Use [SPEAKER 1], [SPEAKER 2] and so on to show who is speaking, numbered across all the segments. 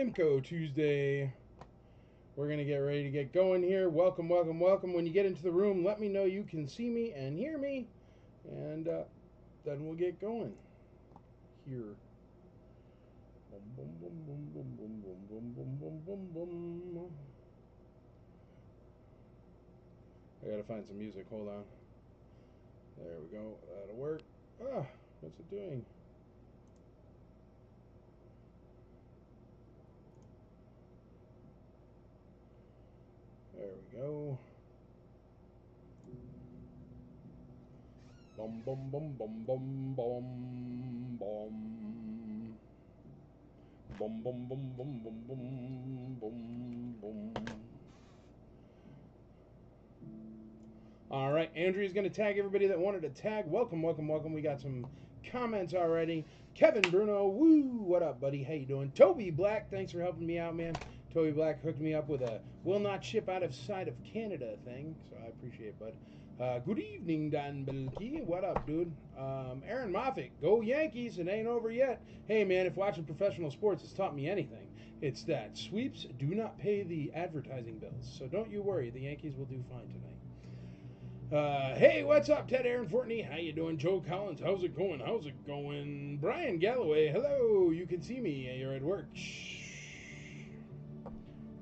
[SPEAKER 1] Imco Tuesday. We're going to get ready to get going here. Welcome, welcome, welcome. When you get into the room, let me know you can see me and hear me. And then we'll get going here. Boom, boom, boom, boom, boom, boom, boom, boom, boom, boom, boom. I got to find some music. Hold on. There we go. That'll work. Ah, what's it doing? There we go. Bum bum bum bum bum bum bum. Bum bum bum bum bum bum bum bum. All right, Andrea's going to tag everybody that wanted to tag. Welcome, welcome, welcome. We got some comments already. Kevin Bruno, woo, what up, buddy? How you doing? Toby Black, thanks for helping me out, man. Toby Black hooked me up with a will not ship out of sight of Canada thing, so I appreciate it, bud. Good evening, Don Belkey. What up, dude? Aaron Moffitt, go Yankees. It ain't over yet. Hey, man, if watching professional sports has taught me anything, it's that sweeps do not pay the advertising bills. So don't you worry. The Yankees will do fine tonight. Hey, what's up, Ted Aaron Fortney? How you doing? Joe Collins, how's it going? How's it going? Brian Galloway, hello. You can see me. You're at work. Shh.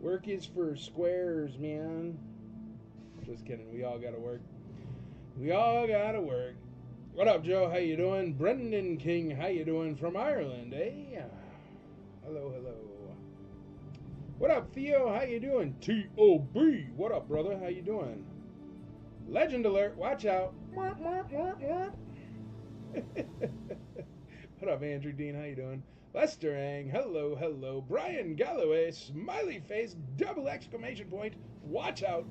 [SPEAKER 1] Work is for squares, man. Just kidding. We all gotta work. We all gotta work. What up, Joe? How you doing? Brendan King, how you doing? From Ireland, eh? Hello, hello. What up, Theo? How you doing? T.O.B. What up, brother? How you doing? Legend alert, watch out. What up, Andrew Dean? How you doing? Lester Ang, hello, hello. Brian Galloway, smiley face, double exclamation point, watch out.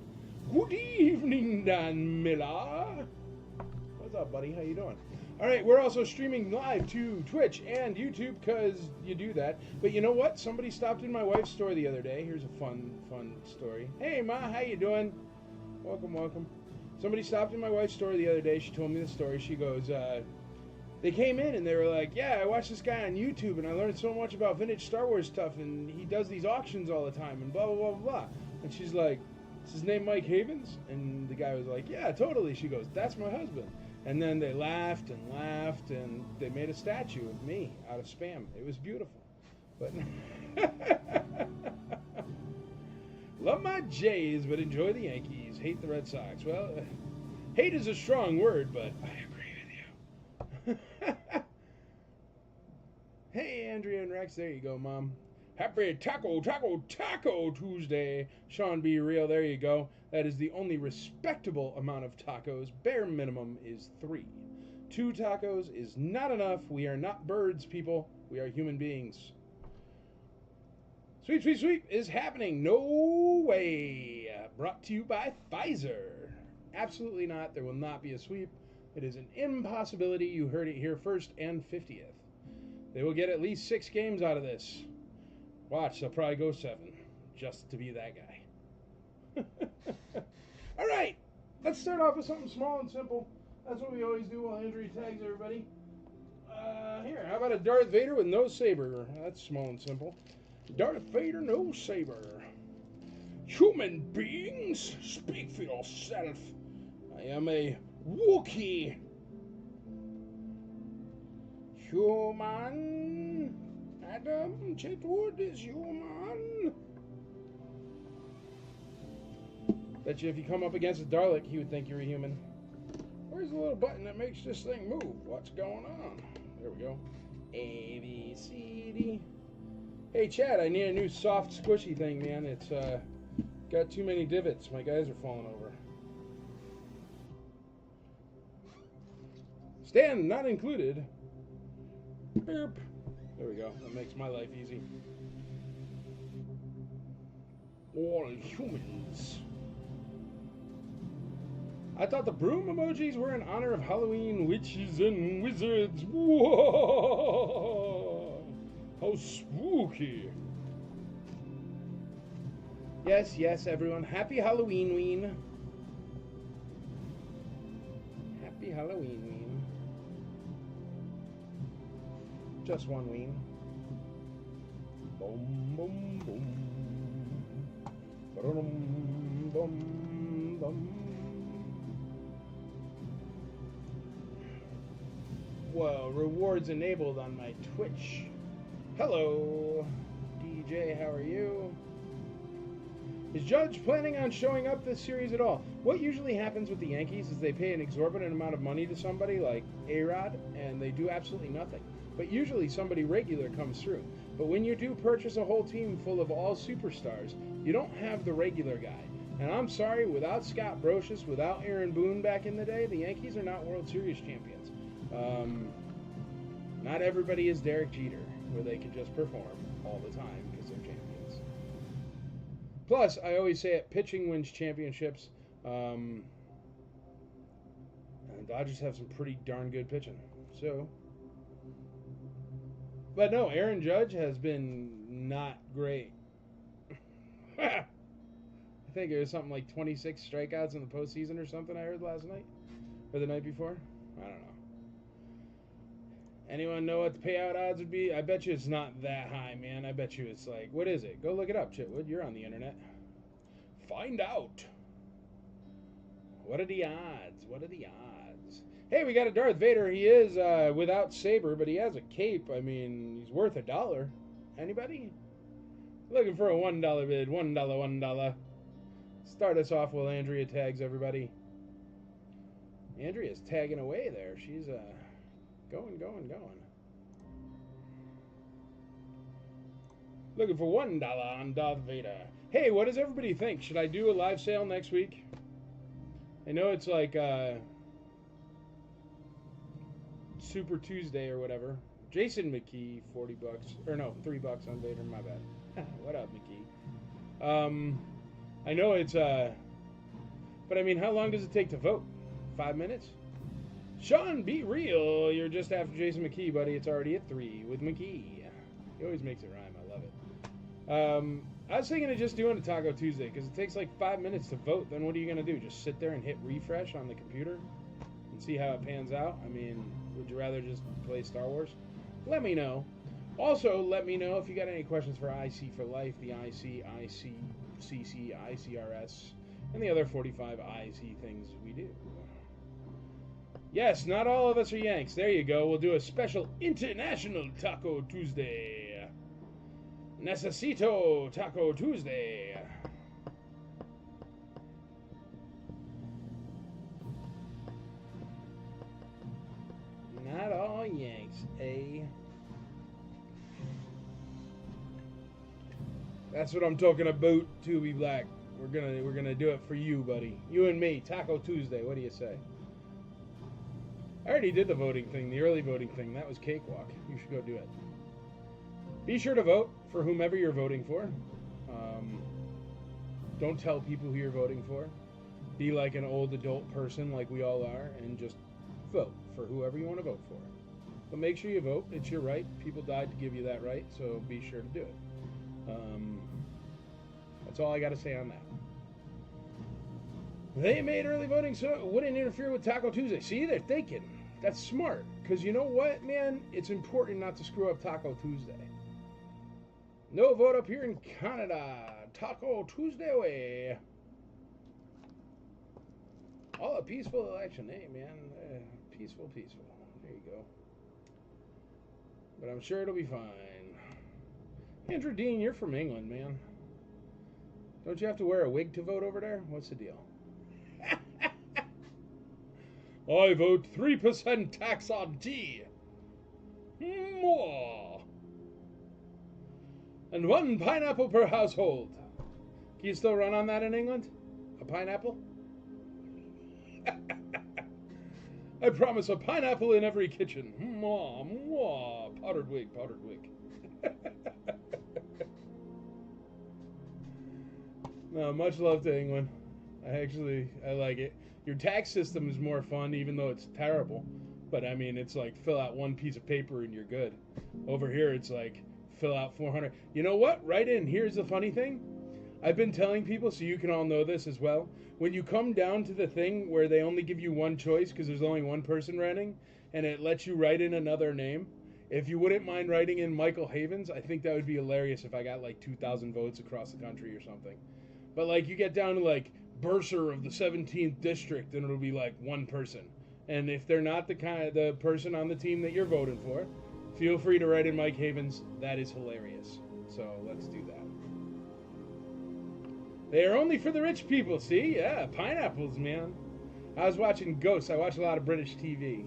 [SPEAKER 1] Good evening, Dan Miller. What's up, buddy? How you doing? All right, we're also streaming live to Twitch and YouTube because you do that. But you know what? Somebody stopped in my wife's store the other day. Here's a fun story. Hey, Ma, how you doing? Welcome, welcome. Somebody stopped in my wife's store the other day. She told me the story. She goes, they came in and they were like, yeah, I watched this guy on YouTube and I learned so much about vintage Star Wars stuff and he does these auctions all the time and blah, blah, blah, blah. And she's like, is his name Mike Havens? And the guy was like, yeah, totally. She goes, that's my husband. And then they laughed and they made a statue of me out of Spam. It was beautiful. But love my Jays, but enjoy the Yankees. Hate the Red Sox. Well, hate is a strong word, but I agree with you. Hey, Andrea and Rex. There you go, Mom. Happy Taco Tuesday. Sean B. Real, there you go. That is the only respectable amount of tacos. Bare minimum is 3. 2 tacos is not enough. We are not birds, people. We are human beings. Sweep, sweep, sweep is happening. No way. Brought to you by Pfizer. Absolutely not. There will not be a sweep. It is an impossibility. You heard it here first and 50th. They will get at least 6 games out of this. Watch, they'll probably go 7 just to be that guy. All right, let's start off with something small and simple. That's what we always do while Andrew tags everybody. Here, how about a Darth Vader with no saber? That's small and simple. Darth Vader, no saber. Human beings, speak for yourself. I am a Wookiee. Human. Adam Chetwood is human. Bet you if you come up against a Dalek, he would think you're a human. Where's the little button that makes this thing move? What's going on? There we go. A, B, C, D. Hey, Chad, I need a new soft, squishy thing, man. It's got too many divots. My guys are falling over. Stand not included. Burp. There we go. That makes my life easy. All humans. I thought the broom emojis were in honor of Halloween witches and wizards. Whoa! How spooky. Yes, yes, everyone. Happy Halloween-ween. Happy Halloween-ween. Just one ween. Boom, boom, boom. Ba-dum, bum, bum. Whoa, rewards enabled on my Twitch. Hello, DJ, how are you? Is Judge planning on showing up this series at all? What usually happens with the Yankees is they pay an exorbitant amount of money to somebody like A-Rod, and they do absolutely nothing. But usually somebody regular comes through. But when you do purchase a whole team full of all superstars, you don't have the regular guy. And I'm sorry, without Scott Brosius, without Aaron Boone back in the day, the Yankees are not World Series champions. Not everybody is Derek Jeter, where they can just perform all the time because they're champions. Plus, I always say it, pitching wins championships. And Dodgers have some pretty darn good pitching. So, but no, Aaron Judge has been not great. I think it was something like 26 strikeouts in the postseason or something I heard last night. Or the night before. I don't know. Anyone know what the payout odds would be? I bet you it's not that high, man. I bet you it's like, what is it? Go look it up, Chitwood. You're on the internet. Find out. What are the odds? What are the odds? Hey, we got a Darth Vader. He is without saber, but he has a cape. I mean, he's worth $1. Anybody? Looking for a $1 bid. $1, $1. Start us off while Andrea tags everybody. Andrea's tagging away there. She's going. Looking for $1 on Darth Vader. Hey, what does everybody think? Should I do a live sale next week? I know it's like Super Tuesday or whatever. Jason McKee, $40. Or no, $3 on Vader, my bad. What up, McKee? I know it's but I mean, how long does it take to vote? 5 minutes? Sean, be real. You're just after Jason McKee, buddy. It's already at 3 with McKee. He always makes it rhyme. I love it. I was thinking of just doing a Taco Tuesday because it takes like 5 minutes to vote. Then what are you going to do? Just sit there and hit refresh on the computer and see how it pans out? I mean, would you rather just play Star Wars? Let me know. Also, let me know if you got any questions for IC for Life, the IC, CC, ICRS, and the other 45 IC things we do. Yes, not all of us are Yanks. There you go. We'll do a special International Taco Tuesday. Necesito Taco Tuesday. Not all Yanks, eh? That's what I'm talking about, Tubi Black. We're gonna do it for you, buddy. You and me, Taco Tuesday. What do you say? I already did the voting thing, the early voting thing. That was cakewalk. You should go do it. Be sure to vote for whomever you're voting for. Don't tell people who you're voting for. Be like an old adult person like we all are and just vote for whoever you want to vote for. But make sure you vote. It's your right. People died to give you that right, so be sure to do it. That's all I got to say on that. They made early voting so it wouldn't interfere with Taco Tuesday. See, they're thinking. That's smart. Because you know what, man? It's important not to screw up Taco Tuesday. No vote up here in Canada. Taco Tuesday way. All a peaceful election. Hey, man. Peaceful. There you go. But I'm sure it'll be fine. Andrew Dean, you're from England, man. Don't you have to wear a wig to vote over there? What's the deal? I vote 3% tax on tea. More. And 1 pineapple per household. Can you still run on that in England? A pineapple? I promise a pineapple in every kitchen. Mwah. Powdered wig. No, much love to England. I like it. Your tax system is more fun, even though it's terrible. But I mean, it's like fill out 1 piece of paper and you're good. Over here, it's like fill out 400. You know what? Right in. Here's the funny thing. I've been telling people, so you can all know this as well. When you come down to the thing where they only give you one choice because there's only one person running, and it lets you write in another name, If you wouldn't mind writing in Michael Havens, I think that would be hilarious if I got like 2,000 votes across the country or something. But like you get down to like bursar of the 17th district, and it'll be like one person. And if they're not the person on the team that you're voting for, feel free to write in Mike Havens. That is hilarious. So let's do that. They are only for the rich people. See, yeah, pineapples, man. I was watching Ghosts. I watch a lot of British TV.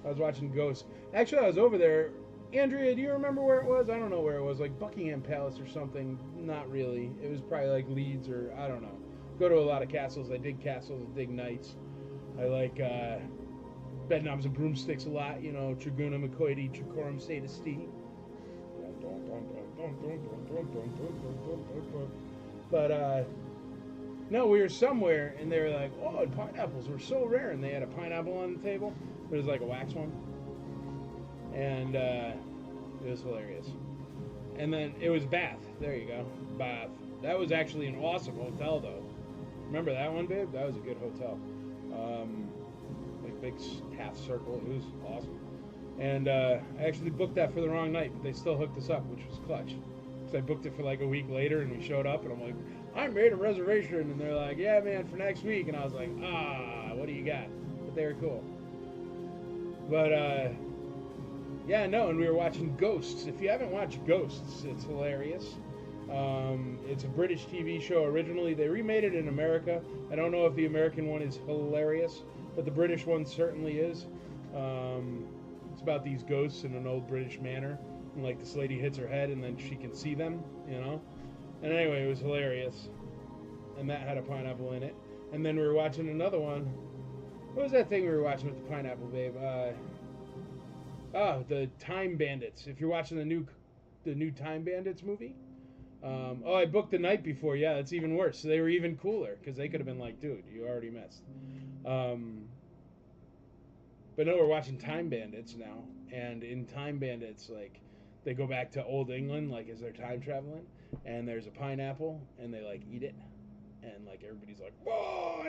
[SPEAKER 1] I was watching Ghosts. Actually, I was over there. Andrea, do you remember where it was? I don't know where it was. Like Buckingham Palace or something. Not really. It was probably like Leeds or I don't know. Go to a lot of castles. I dig castles. I dig knights. I like bedknobs and broomsticks a lot. You know, Traguna Macoidi, Tricorum Sadistii. But no, we were somewhere and they were like, "Oh, pineapples were so rare," and they had a pineapple on the table. It was like a wax one. And it was hilarious. And then it was Bath. There you go. Bath. That was actually an awesome hotel, though. Remember that one, babe? That was a good hotel. Like big half circle. It was awesome. And I actually booked that for the wrong night, but they still hooked us up, which was clutch. Because I booked it for like a week later, and we showed up, and I'm like, I made a reservation. And they're like, yeah, man, for next week. And I was like, what do you got? But they were cool. But, yeah, no, and we were watching Ghosts. If you haven't watched Ghosts, it's hilarious. It's a British TV show originally. They remade it in America. I don't know if the American one is hilarious, but the British one certainly is. It's about these ghosts in an old British manor. And, like, this lady hits her head, and then she can see them, you know? And anyway, it was hilarious. And that had a pineapple in it. And then we were watching another one. What was that thing we were watching with the pineapple, babe? The Time Bandits. If you're watching the new Time Bandits movie. I booked the night before. Yeah, that's even worse. So they were even cooler because they could have been like, dude, you already missed. But no, we're watching Time Bandits now. And in Time Bandits, like, they go back to old England, like, as they're time traveling. And there's a pineapple, and they, like, eat it. And, like, everybody's like, whoa,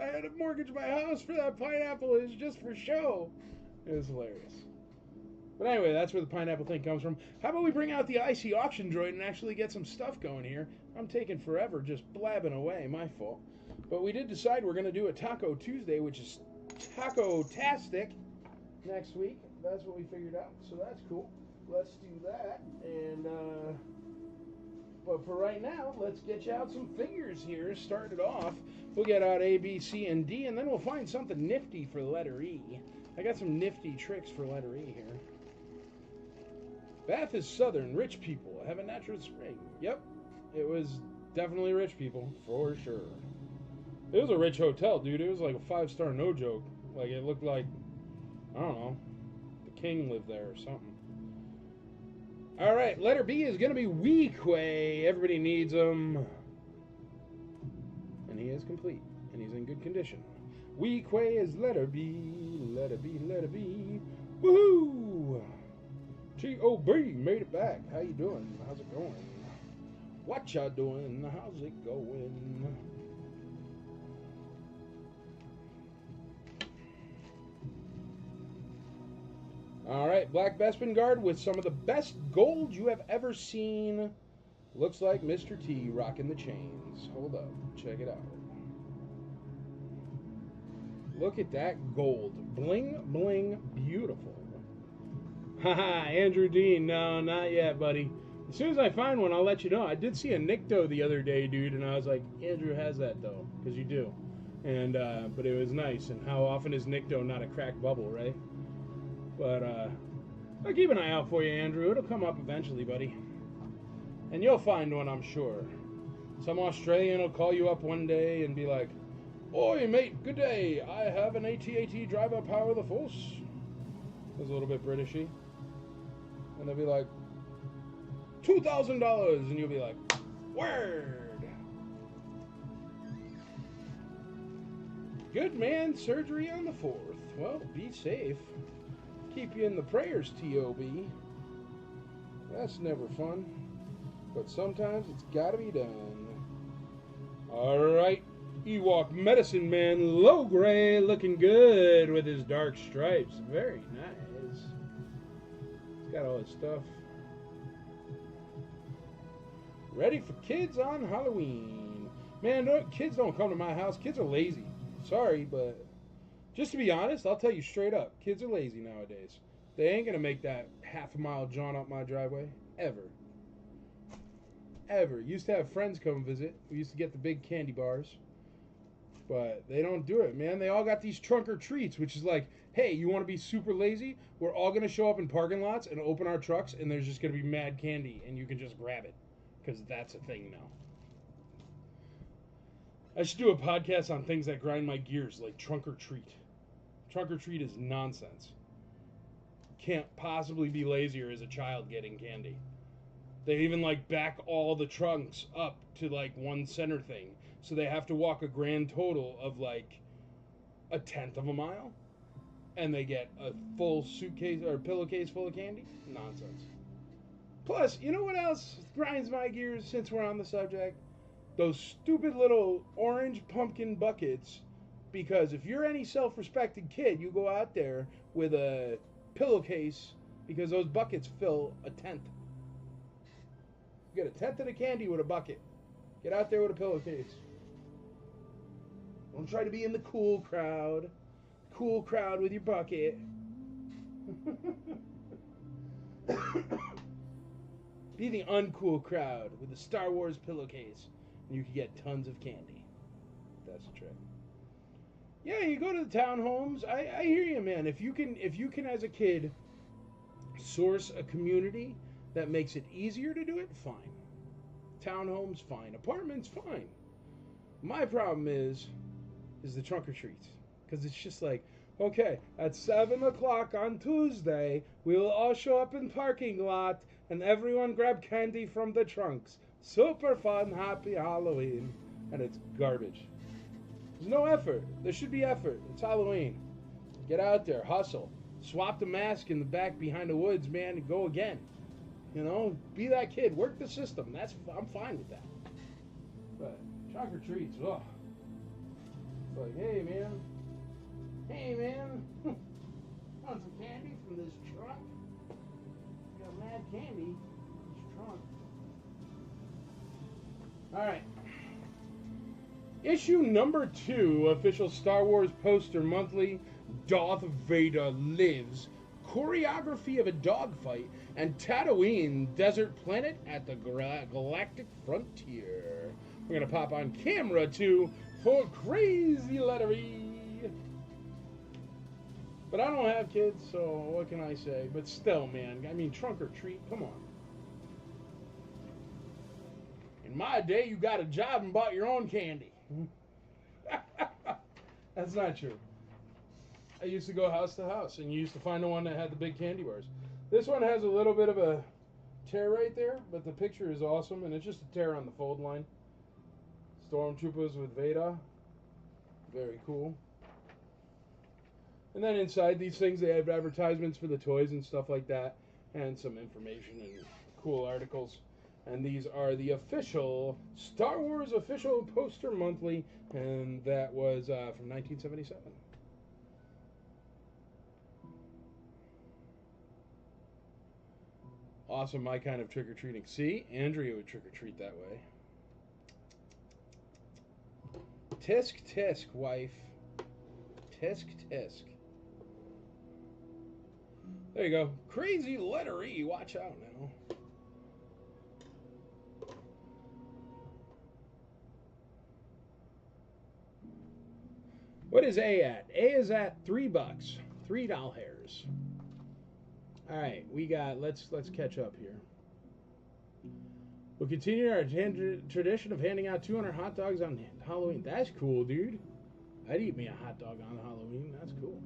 [SPEAKER 1] I had to mortgage my house for that pineapple. It was just for show. It was hilarious. But anyway, that's where the pineapple thing comes from. How about we bring out the IC auction droid and actually get some stuff going here? I'm taking forever just blabbing away. My fault. But we did decide we're going to do a Taco Tuesday, which is Taco-tastic next week. That's what we figured out. So that's cool. Let's do that. And, but for right now, let's get you out some figures here. Start it off. We'll get out A, B, C, and D, and then we'll find something nifty for letter E. I got some nifty tricks for letter E here. Bath is southern, rich people have a natural spring. Yep, it was definitely rich people, for sure. It was a rich hotel, dude. It was like a 5-star, no joke. Like, it looked like, I don't know, the king lived there or something. All right, letter B is going to be Weequay. Everybody needs him. And he is complete, and he's in good condition. Weequay is letter B, letter B, letter B. Woohoo! G.O.B. made it back. How you doing? How's it going? What y'all doing? How's it going? All right, Black Bespin Guard with some of the best gold you have ever seen. Looks like Mr. T rocking the chains. Hold up. Check it out. Look at that gold. Bling, bling, beautiful. Haha, Andrew Dean. No, not yet, buddy. As soon as I find one, I'll let you know. I did see a Nikto the other day, dude, and I was like, Andrew has that, though, because you do. And, but it was nice. And how often is Nikto not a cracked bubble, right? But, I'll keep an eye out for you, Andrew. It'll come up eventually, buddy. And you'll find one, I'm sure. Some Australian will call you up one day and be like, Oi, mate, good day. I have an AT-AT driver power the force. It was a little bit Britishy. And they'll be like, $2,000. And you'll be like, word. Good man, surgery on the 4th. Well, be safe. Keep you in the prayers, T.O.B. That's never fun. But sometimes it's gotta be done. Alright. Ewok Medicine Man Logray looking good with his dark stripes. Very nice. He's Got all this stuff. Ready for kids on Halloween. Man, kids don't come to my house. Kids are lazy. Sorry, but just to be honest, I'll tell you straight up. Kids are lazy nowadays. They ain't going to make that half a mile jaunt up my driveway. Ever. Ever. Used to have friends come visit. We used to get the big candy bars. But they don't do it, man. They all got these trunk or treats, which is like, hey, you want to be super lazy? We're all going to show up in parking lots and open our trucks, and there's just going to be mad candy, and you can just grab it. Because that's a thing now. I should do a podcast on things that grind my gears, like trunk or treat. Trunk or treat is nonsense. Can't possibly be lazier as a child getting candy. They even like back all the trunks up to like one center thing. So they have to walk a grand total of like a tenth of a mile. And they get a full suitcase or pillowcase full of candy? Nonsense. Plus, you know what else grinds my gears since we're on the subject? Those stupid little orange pumpkin buckets. Because if you're any self-respecting kid, you go out there with a pillowcase because those buckets fill a tenth. You get a tenth of the candy with a bucket. Get out there with a pillowcase. Don't try to be in the cool crowd. Cool crowd with your bucket. Be the uncool crowd with the Star Wars pillowcase, and you can get tons of candy. That's the trick. Yeah, you go to the townhomes. I hear you, man. If you can as a kid source a community that makes it easier to do it, fine. Townhomes, fine. Apartments, fine. My problem is the trunk or treats. Because it's just like, okay, at 7 o'clock on Tuesday, we'll all show up in parking lot and everyone grab candy from the trunks. Super fun, happy Halloween. And it's garbage. There's no effort. There should be effort. It's Halloween. Get out there, hustle. Swap the mask in the back behind the woods, man, and go again. You know, be that kid. Work the system. I'm fine with that. But trunk or treats, ugh. It's like, hey man, want some candy from this trunk? Got mad candy in this trunk. Alright. Issue number 2, official Star Wars poster monthly, Darth Vader Lives. Choreography of a dogfight and Tatooine desert planet at the galactic frontier. We're going to pop on camera 2 for crazy lettery. But I don't have kids, so what can I say? But still, man, I mean, trunk or treat, come on. In my day, you got a job and bought your own candy. That's not true. I used to go house to house, and you used to find the one that had the big candy bars. This one has a little bit of a tear right there, but the picture is awesome, and it's just a tear on the fold line. Stormtroopers with Vader. Very cool. And then inside these things, they have advertisements for the toys and stuff like that, and some information and cool articles. And these are the official Star Wars official poster monthly, and that was from 1977. Awesome, my kind of trick-or-treating. See, Andrea would trick-or-treat that way. Tisk, tisk, wife. Tisk, tisk. There you go. Crazy lettery. Watch out now. What is A at? A is at $3. $3 hairs. All right, we got. Let's catch up here. We'll continue our tradition of handing out 200 hot dogs on Halloween. That's cool, dude. I'd eat me a hot dog on Halloween. That's cool.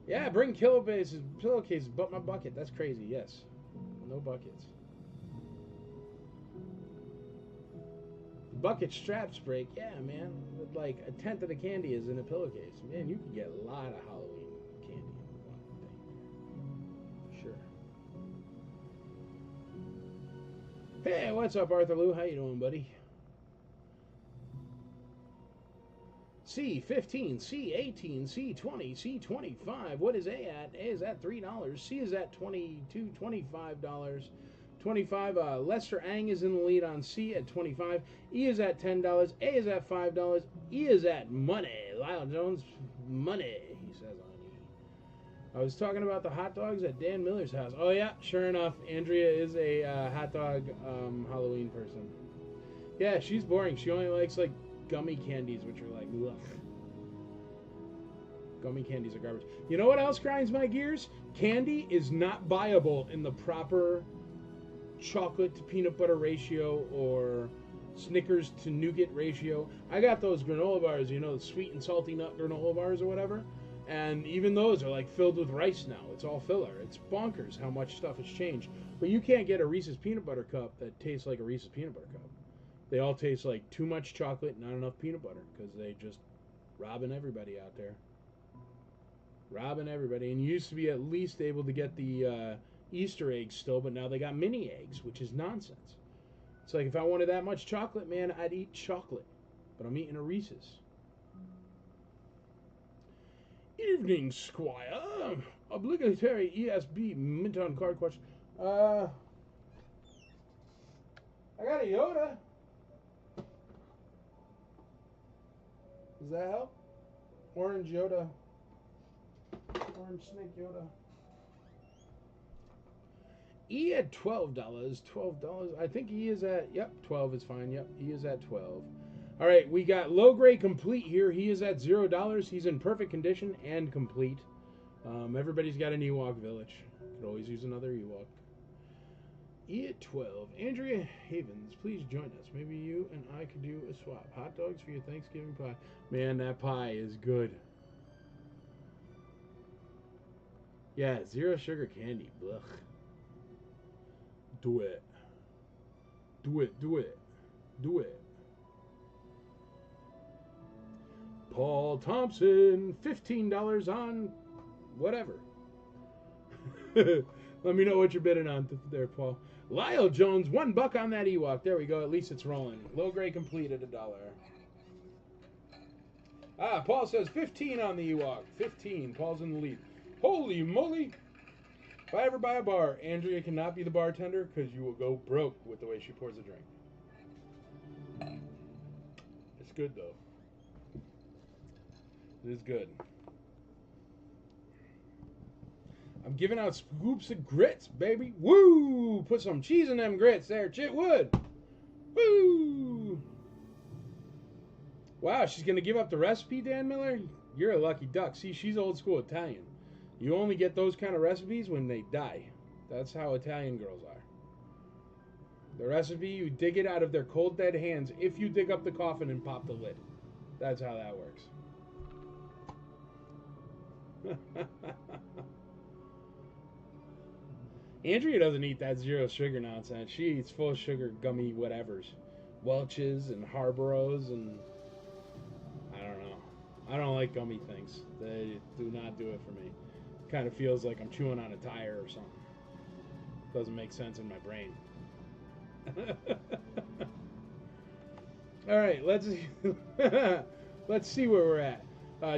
[SPEAKER 1] Yeah, bring pillowcases, but my bucket. That's crazy. Yes, no buckets. Bucket straps break. Yeah, man. With like a tenth of the candy is in a pillowcase. Man, you can get a lot of Halloween candy in one thing. For sure. Hey, what's up, Arthur Lou? How you doing, buddy? C15, C18, C20, C25. What is A at? A is at $3. C is at $22, $25. 25. Lester Ang is in the lead on C at 25. E is at $10. A is at $5. E is at money. Lyle Jones, money, he says on E. I was talking about the hot dogs at Dan Miller's house. Oh, yeah, sure enough. Andrea is a hot dog Halloween person. Yeah, she's boring. She only likes, like, gummy candies, which are like, ugh. Gummy candies are garbage. You know what else grinds my gears? Candy is not buyable in the proper chocolate to peanut butter ratio or Snickers to nougat ratio. I got those granola bars, you know, the sweet and salty nut granola bars or whatever. And even those are like filled with rice now. It's all filler. It's bonkers how much stuff has changed. But you can't get a Reese's peanut butter cup that tastes like a Reese's peanut butter cup. They all taste like too much chocolate, not enough peanut butter, because they just robbing everybody out there. Robbing everybody. And you used to be at least able to get the Easter eggs still, but now they got mini eggs, which is nonsense. It's like if I wanted that much chocolate, man, I'd eat chocolate. But I'm eating a Reese's. Evening, Squire. Obligatory ESB Minton card question. I got a Yoda. Does that help? Orange Yoda. Orange Snake Yoda. E at $12. $12. I think E is at, yep, 12 is fine. Yep, E is at 12. All right, we got low grade complete here. He is at $0. He's in perfect condition and complete. Everybody's got an Ewok village. Could always use another Ewok. E at 12. Andrea Havens, please join us. Maybe you and I could do a swap. Hot dogs for your Thanksgiving pie. Man, that pie is good. Yeah, zero sugar candy. Blech. Do it. Do it, do it. Do it. Paul Thompson, $15 on whatever. Let me know what you're bidding on there, Paul. Lyle Jones, $1 on that Ewok. There we go. At least it's rolling. Low grade complete at $1. Ah, Paul says 15 on the Ewok. 15. Paul's in the lead. Holy moly. If I ever buy a bar, Andrea cannot be the bartender because you will go broke with the way she pours a drink. It's good, though. It is good. I'm giving out scoops of grits, baby. Woo! Put some cheese in them grits there, Chitwood. Woo! Wow, she's going to give up the recipe, Dan Miller? You're a lucky duck. See, she's old school Italian. You only get those kind of recipes when they die. That's how Italian girls are. The recipe, you dig it out of their cold, dead hands if you dig up the coffin and pop the lid. That's how that works. Andrea doesn't eat that zero sugar nonsense. She eats full sugar gummy whatevers. Welch's and Harboros and I don't know. I don't like gummy things. They do not do it for me. Kind of feels like I'm chewing on a tire or something. Doesn't make sense in my brain. All right, let's see where we're at.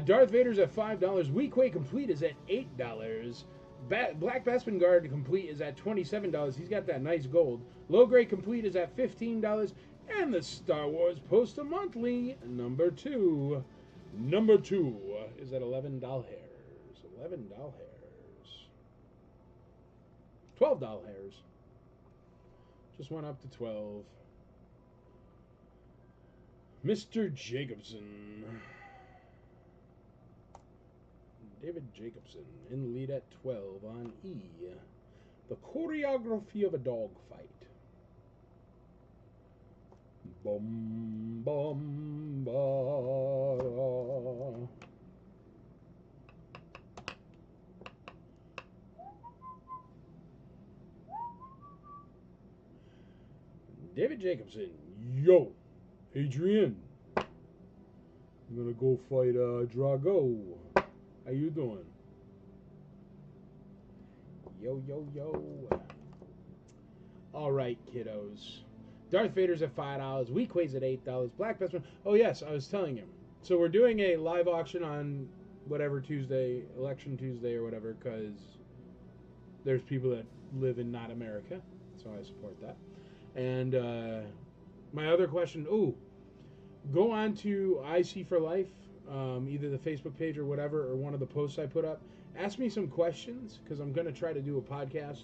[SPEAKER 1] Darth Vader's at $5. Weequay complete is at $8. Black Bespin Guard complete is at $27. He's got that nice gold. Low grade complete is at $15. And the Star Wars Post a Monthly number 2. Number 2 is at $11. $11. $12. Just went up to 12. Mr. Jacobson. David Jacobson in the lead at 12 on E. The choreography of a dogfight. Bum, bum, ba, da. David Jacobson. Yo, Adrian. I'm gonna go fight Drago. How you doing? Yo, yo, yo. All right, kiddos. Darth Vader's at $5. Weequay's at $8. Black Bespin. Oh, yes, I was telling him. So we're doing a live auction on whatever Tuesday, Election Tuesday or whatever, because there's people that live in not America, so I support that. And my other question, go on to IC for Life, either the Facebook page or whatever, or one of the posts I put up. Ask me some questions, because I'm going to try to do a podcast.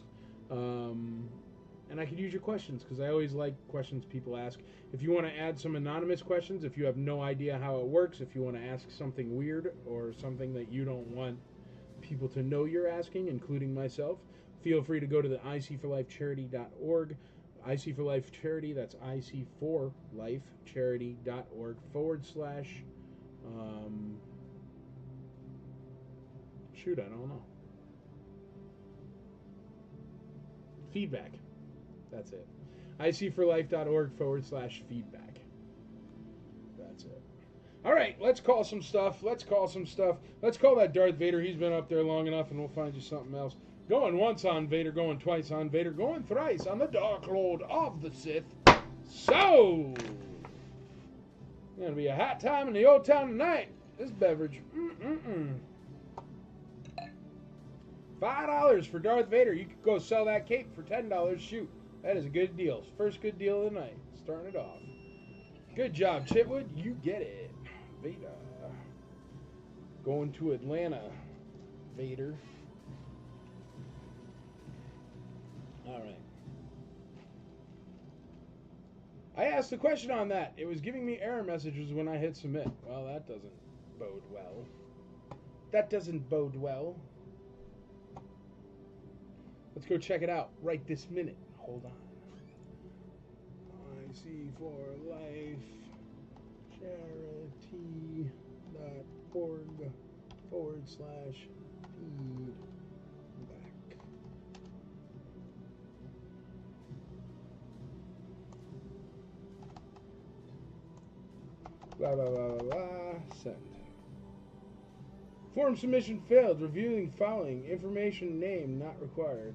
[SPEAKER 1] And I could use your questions, because I always like questions people ask. If you want to add some anonymous questions, if you have no idea how it works, if you want to ask something weird or something that you don't want people to know you're asking, including myself, feel free to go to the icforlifecharity.org. IC for Life Charity, that's icforlifecharity.org / shoot, I don't know. Feedback. That's it. icforlife.org / feedback. That's it. All right, let's call some stuff. Let's call that Darth Vader. He's been up there long enough, and we'll find you something else. Going once on Vader, going twice on Vader, going thrice on the Dark Lord of the Sith. So, it's going to be a hot time in the old town tonight. This beverage. $5 for Darth Vader. You could go sell that cape for $10. Shoot, that is a good deal. First good deal of the night. Starting it off. Good job, Chitwood. You get it. Vader. Going to Atlanta. Vader. All right. I asked a question on that. It was giving me error messages when I hit submit. Well, that doesn't bode well. That doesn't bode well. Let's go check it out right this minute. Hold on. IC4Life Charity.org / feedback. Blah, blah, blah, blah, blah. Send. Form submission failed. Reviewing following. Information name not required.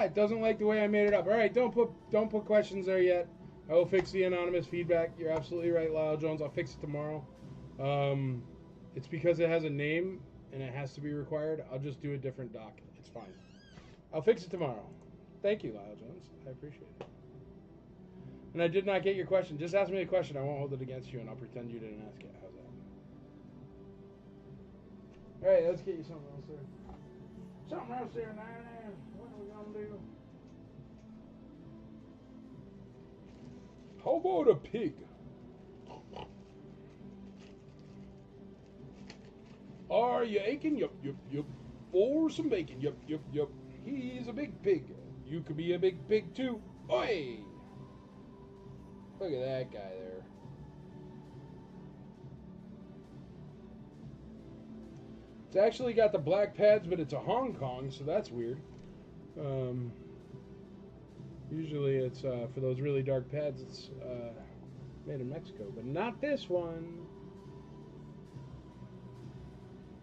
[SPEAKER 1] It doesn't like the way I made it up. All right, don't put questions there yet. I will fix the anonymous feedback. You're absolutely right, Lyle Jones. I'll fix it tomorrow. It's because it has a name and it has to be required. I'll just do a different doc. It's fine. I'll fix it tomorrow. Thank you, Lyle Jones. I appreciate it. And I did not get your question. Just ask me a question. I won't hold it against you, and I'll pretend you didn't ask it. How's that? All right, let's get you something else there. Something else there, man. What are we going to do? How about a pig? Are you aching? Yup. For some bacon. Yup. He's a big pig. You could be a big pig, too. Oi! Look at that guy there. It's actually got the black pads, but it's a Hong Kong, so that's weird. Usually it's, for those really dark pads, it's made in Mexico, but not this one.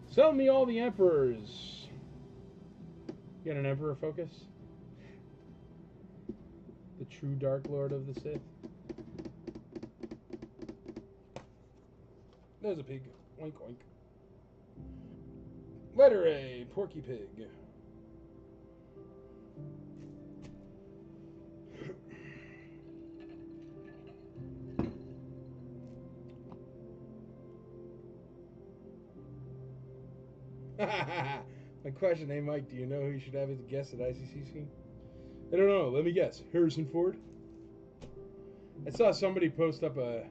[SPEAKER 1] Sell me all the Emperors. You got an Emperor focus? The true Dark Lord of the Sith. There's a pig. Oink, oink. Letter A, Porky Pig. My question, hey Mike, do you know who you should have as a guest at ICCC? I don't know, let me guess. Harrison Ford? I saw somebody post up a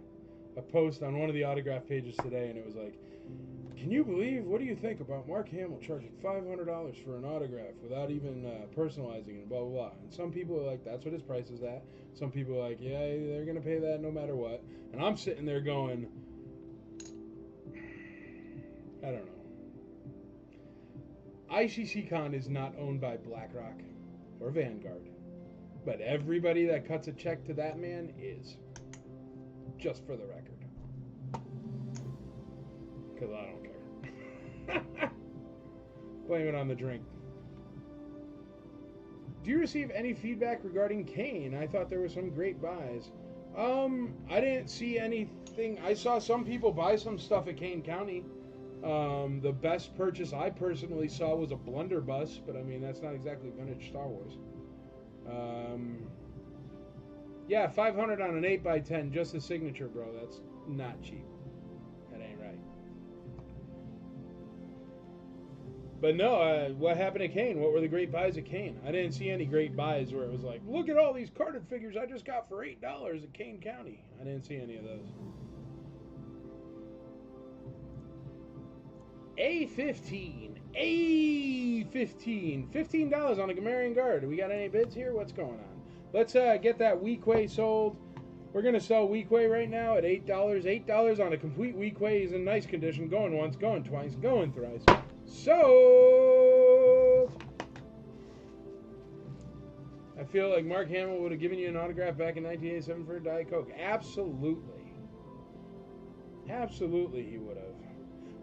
[SPEAKER 1] post on one of the autograph pages today, and it was like, can you believe, what do you think about Mark Hamill charging $500 for an autograph without even personalizing it, blah, blah, blah. And some people are like, that's what his price is at. Some people are like, yeah, they're going to pay that no matter what. And I'm sitting there going, I don't know. ICCCon is not owned by BlackRock or Vanguard. But everybody that cuts a check to that man is. Just for the record. Because I don't care. Blame it on the drink. Do you receive any feedback regarding Kane? I thought there were some great buys. I didn't see anything. I saw some people buy some stuff at Kane County. The best purchase I personally saw was a blunderbuss, but I mean, that's not exactly vintage Star Wars. Yeah, 500 on an 8x10, just the signature, bro. That's not cheap. That ain't right. But no, what happened at Kane? What were the great buys at Kane? I didn't see any great buys where it was like, look at all these carded figures I just got for $8 at Kane County. I didn't see any of those. A15. A15. $15 on a Gamorrean Guard. Do we got any bids here? What's going on? Let's get that Weequay sold. We're going to sell Weequay right now at $8. $8 on a complete Weequay. He's in nice condition. Going once, going twice, going thrice. Sold! I feel like Mark Hamill would have given you an autograph back in 1987 for a Diet Coke. Absolutely. Absolutely he would have.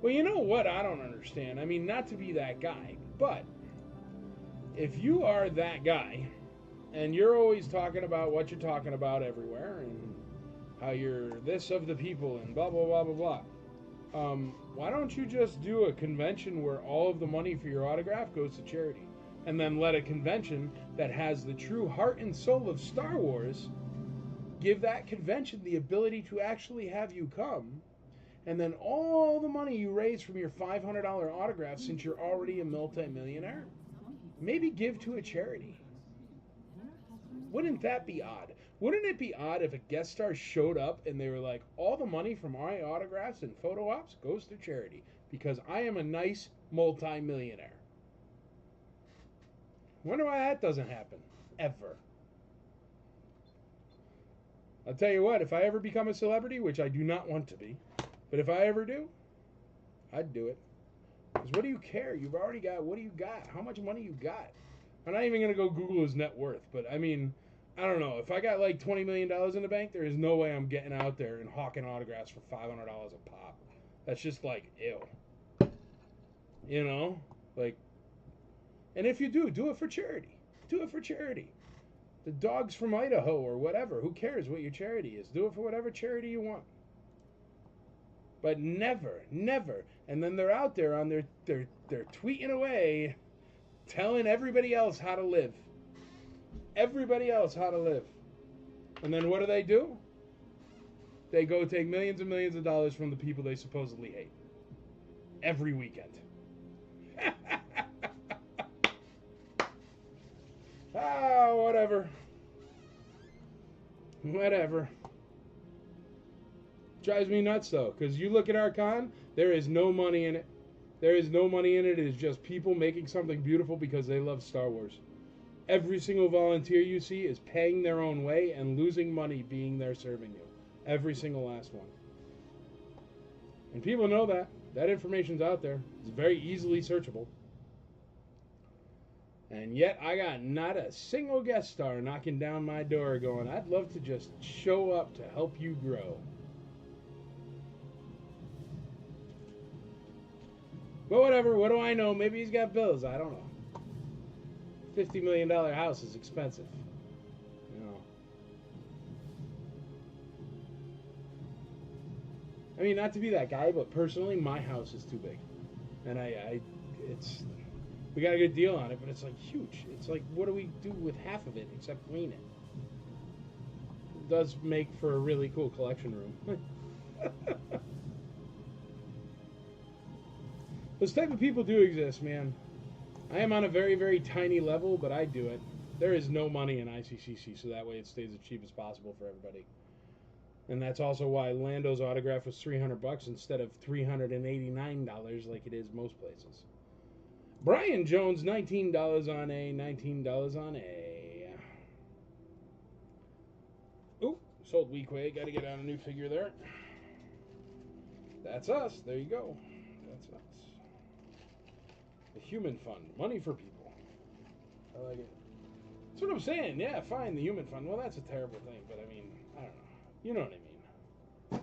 [SPEAKER 1] Well, you know what I don't understand? I mean, not to be that guy, but if you are that guy and you're always talking about what you're talking about everywhere and how you're this of the people and blah, blah, blah, blah, blah, why don't you just do a convention where all of the money for your autograph goes to charity? And then let a convention that has the true heart and soul of Star Wars give that convention the ability to actually have you come, and then all the money you raise from your $500 autograph, since you're already a multi-millionaire, maybe give to a charity. Wouldn't that be odd? Wouldn't it be odd if a guest star showed up and they were like, all the money from my autographs and photo ops goes to charity because I am a nice multi-millionaire? Wonder why that doesn't happen. Ever. I'll tell you what, if I ever become a celebrity, which I do not want to be, but if I ever do, I'd do it. Because what do you care? You've already got, what do you got? How much money you got? I'm not even going to go Google his net worth, but I mean, I don't know. If I got like $20 million in the bank, there is no way I'm getting out there and hawking autographs for $500 a pop. That's just like, ew. You know? Like, and if you do it for charity. Do it for charity. The Dogs from Idaho or whatever. Who cares what your charity is? Do it for whatever charity you want. But never, never. And then they're out there on they're tweeting away, telling everybody else how to live. Everybody else how to live. And then what do? They go take millions and millions of dollars from the people they supposedly hate. Every weekend. Whatever. Whatever. Drives me nuts, though, because you look at our con, there is no money in it. There is no money in it. It is just people making something beautiful because they love Star Wars. Every single volunteer you see is paying their own way and losing money being there serving you. Every single last one. And people know that. That information's out there. It's very easily searchable. And yet I got not a single guest star knocking down my door going, I'd love to just show up to help you grow. But whatever, what do I know? Maybe he's got bills. I don't know. $50 million house is expensive. You know. I mean, not to be that guy, but personally, my house is too big. And we got a good deal on it, but it's like huge. It's like, what do we do with half of it except clean it? It does make for a really cool collection room. Those type of people do exist, man. I am on a very, very tiny level, but I do it. There is no money in ICCC, so that way it stays as cheap as possible for everybody. And that's also why Lando's autograph was $300 instead of $389 like it is most places. Brian Jones, $19 on A, $19 on A. Ooh, sold Weequay. Got to get on a new figure there. That's us. There you go. That's us. The Human Fund. Money for people. I like it. That's what I'm saying. Yeah, fine, the Human Fund. Well, that's a terrible thing, but I mean, I don't know. You know what I mean.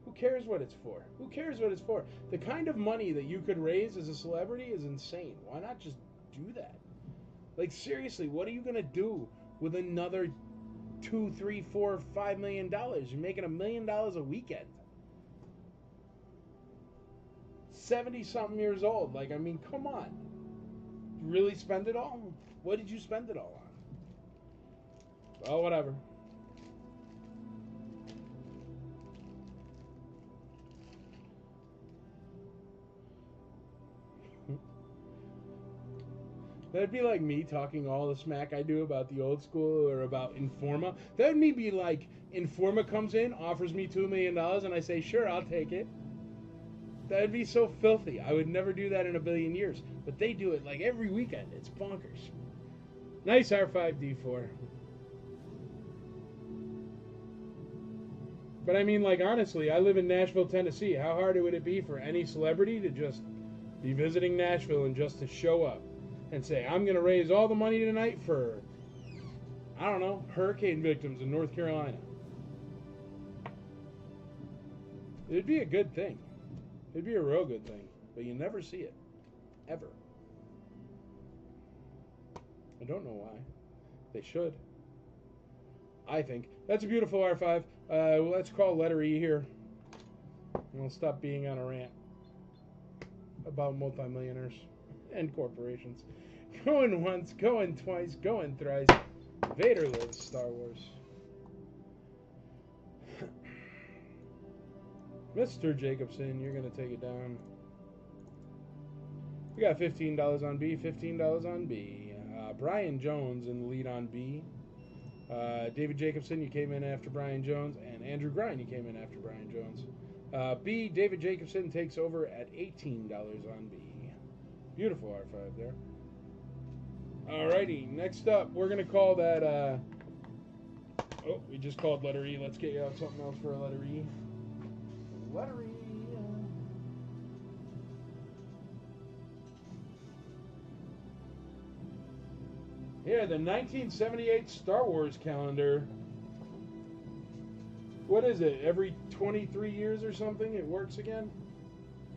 [SPEAKER 1] Who cares what it's for? Who cares what it's for? The kind of money that you could raise as a celebrity is insane. Why not just do that? Like, seriously, what are you going to do with another $2, $3, $4, $5 million? You're making $1 million a weekend. 70-something years old. Like, I mean, come on. You really spend it all? What did you spend it all on? Well, whatever. That'd be like me talking all the smack I do about the old school or about Informa. That'd me be like, Informa comes in, offers me $2 million, and I say, sure, I'll take it. That'd be so filthy. I would never do that in a billion years. But they do it like every weekend. It's bonkers. Nice R5D4. But I mean, like, honestly, I live in Nashville, Tennessee. How hard would it be for any celebrity to just be visiting Nashville and just to show up and say, I'm going to raise all the money tonight for, I don't know, hurricane victims in North Carolina? It'd be a good thing. It'd be a real good thing. But you never see it. Ever. I don't know why. They should. I think. That's a beautiful R5. Let's call letter E here. And we'll stop being on a rant about multimillionaires and corporations. Going once, going twice, going thrice. Vader lives, Star Wars. Mr. Jacobson, you're going to take it down. We got $15 on B, $15 on B. Brian Jones in the lead on B. David Jacobson, you came in after Brian Jones. And Andrew Grind, you came in after Brian Jones. B, David Jacobson takes over at $18 on B. Beautiful R5 there. Alrighty, next up, we're going to call that... oh, we just called letter E. Let's get you out something else for a letter E. Letter E. Here, the 1978 Star Wars calendar. What is it? Every 23 years or something it works again?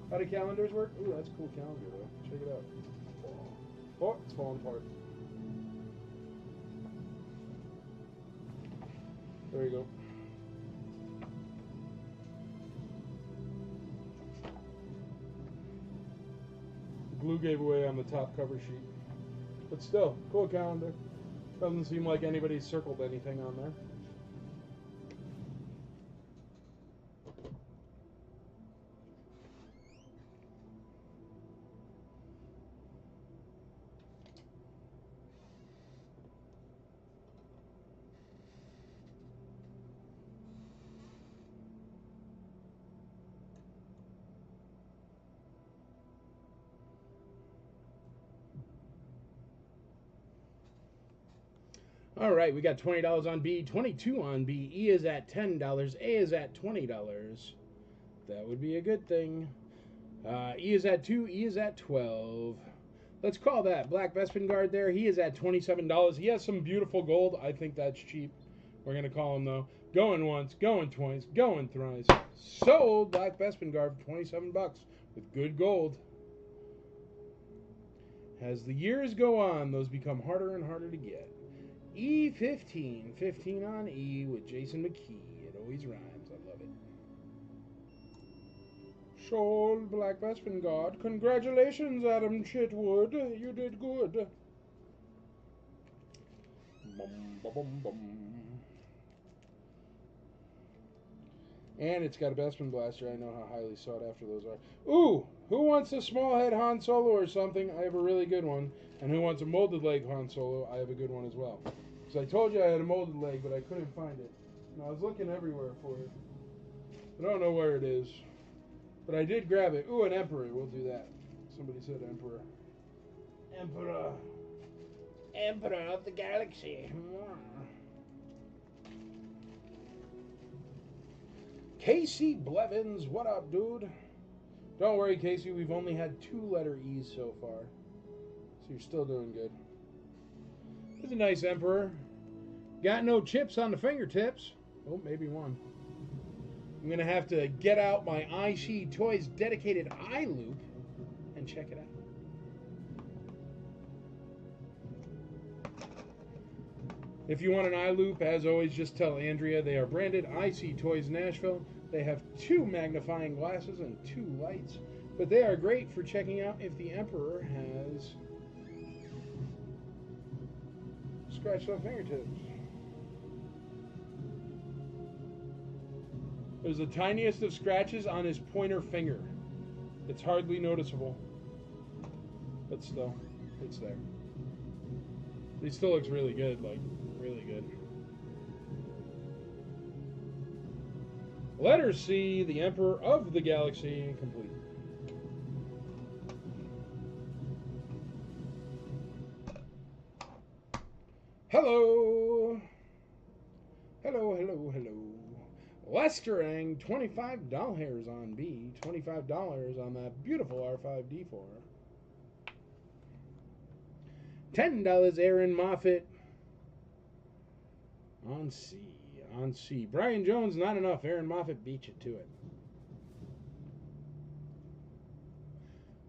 [SPEAKER 1] How do calendars work? Ooh, that's a cool calendar though. Check it out. Oh, it's falling apart. There you go. Glue gave away on the top cover sheet. But still, cool calendar. Doesn't seem like anybody's circled anything on there. All right, we got $20 on B, 22 on B. E is at $10. A is at $20. That would be a good thing. E is at 2. E is at 12. Let's call that Black Bespin there. He is at $27. He has some beautiful gold. I think that's cheap. We're going to call him, though. Going once, going twice, going thrice. Sold Black Bespin for $27 with good gold. As the years go on, those become harder and harder to get. E15, 15 on E with Jason McKee. It always rhymes. I love it. Sold Black Bespin. Congratulations, Adam Chitwood. You did good. Bum, bum, bum. And it's got a Bespin blaster. I know how highly sought after those are. Ooh, who wants a small head Han Solo or something? I have a really good one. And who wants a molded leg Han Solo? I have a good one as well. So I told you I had a molded leg, but I couldn't find it. And I was looking everywhere for it. I don't know where it is. But I did grab it. Ooh, an Emperor. We'll do that. Somebody said Emperor. Emperor. Emperor of the Galaxy. Casey Blevins. What up, dude? Don't worry, Casey. We've only had 2 letter E's so far. So you're still doing good. It's a nice Emperor. Got no chips on the fingertips. Oh, maybe one. I'm going to have to get out my IC Toys dedicated eye loop and check it out. If you want an eye loop, as always, just tell Andrea. They are branded IC Toys Nashville. They have 2 magnifying glasses and 2 lights, but they are great for checking out if the Emperor has scratched on fingertips. There's the tiniest of scratches on his pointer finger. It's hardly noticeable, but still, it's there. He still looks really good, like, really good. Letter C, the Emperor of the Galaxy, complete. Hello. Hello, hello, hello. Lesterang, 25 doll hairs on B, $25 on that beautiful R5D4. $10 Aaron Moffat on C. On C. Brian Jones, not enough. Aaron Moffat beat you to it.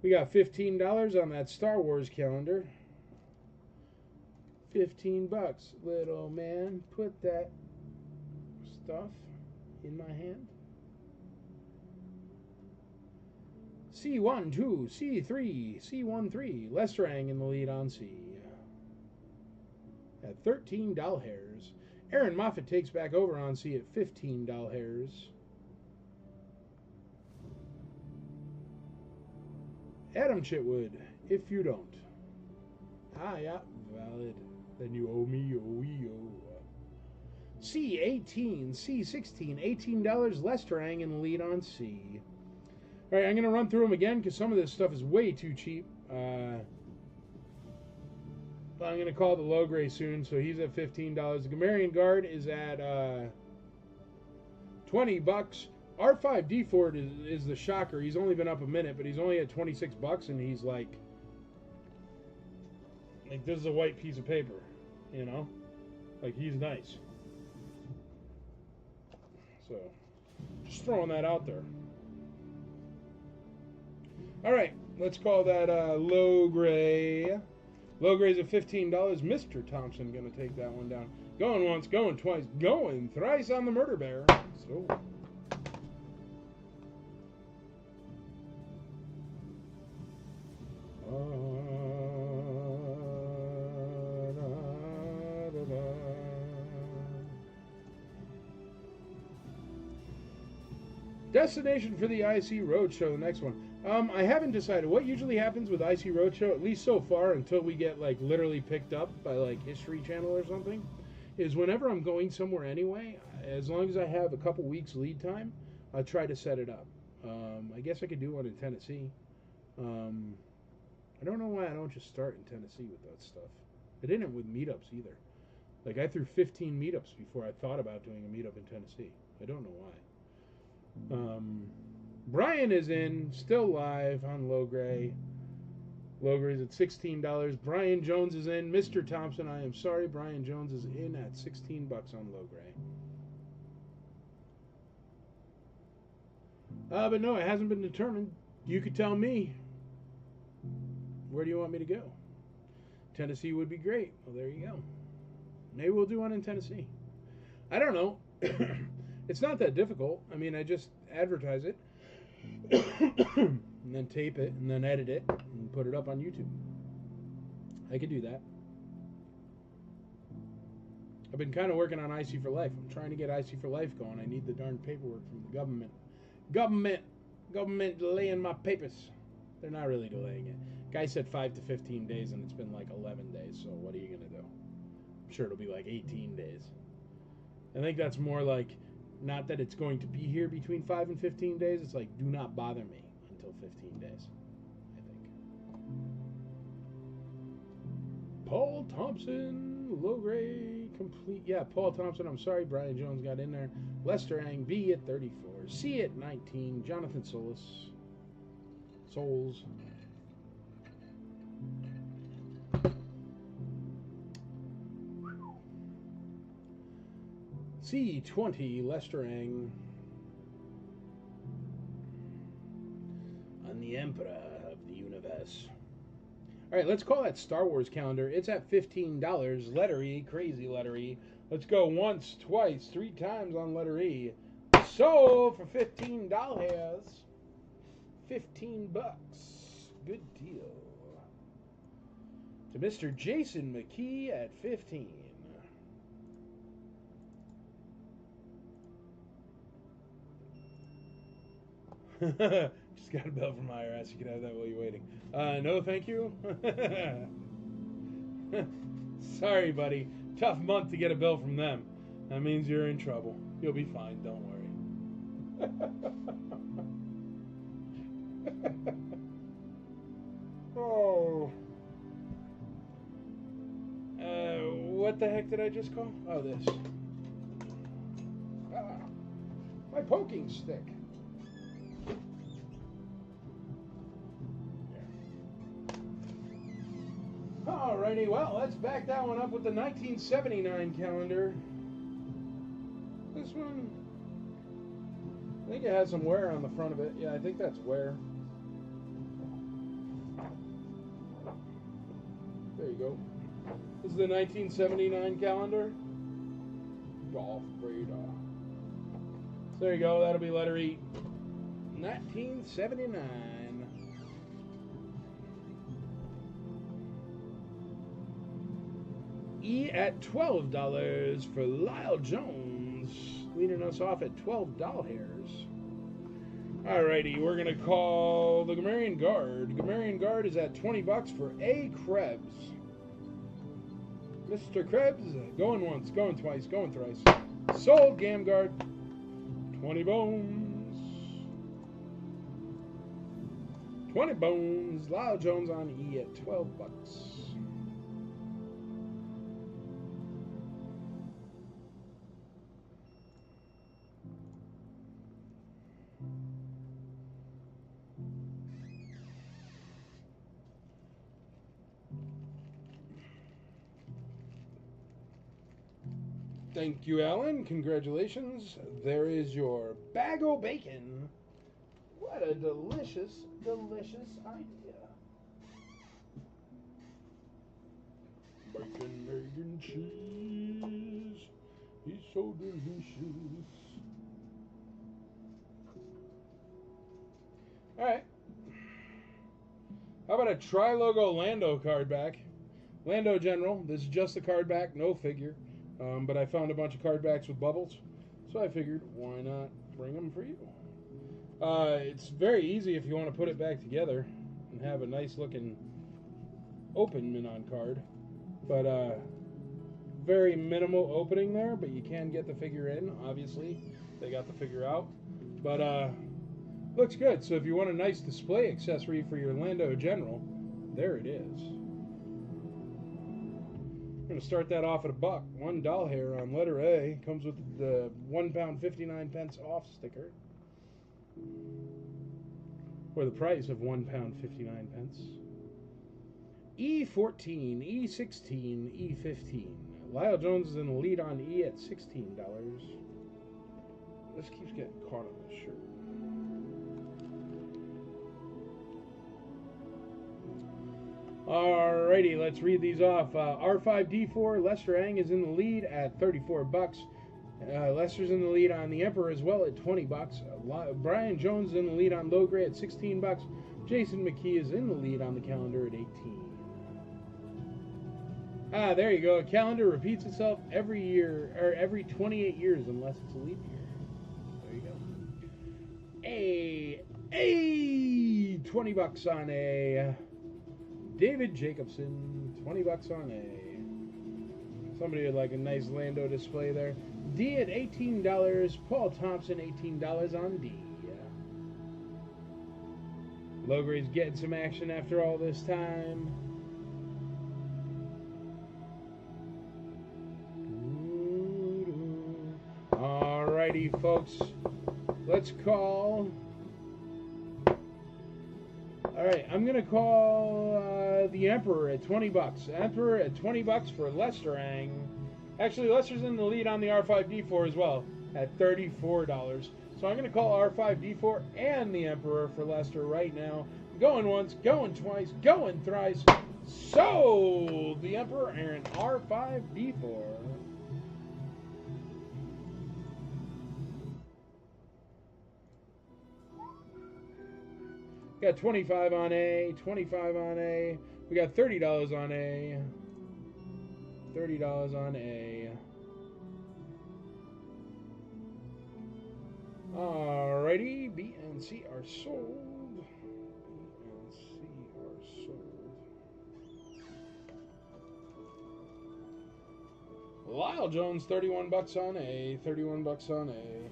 [SPEAKER 1] We got $15 on that Star Wars calendar. 15 bucks. Little man, put that stuff in my hand. C1, 2, C3, C13. Lesterang in the lead on C. At 13 doll hairs. Aaron Moffat takes back over on C at 15 doll hairs. Adam Chitwood, if you don't. Ah, yeah, valid. Then you owe me, C18, C16, $18. Lesterang in the lead on C. All right, I'm going to run through them again because some of this stuff is way too cheap. I'm going to call the low gray soon, so he's at $15. The Gamorrean Guard is at 20 bucks. R5D4 is the shocker. He's only been up a minute, but he's only at 26 bucks, and he's like this is a white piece of paper, you know? Like, he's nice. So, just throwing that out there. All right, let's call that low gray. Low gray's at $15. Mr. Thompson going to take that one down. Going once, going twice, going thrice on the Murder Bear. So. Destination for the IC Roadshow, the next one. I haven't decided. What usually happens with IC Roadshow, at least so far, until we get like literally picked up by like History Channel or something, is whenever I'm going somewhere anyway, as long as I have a couple weeks lead time, I'll try to set it up. I guess I could do one in Tennessee. I don't know why I don't just start in Tennessee with that stuff. I didn't with meetups either. Like, I threw 15 meetups before I thought about doing a meetup in Tennessee. I don't know why. Brian is in, still live on Low Gray. Low Gray's at $16. Brian Jones is in. Mr. Thompson, I am sorry, Brian Jones is in at 16 bucks on Low Gray. But no, it hasn't been determined. You could tell me. Where do you want me to go? Tennessee would be great. Well, there you go. Maybe we'll do one in Tennessee. I don't know. It's not that difficult. I mean, I just advertise it and then tape it and then edit it and put it up on YouTube. I could do that. I've been kind of working on IC for Life. I'm trying to get IC for Life going. I need the darn paperwork from the government. Government delaying my papers. They're not really delaying it. Guy said 5 to 15 days, and it's been like 11 days, so what are you going to do? I'm sure it'll be like 18 days. I think that's more like, not that it's going to be here between 5 and 15 days. It's like, do not bother me until 15 days, I think. Paul Thompson, Low Gray, complete. Yeah, Paul Thompson, I'm sorry, Brian Jones got in there. Lesterang, B at 34. C at 19. Jonathan Souls. C20, Lesterang. On the Emperor of the Universe. All right, let's call that Star Wars calendar. It's at $15. Letter E, crazy letter E. Let's go once, twice, 3 times on letter E. Sold for $15. $15. Good deal. To Mr. Jason McKee at 15. Just got a bill from IRS. You can have that while you're waiting. No, thank you. Sorry, buddy. Tough month to get a bill from them. That means you're in trouble. You'll be fine. Don't worry. Oh. What the heck did I just call? Oh, this. My poking stick. Alrighty, well, let's back that one up with the 1979 calendar. This one, I think it has some wear on the front of it. Yeah, I think that's wear. There you go. This is the 1979 calendar. Darth Vader. So there you go. That'll be letter E. 1979. E at $12 for Lyle Jones, leading us off at $12. Alrighty, we're going to call the Gamorrean Guard. Gamorrean Guard is at $20 for A. Krebs. Mr. Krebs, going once, going twice, going thrice. Sold, Gam Guard. 20 bones. 20 bones. Lyle Jones on E at $12. Thank you, Alan. Congratulations. There is your bag o' bacon. What a delicious, delicious idea. Bacon, egg, and cheese. He's so delicious. All right. How about a Tri-Logo Lando card back? Lando General. This is just the card back, no figure. But I found a bunch of card backs with bubbles, so I figured, why not bring them for you? It's very easy if you want to put it back together and have a nice looking open Minon card. But very minimal opening there, but you can get the figure in, obviously. They got the figure out. But looks good. So if you want a nice display accessory for your Lando General, there it is. I'm going to start that off at $1. One doll hair on letter A. Comes with the £1.59 off sticker. Or the price of £1.59. E14, E16, E15. Lyle Jones is in the lead on E at $16. This keeps getting caught on this shirt. Alrighty, let's read these off. R5D4, Lester Ang is in the lead at $34. Lester's in the lead on the Emperor as well at $20. Brian Jones is in the lead on Logray at $16. Jason McKee is in the lead on the calendar at $18. There you go. A calendar repeats itself every year, or every 28 years, unless it's a leap year. There you go. $20 on a David Jacobson, $20 on A. Somebody would like a nice Lando display there. D at $18. Paul Thompson, $18 on D. Logray's getting some action after all this time. Alrighty, folks. Let's call... Alright, I'm going to call the Emperor at $20. Emperor at $20 for Lester Ang. Actually, Lester's in the lead on the R5D4 as well at $34. So I'm going to call R5D4 and the Emperor for Lester right now. Going once, going twice, going thrice. Sold! The Emperor and an R5B4. Got 25 on A, 25 on A. We got $30 on A. $30 on A. Alrighty, B and C are sold. B and C are sold. Lyle Jones, 31 bucks on A, 31 bucks on A.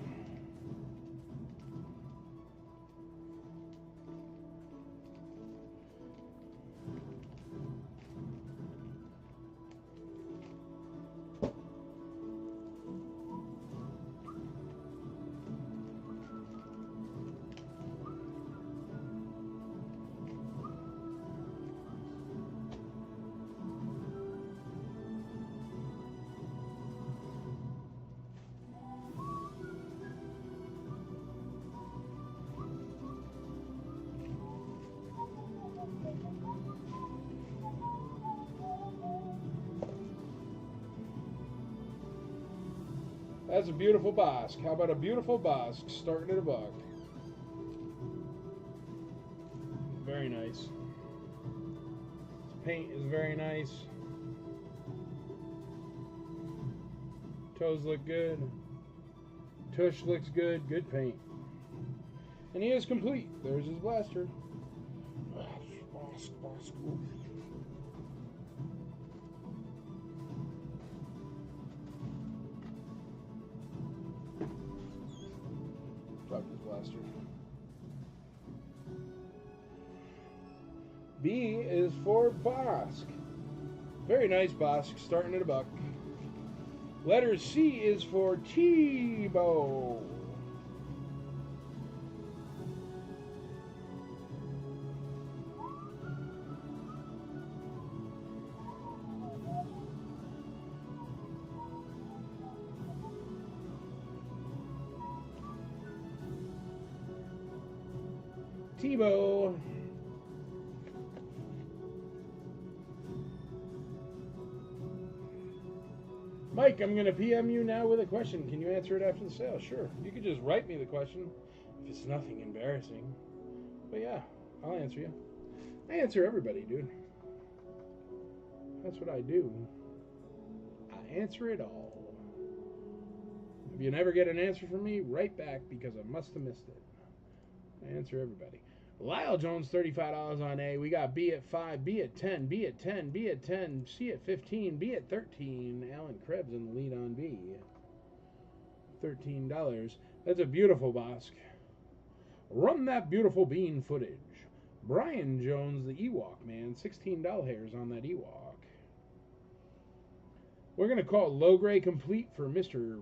[SPEAKER 1] That's a beautiful Bosk. How about a beautiful Bosk starting at $1? Very nice. This paint is very nice. Toes look good. Tush looks good. Good paint. And he is complete. There's his blaster. Bosk, Bosk. Drop his blaster. B is for Bosk. Very nice Bosk, starting at $1. Letter C is for Tebow. Tebow. Mike, I'm going to PM you now with a question. Can you answer it after the sale? Sure. You could just write me the question if it's nothing embarrassing. But yeah, I'll answer you. I answer everybody, dude. That's what I do. I answer it all. If you never get an answer from me, write back because I must have missed it. I answer everybody. Lyle Jones, $35 on A. We got B at 5, B at 10, B at 10, B at 10, C at 15, B at 13. Alan Krebs in the lead on B. $13. That's a beautiful Bosk. Run that beautiful bean footage. Brian Jones, the Ewok man, $16 on that Ewok. We're going to call low gray complete for Mr.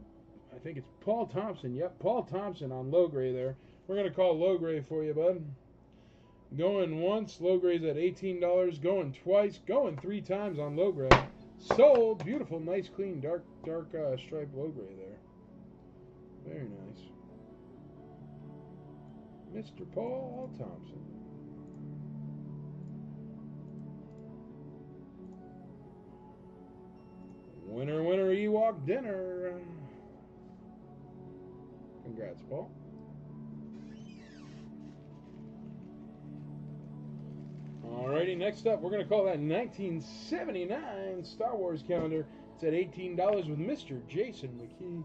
[SPEAKER 1] I think it's Paul Thompson. Yep, Paul Thompson on low gray there. We're going to call low gray for you, bud. Going once, low gray's at $18. Going twice, going 3 times on low gray. Sold. Beautiful, nice, clean, dark striped low gray there. Very nice. Mr. Paul Thompson. Winner, winner, Ewok dinner. Congrats, Paul. Alrighty, next up, we're going to call that 1979 Star Wars calendar. It's at $18 with Mr. Jason McKee.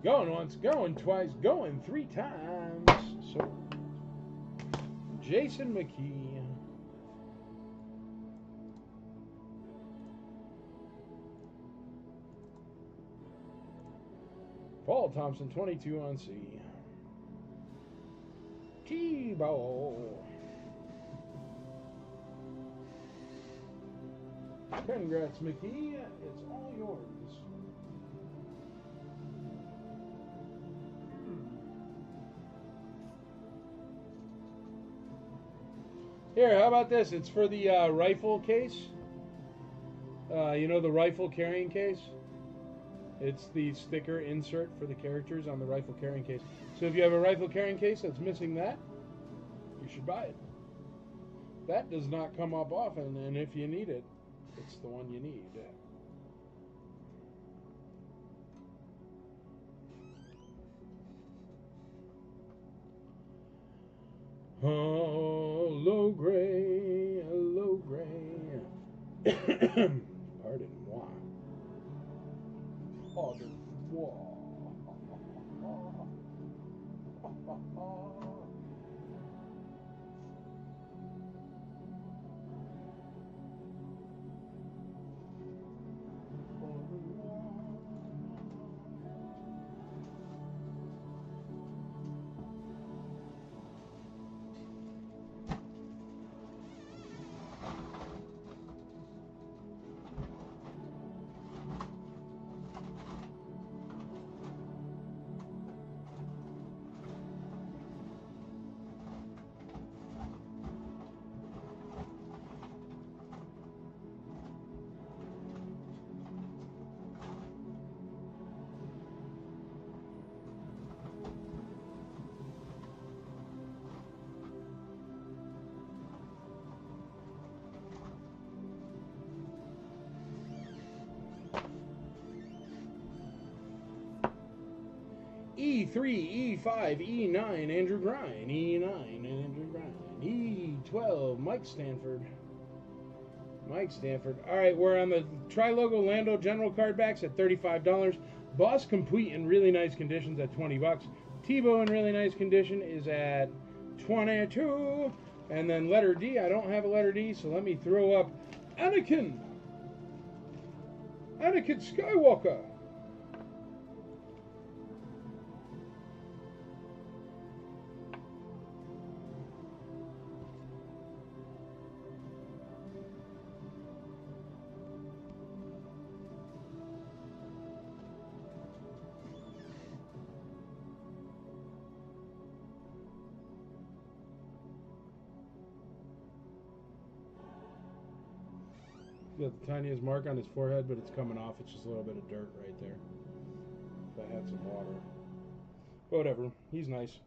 [SPEAKER 1] Going once, going twice, going 3 times. So, Jason McKee. Paul Thompson, 22 on C. Tebow. Congrats, McKee. It's all yours. Here, how about this? It's for the rifle case. You know, the rifle carrying case? It's the sticker insert for the characters on the rifle carrying case. So if you have a rifle carrying case that's missing that, you should buy it. That does not come up often, and if you need it, it's the one you need. Hello, Gray. Hello, Gray. Pardon-moi. Pardon-moi. E3, E5, E9, Andrew Grine. E9, Andrew Grine. E12, Mike Stanford. Mike Stanford. All right, we're on the Tri-Logo Lando General card backs at $35. Boss Complete in really nice conditions at $20. Tebow in really nice condition is at $22. And then letter D, I don't have a letter D, so let me throw up Anakin Skywalker. Got the tiniest mark on his forehead, but it's coming off. It's just a little bit of dirt right there. If I had some water. But whatever. He's nice.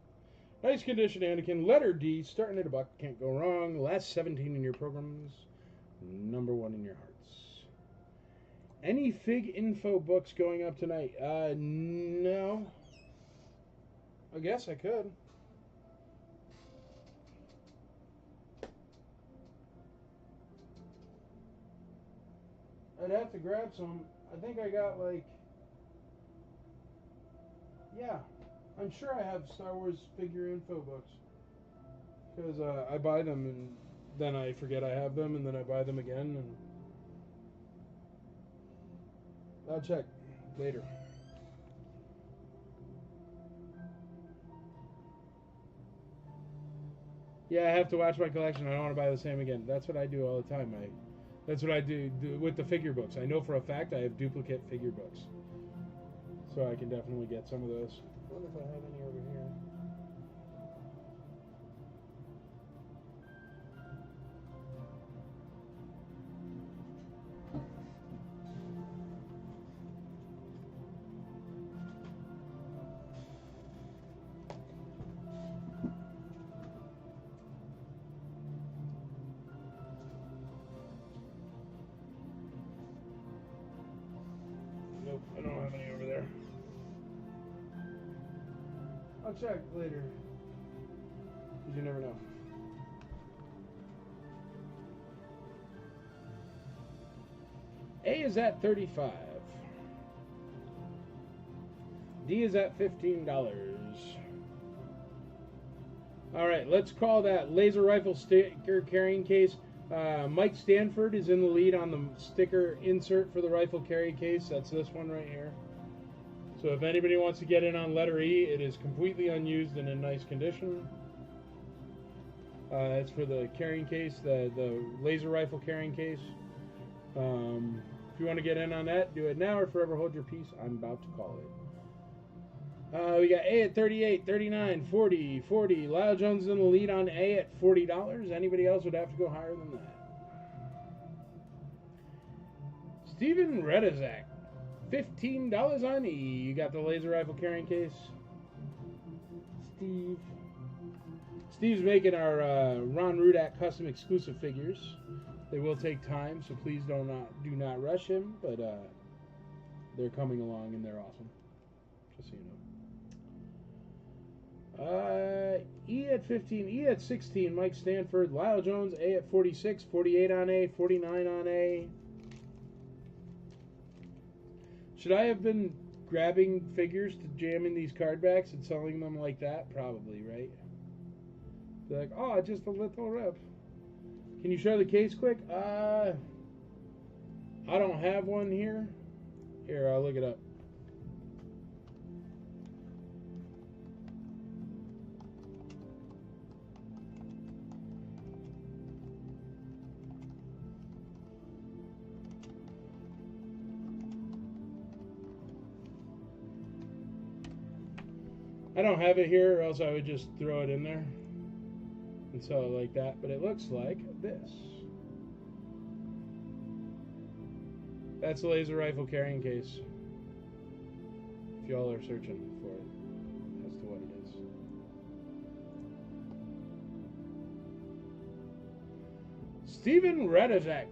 [SPEAKER 1] Nice condition, Anakin. Letter D, starting at $1. Can't go wrong. Last 17 in your programs. Number 1 in your hearts. Any Fig Info books going up tonight? No. I guess I could. I'd have to grab some. I think I got like... Yeah. I'm sure I have Star Wars figure info books. Because I buy them and then I forget I have them and then I buy them again. And I'll check later. Yeah, I have to watch my collection. I don't want to buy the same again. That's what I do all the time. That's what I do with the figure books. I know for a fact I have duplicate figure books. So I can definitely get some of those. I wonder if I have any over here. Nope, I don't have any over there. I'll check later. Because you never know. A is at $35. D is at $15. Alright, let's call that laser rifle sticker carrying case. Mike Stanford is in the lead on the sticker insert for the rifle carry case. That's this one right here. So if anybody wants to get in on letter E, it is completely unused and in nice condition. It's for the carrying case, the laser rifle carrying case. If you want to get in on that, do it now or forever hold your peace. I'm about to call it. We got A at 38, 39, 40, 40. Lyle Jones is in the lead on A at $40. Anybody else would have to go higher than that. Steven Redizak, $15 on E. You got the laser rifle carrying case? Steve's making our Ron Rudak custom exclusive figures. They will take time, so please do not rush him. But they're coming along and they're awesome. Just so you know. E at 15, E at 16, Mike Stanford, Lyle Jones, A at 46, 48 on A, 49 on A. Should I have been grabbing figures to jam in these card backs and selling them like that? Probably, right? They're like, oh, just a little rip. Can you show the case quick? I don't have one here. Here, I'll look it up. I don't have it here, or else I would just throw it in there and sell it like that. But it looks like this. That's a laser rifle carrying case. If y'all are searching for it as to what it is. Steven Redizek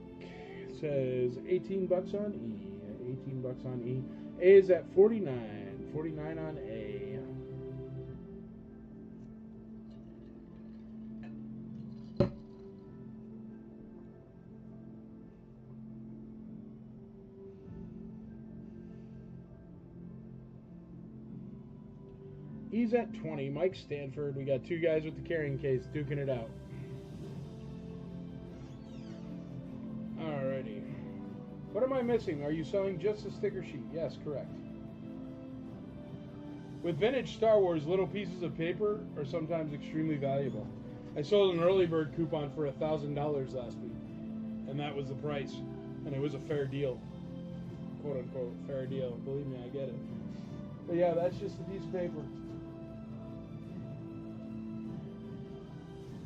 [SPEAKER 1] says 18 bucks on E. 18 bucks on E. A is at 49. 49 on A. He's at 20. Mike Stanford. We got two guys with the carrying case duking it out. Alrighty. What am I missing? Are you selling just a sticker sheet? Yes, correct. With vintage Star Wars, little pieces of paper are sometimes extremely valuable. I sold an early bird coupon for $1,000 last week, and that was the price. And it was a fair deal. Quote unquote, fair deal. Believe me, I get it. But yeah, that's just a piece of paper.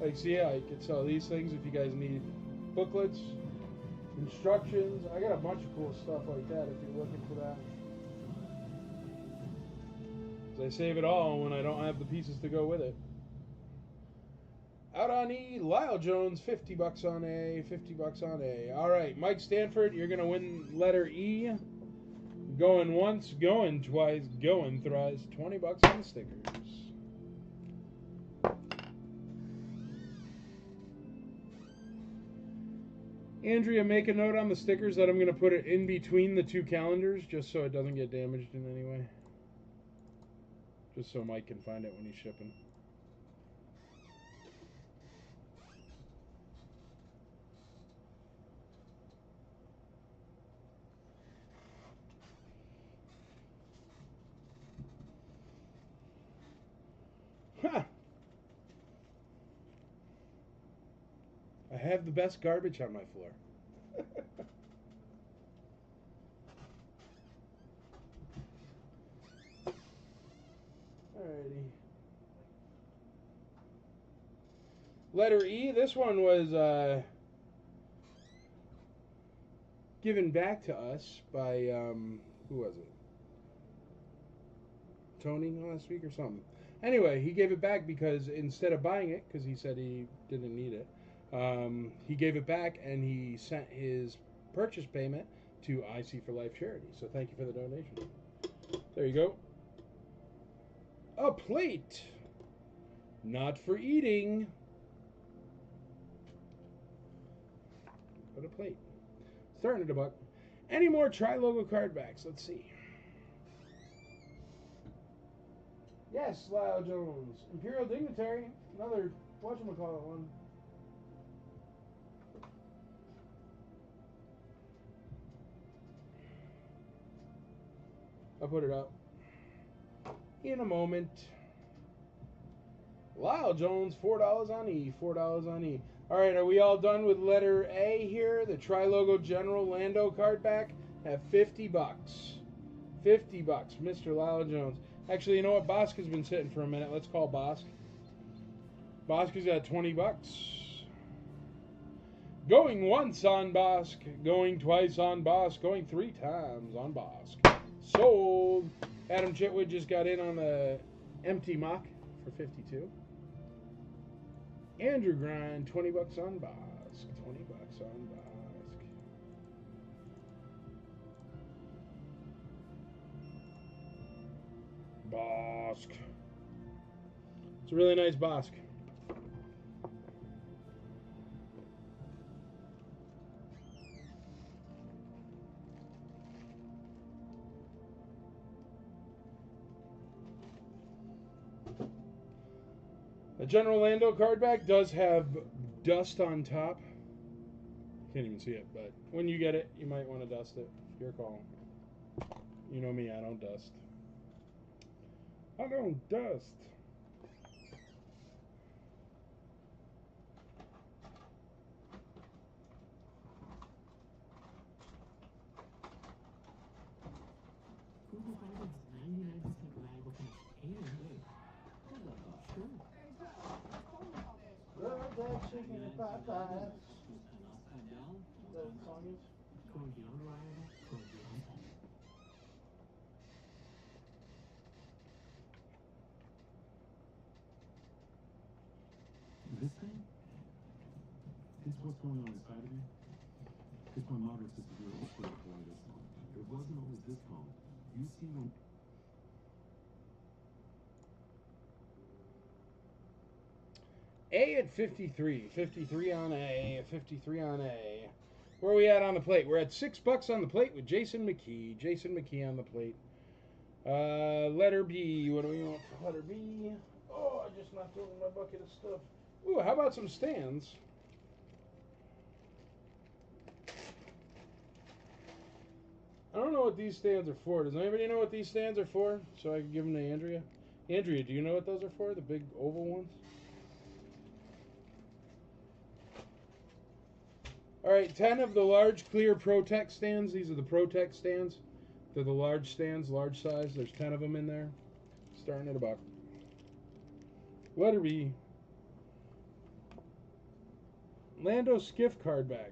[SPEAKER 1] Like, see, I could sell these things if you guys need booklets, instructions. I got a bunch of cool stuff like that if you're looking for that. I save it all when I don't have the pieces to go with it. Out on E, Lyle Jones, 50 bucks on A, 50 bucks on A. All right, Mike Stanford, you're going to win letter E. Going once, going twice, going thrice. 20 bucks on the stickers. Andrea, make a note on the stickers that I'm going to put it in between the two calendars just so it doesn't get damaged in any way. Just so Mike can find it when he's shipping. Ha! I have the best garbage on my floor. Alrighty. Letter E, this one was given back to us by, who was it? Tony last week or something. Anyway, he gave it back because instead of buying it, because he said he didn't need it, he gave it back and he sent his purchase payment to IC for Life charity. So thank you for the donation. There you go. A plate. Not for eating. But a plate. Starting at $1. Any more Tri-Logo card backs? Let's see. Yes, Lyle Jones. Imperial Dignitary. Another whatchamacallit one. I'll put it up in a moment. Lyle Jones, $4 on E. $4 on E. All right, are we all done with letter A here? The Tri-Logo General Lando card back at 50 bucks. 50 bucks, Mr. Lyle Jones. Actually, you know what? Bosk has been sitting for a minute. Let's call Bosk. Bosk is at 20 bucks. Going once on Bosk. Going twice on Bosk. Going 3 times on Bosk. Sold. Adam Chitwood just got in on the empty mock for 52. Andrew Grind, 20 bucks on Bosk. 20 bucks on Bosk. Bosk. It's a really nice Bosk. The General Lando card back does have dust on top. Can't even see it, but when you get it, you might want to dust it. Your call. You know me, I don't dust. I don't dust.
[SPEAKER 2] Google Fiber is 99% reliable connection and good.
[SPEAKER 3] Love that chicken and fried fries.
[SPEAKER 2] Upside down.
[SPEAKER 3] That song is?
[SPEAKER 2] Going beyond reliable, going beyond home. This thing? It's what's going on inside of me. It's my moderate to severe ulcerative colitis. It wasn't always this phone. You see when...
[SPEAKER 1] A at 53. 53 on A. 53 on A. Where are we at on the plate? We're at $6 on the plate with Jason McKee. Jason McKee on the plate. Letter B. What do we want for letter B? Oh, I just knocked over my bucket of stuff. Ooh, how about some stands? I don't know what these stands are for. Does anybody know what these stands are for? So I can give them to Andrea. Andrea, do you know what those are for? The big oval ones? Alright, 10 of the large clear Protect stands. These are the Protect stands. They're the large stands, large size. There's 10 of them in there. Starting at $1. Letter B. Lando Skiff card back.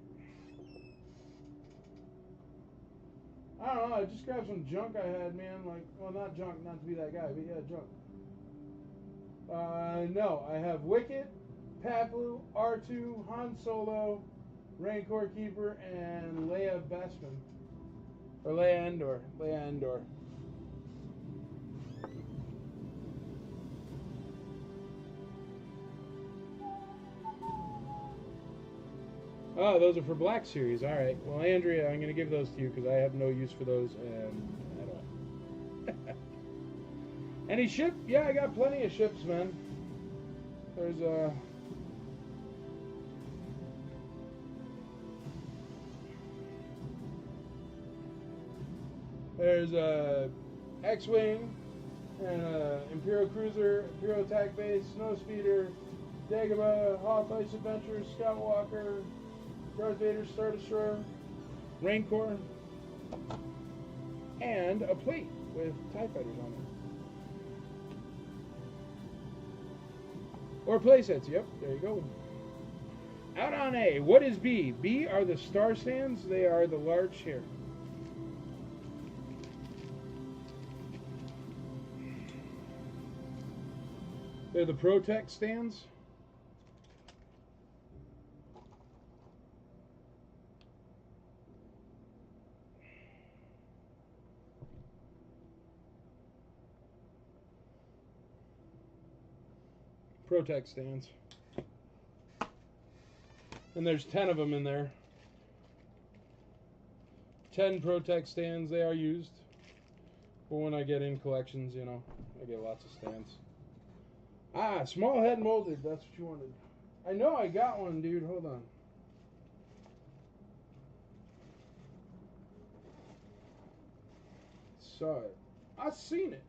[SPEAKER 1] I don't know, I just grabbed some junk I had, man. Like, well, not junk, not to be that guy, but yeah, junk. No, I have Wicket, Papu, R2, Han Solo, Rancor Keeper, and Leia Bespin. Or Leia Endor. Leia Endor. Oh, those are for Black Series. All right. Well, Andrea, I'm going to give those to you because I have no use for those, and I don't. Any ship? Yeah, I got plenty of ships, man. There's a X-Wing, and Imperial Cruiser, Imperial Attack Base, Snowspeeder, Dagobah, Hoth Ice Adventure, Skywalker, Darth Vader, Star Destroyer, Rancor, and a plate with TIE Fighters on it. Or playsets, yep, there you go. Out on A, what is B? B are the star stands, they are the large here. They're the Protect stands. Protect stands. And there's 10 of them in there. 10 Protect stands, they are used. But when I get in collections, you know, I get lots of stands. Ah, small head molded, that's what you wanted. I know I got one, dude, hold on. Saw it. I seen it.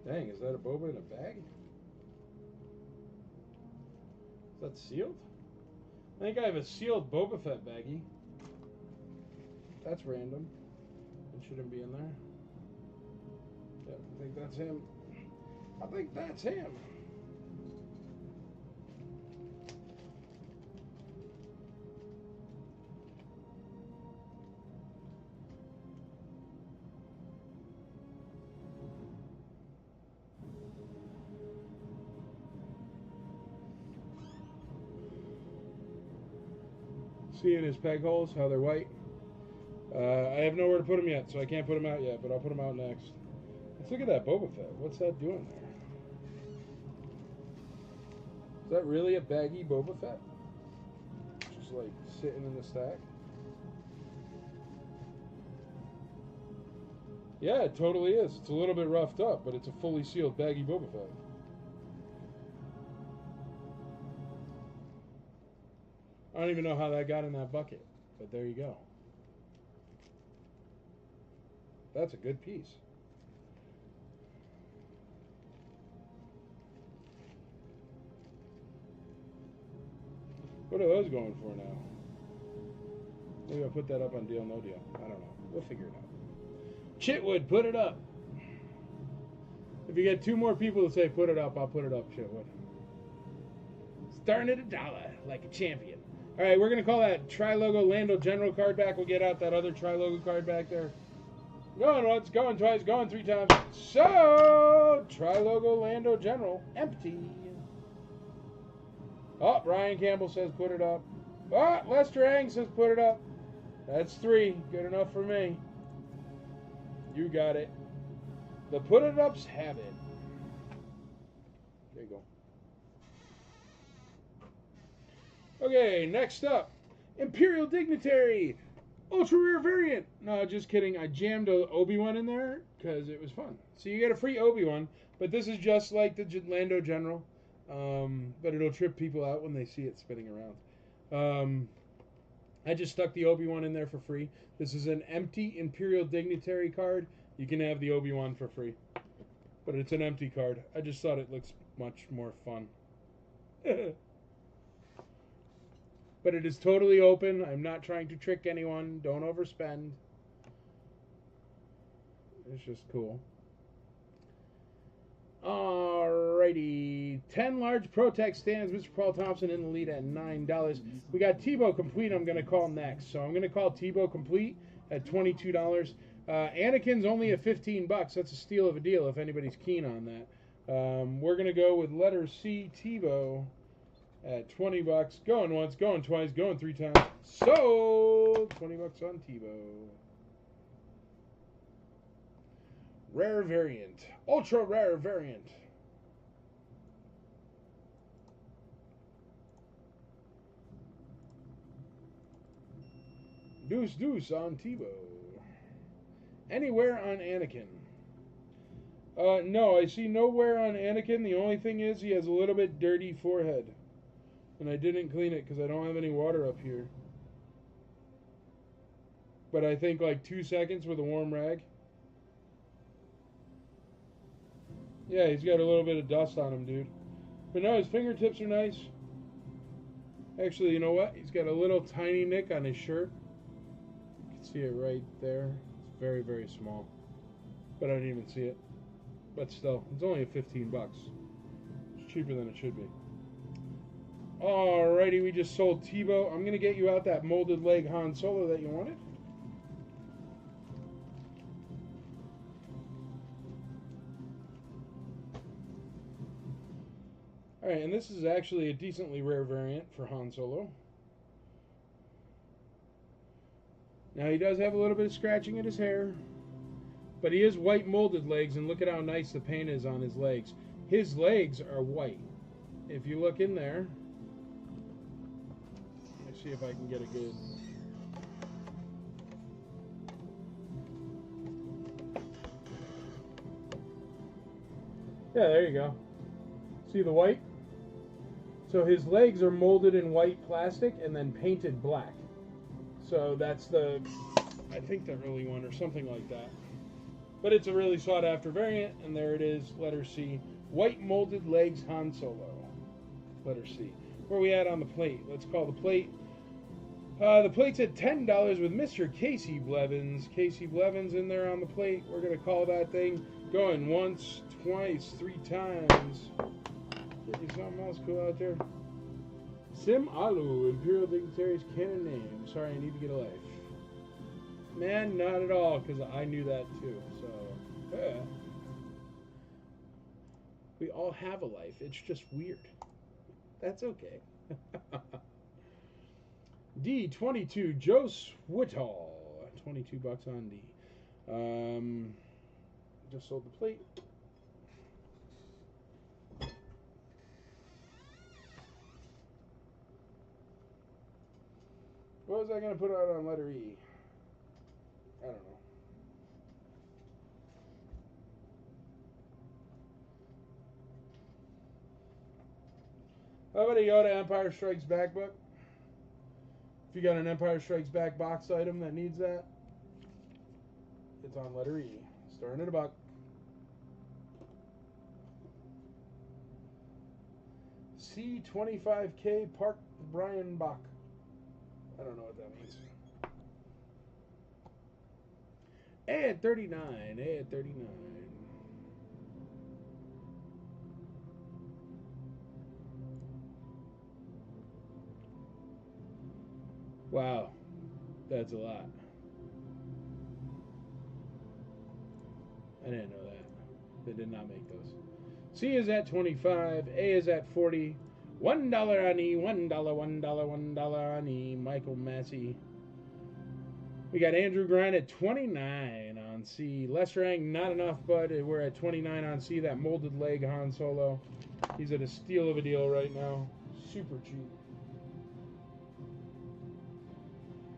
[SPEAKER 1] Dang, is that a Boba in a bag? Is that sealed? I think I have a sealed Boba Fett baggie. That's random. It shouldn't be in there. Yeah, I think that's him. I think that's him. Seeing his peg holes, how they're white. I have nowhere to put them yet, so I can't put them out yet, but I'll put them out next. Let's look at that Boba Fett. What's that doing there? Is that really a baggy Boba Fett? Just like sitting in the stack? Yeah, it totally is. It's a little bit roughed up, but it's a fully sealed baggy Boba Fett. I don't even know how that got in that bucket, but there you go. That's a good piece. What are those going for now? Maybe I'll put that up on Deal No Deal. I don't know. We'll figure it out. Chitwood, put it up. If you get 2 more people to say put it up, I'll put it up, Chitwood. Starting at $1, like a champion. All right, we're going to call that Tri-Logo Lando General card back. We'll get out that other Tri-Logo card back there. Going once, going twice, going 3 times. So, Tri-Logo Lando General, empty. Oh, Brian Campbell says put it up. Oh, Lester Ang says put it up. That's 3. Good enough for me. You got it. The put it ups have it. There you go. Okay, next up. Imperial Dignitary. Ultra rare variant. No, just kidding. I jammed a Obi-Wan in there because it was fun. So you get a free Obi-Wan, but this is just like the Lando General. But it'll trip people out when they see it spinning around. I just stuck the Obi-Wan in there for free. This is an empty Imperial Dignitary card. You can have the Obi-Wan for free. But it's an empty card. I just thought it looks much more fun. But it is totally open. I'm not trying to trick anyone. Don't overspend. It's just cool. Alrighty. 10 large Protect stands. Mr. Paul Thompson in the lead at $9. We got Tebow Complete I'm going to call next. So I'm going to call Tebow Complete at $22. Anakin's only at $15. That's a steal of a deal if anybody's keen on that. We're going to go with letter C, Tebow, at $20. Going once, going twice, going 3 times. So, $20 on Tebow. Rare variant. Ultra rare variant. Deuce on Tebow. Anywhere on Anakin. No, I see nowhere on Anakin. The only thing is he has a little bit dirty forehead. And I didn't clean it because I don't have any water up here. But I think like 2 seconds with a warm rag. Yeah, he's got a little bit of dust on him, dude. But no, his fingertips are nice. Actually, you know what? He's got a little tiny nick on his shirt. You can see it right there. It's very, very small. But I didn't even see it. But still, it's only at $15. It's cheaper than it should be. Alrighty, we just sold Tebow. I'm going to get you out that molded leg Han Solo that you wanted. Alright, and this is actually a decently rare variant for Han Solo. Now, he does have a little bit of scratching in his hair. But he is white molded legs, and look at how nice the paint is on his legs. His legs are white. If you look in there, let me see if I can get a good... Yeah, there you go. See the white? So his legs are molded in white plastic and then painted black. So that's the, I think the early one or something like that. But it's a really sought after variant, and there it is, letter C. White molded legs Han Solo. Letter C. Where are we at on the plate? Let's call the plate. The plate's at $10 with Mr. Casey Blevins. Casey Blevins in there on the plate. We're going to call that thing going once, twice, 3 times. Get you something else cool out there. Sim Alu, Imperial Dignitary's canon name. Sorry, I need to get a life. Man, not at all, because I knew that too. So, yeah. We all have a life. It's just weird. That's okay. D22 Joe Switall. $22 on D. Just sold the plate. What was I going to put out on letter E? I don't know. How about a Yoda Empire Strikes Back book? If you got an Empire Strikes Back box item that needs that, it's on letter E. Starting at $1. C25K Park Brian Bach. I don't know what that means. A at 39. A at 39. Wow. That's a lot. I didn't know that. They did not make those. C is at 25. A is at 40. $1 on E. $1, $1 on E. Michael Massey. We got Andrew Grant at 29 on C. Lesterang, not enough, but we're at 29 on C. That molded leg Han Solo. He's at a steal of a deal right now. Super cheap.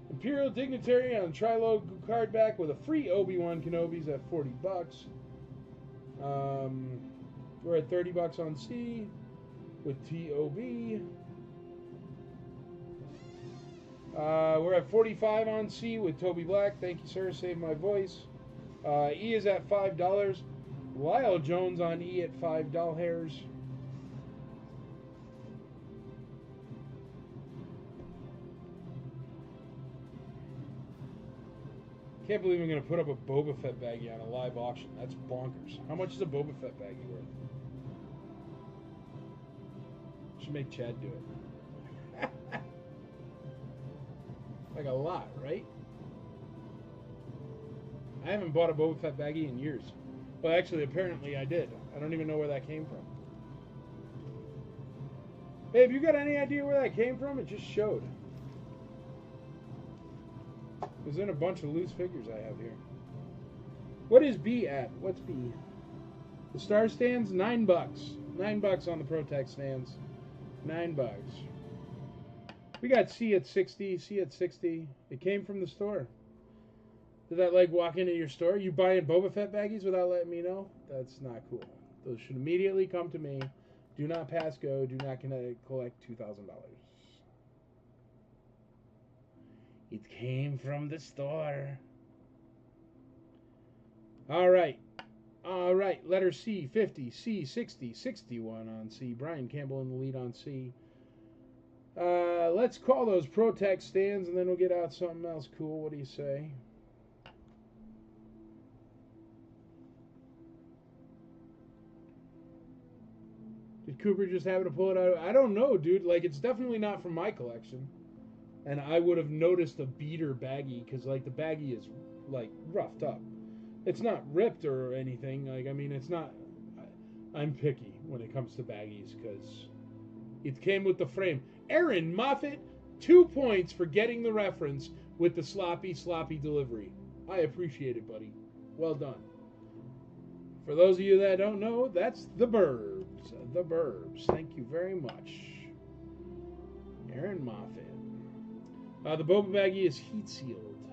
[SPEAKER 1] Imperial Dignitary on Trilo card back with a free Obi-Wan Kenobi's at $40. We're at $30 on C with TOB. We're at 45 on C with Toby Black. Thank you, sir. Saved my voice. E is at $5. Lyle Jones on E at $5. Can't believe I'm going to put up a Boba Fett baggie on a live auction. That's bonkers. How much is a Boba Fett baggie worth? Should make Chad do it. Like a lot, right? I haven't bought a Boba Fett baggie in years. Well, actually, apparently I did. I don't even know where that came from. Hey, have you got any idea where that came from? It just showed. It was in a bunch of loose figures I have here. What is B at? What's B? The star stands, $9. $9 on the ProTech stands. $9. We got C at 60. C at 60. It came from the store. Did that like walk into your store? You buying Boba Fett baggies without letting me know? That's not cool. Those should immediately come to me. Do not pass go. Do not collect $2,000. It came from the store. All right. All right. Letter C, 50. C, 60. 61 on C. Brian Campbell in the lead on C. Let's call those ProTech stands, and then we'll get out something else cool. What do you say? Did Cooper just happen to pull it out? I don't know, dude. Like, it's definitely not from my collection. And I would have noticed a beater baggie, because, like, the baggie is, like, roughed up. It's not ripped or anything. Like, I mean, it's not... I'm picky when it comes to baggies, because it came with the frame. Aaron Moffat, 2 points for getting the reference with the sloppy delivery. I appreciate it, buddy. Well done. For those of you that don't know, that's the Burbs. The Burbs. Thank you very much. Aaron Moffat. The Boba baggie is heat sealed.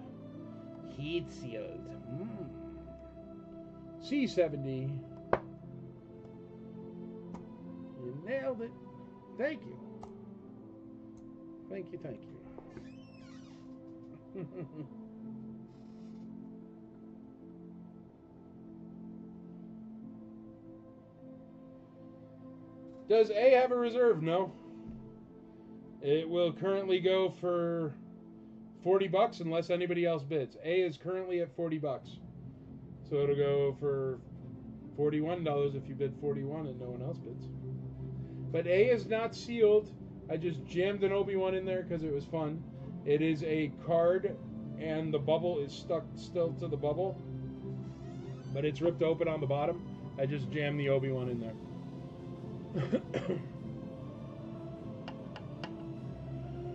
[SPEAKER 1] Heat sealed. C70. You nailed it. Thank you. Thank you, thank you. Does A have a reserve? No. It will currently go for $40 unless anybody else bids. A is currently at $40. So it'll go for $41 if you bid 41 and no one else bids. But A is not sealed. I just jammed an Obi-Wan in there because it was fun. It is a card and the bubble is stuck still to the bubble. But it's ripped open on the bottom. I just jammed the Obi-Wan in there.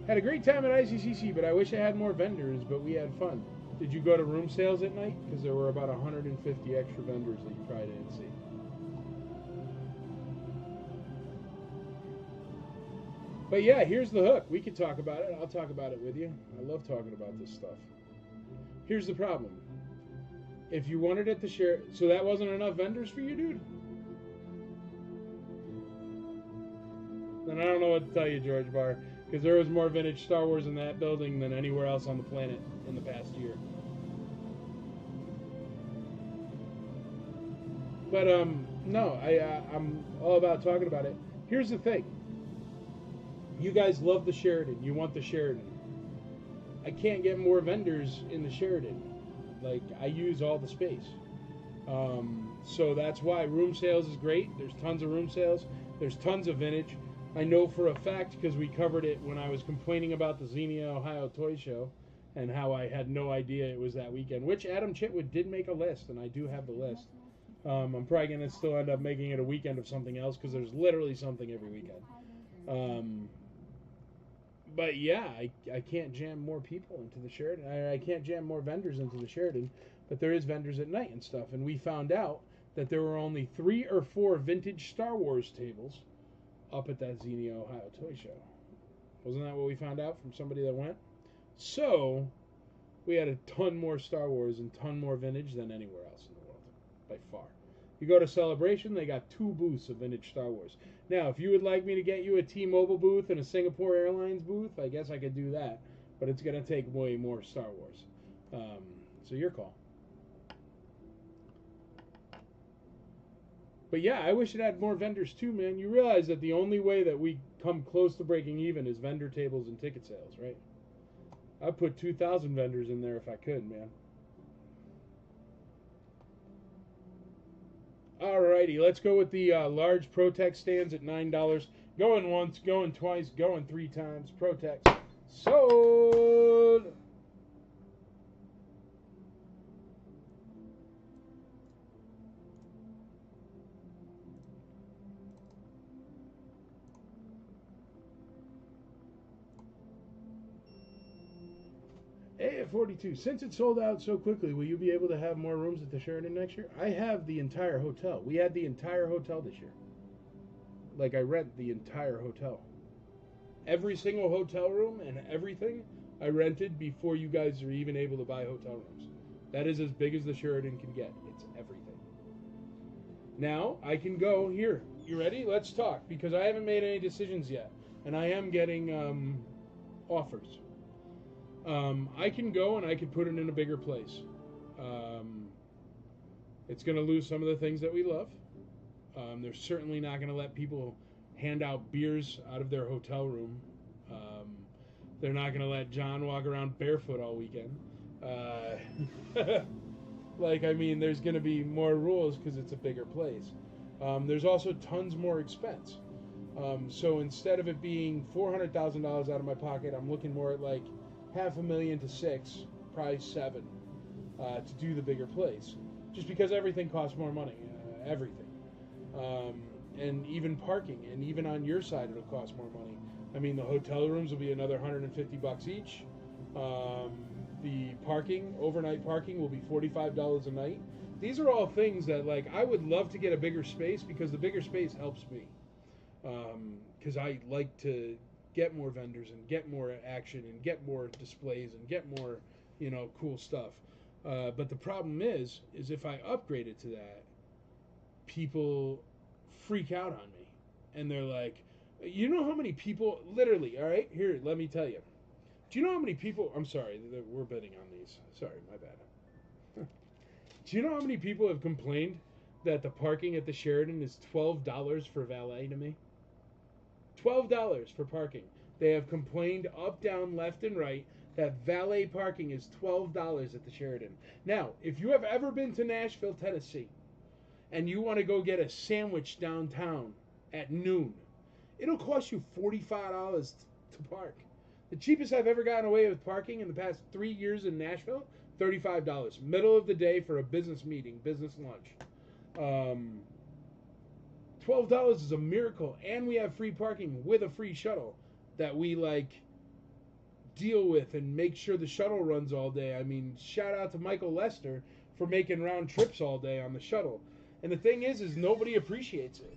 [SPEAKER 1] Had a great time at ICCC, but I wish I had more vendors, but we had fun. Did you go to room sales at night? Because there were about 150 extra vendors that you probably didn't see. But yeah, here's the hook. We could talk about it. I'll talk about it with you. I love talking about this stuff. Here's the problem. If you wanted it to share... So that wasn't enough vendors for you, dude? Then I don't know what to tell you, George Barr. Because there was more vintage Star Wars in that building than anywhere else on the planet in the past year. But, no, I'm all about talking about it. Here's the thing. You guys love the Sheraton. You want the Sheraton. I can't get more vendors in the Sheraton. Like, I use all the space. So that's why room sales is great. There's tons of room sales. There's tons of vintage. I know for a fact because we covered it when I was complaining about the Xenia Ohio Toy Show and how I had no idea it was that weekend, which Adam Chitwood did make a list, and I do have the list. I'm probably going to still end up making it a weekend of something else because there's literally something every weekend. But yeah, I can't jam more people into the Sheraton. I can't jam more vendors into the Sheraton, but there is vendors at night and stuff. And we found out that there were only 3 or 4 vintage Star Wars tables up at that Xenia Ohio Toy Show. Wasn't that what we found out from somebody that went? So we had a ton more Star Wars and ton more vintage than anywhere else in the world, by far. You go to Celebration, they got 2 booths of vintage Star Wars. Now, if you would like me to get you a T-Mobile booth and a Singapore Airlines booth, I guess I could do that. But it's going to take way more Star Wars. So your call. But yeah, I wish it had more vendors too, man. You realize that the only way that we come close to breaking even is vendor tables and ticket sales, right? I'd put 2,000 vendors in there if I could, man. Alrighty, let's go with the large Protex stands at $9. Going once, going twice, going 3 times. Protex sold. AF42, since it sold out so quickly, will you be able to have more rooms at the Sheraton next year? I have the entire hotel. We had the entire hotel this year. Like, I rent the entire hotel. Every single hotel room and everything I rented before you guys are even able to buy hotel rooms. That is as big as the Sheraton can get. It's everything. Now, I can go here. You ready? Let's talk, because I haven't made any decisions yet. And I am getting offers. I can go and I could put it in a bigger place. It's going to lose some of the things that we love. They're certainly not going to let people hand out beers out of their hotel room. They're not going to let John walk around barefoot all weekend. Like, I mean, there's going to be more rules because it's a bigger place. There's also tons more expense. So instead of it being $400,000 out of my pocket, I'm looking more at like $500,000 to $6 million, probably $7 million, to do the bigger place. Just because everything costs more money, everything, and even parking, and even on your side it'll cost more money. I mean, the hotel rooms will be another $150 each. The parking, overnight parking, will be $45 a night. These are all things that, like, I would love to get a bigger space because the bigger space helps me. Because I like to get more vendors and get more action and get more displays and get more, you know, cool stuff. But the problem is if I upgrade it to that, people freak out on me. And they're like, you know how many people, literally, all right, here, let me tell you. Do you know how many people, I'm sorry, we're bidding on these. Sorry, my bad. Do you know how many people have complained that the parking at the Sheraton is $12 for valet to me? $12 for parking. They have complained up, down, left, and right that valet parking is $12 at the Sheraton. Now, if you have ever been to Nashville, Tennessee, and you want to go get a sandwich downtown at noon, it'll cost you $45 to park. The cheapest I've ever gotten away with parking in the past 3 years in Nashville, $35. Middle of the day for a business meeting, business lunch. $12 is a miracle, and we have free parking with a free shuttle that we, like, deal with and make sure the shuttle runs all day. I mean, shout out to Michael Lester for making round trips all day on the shuttle. And the thing is nobody appreciates it.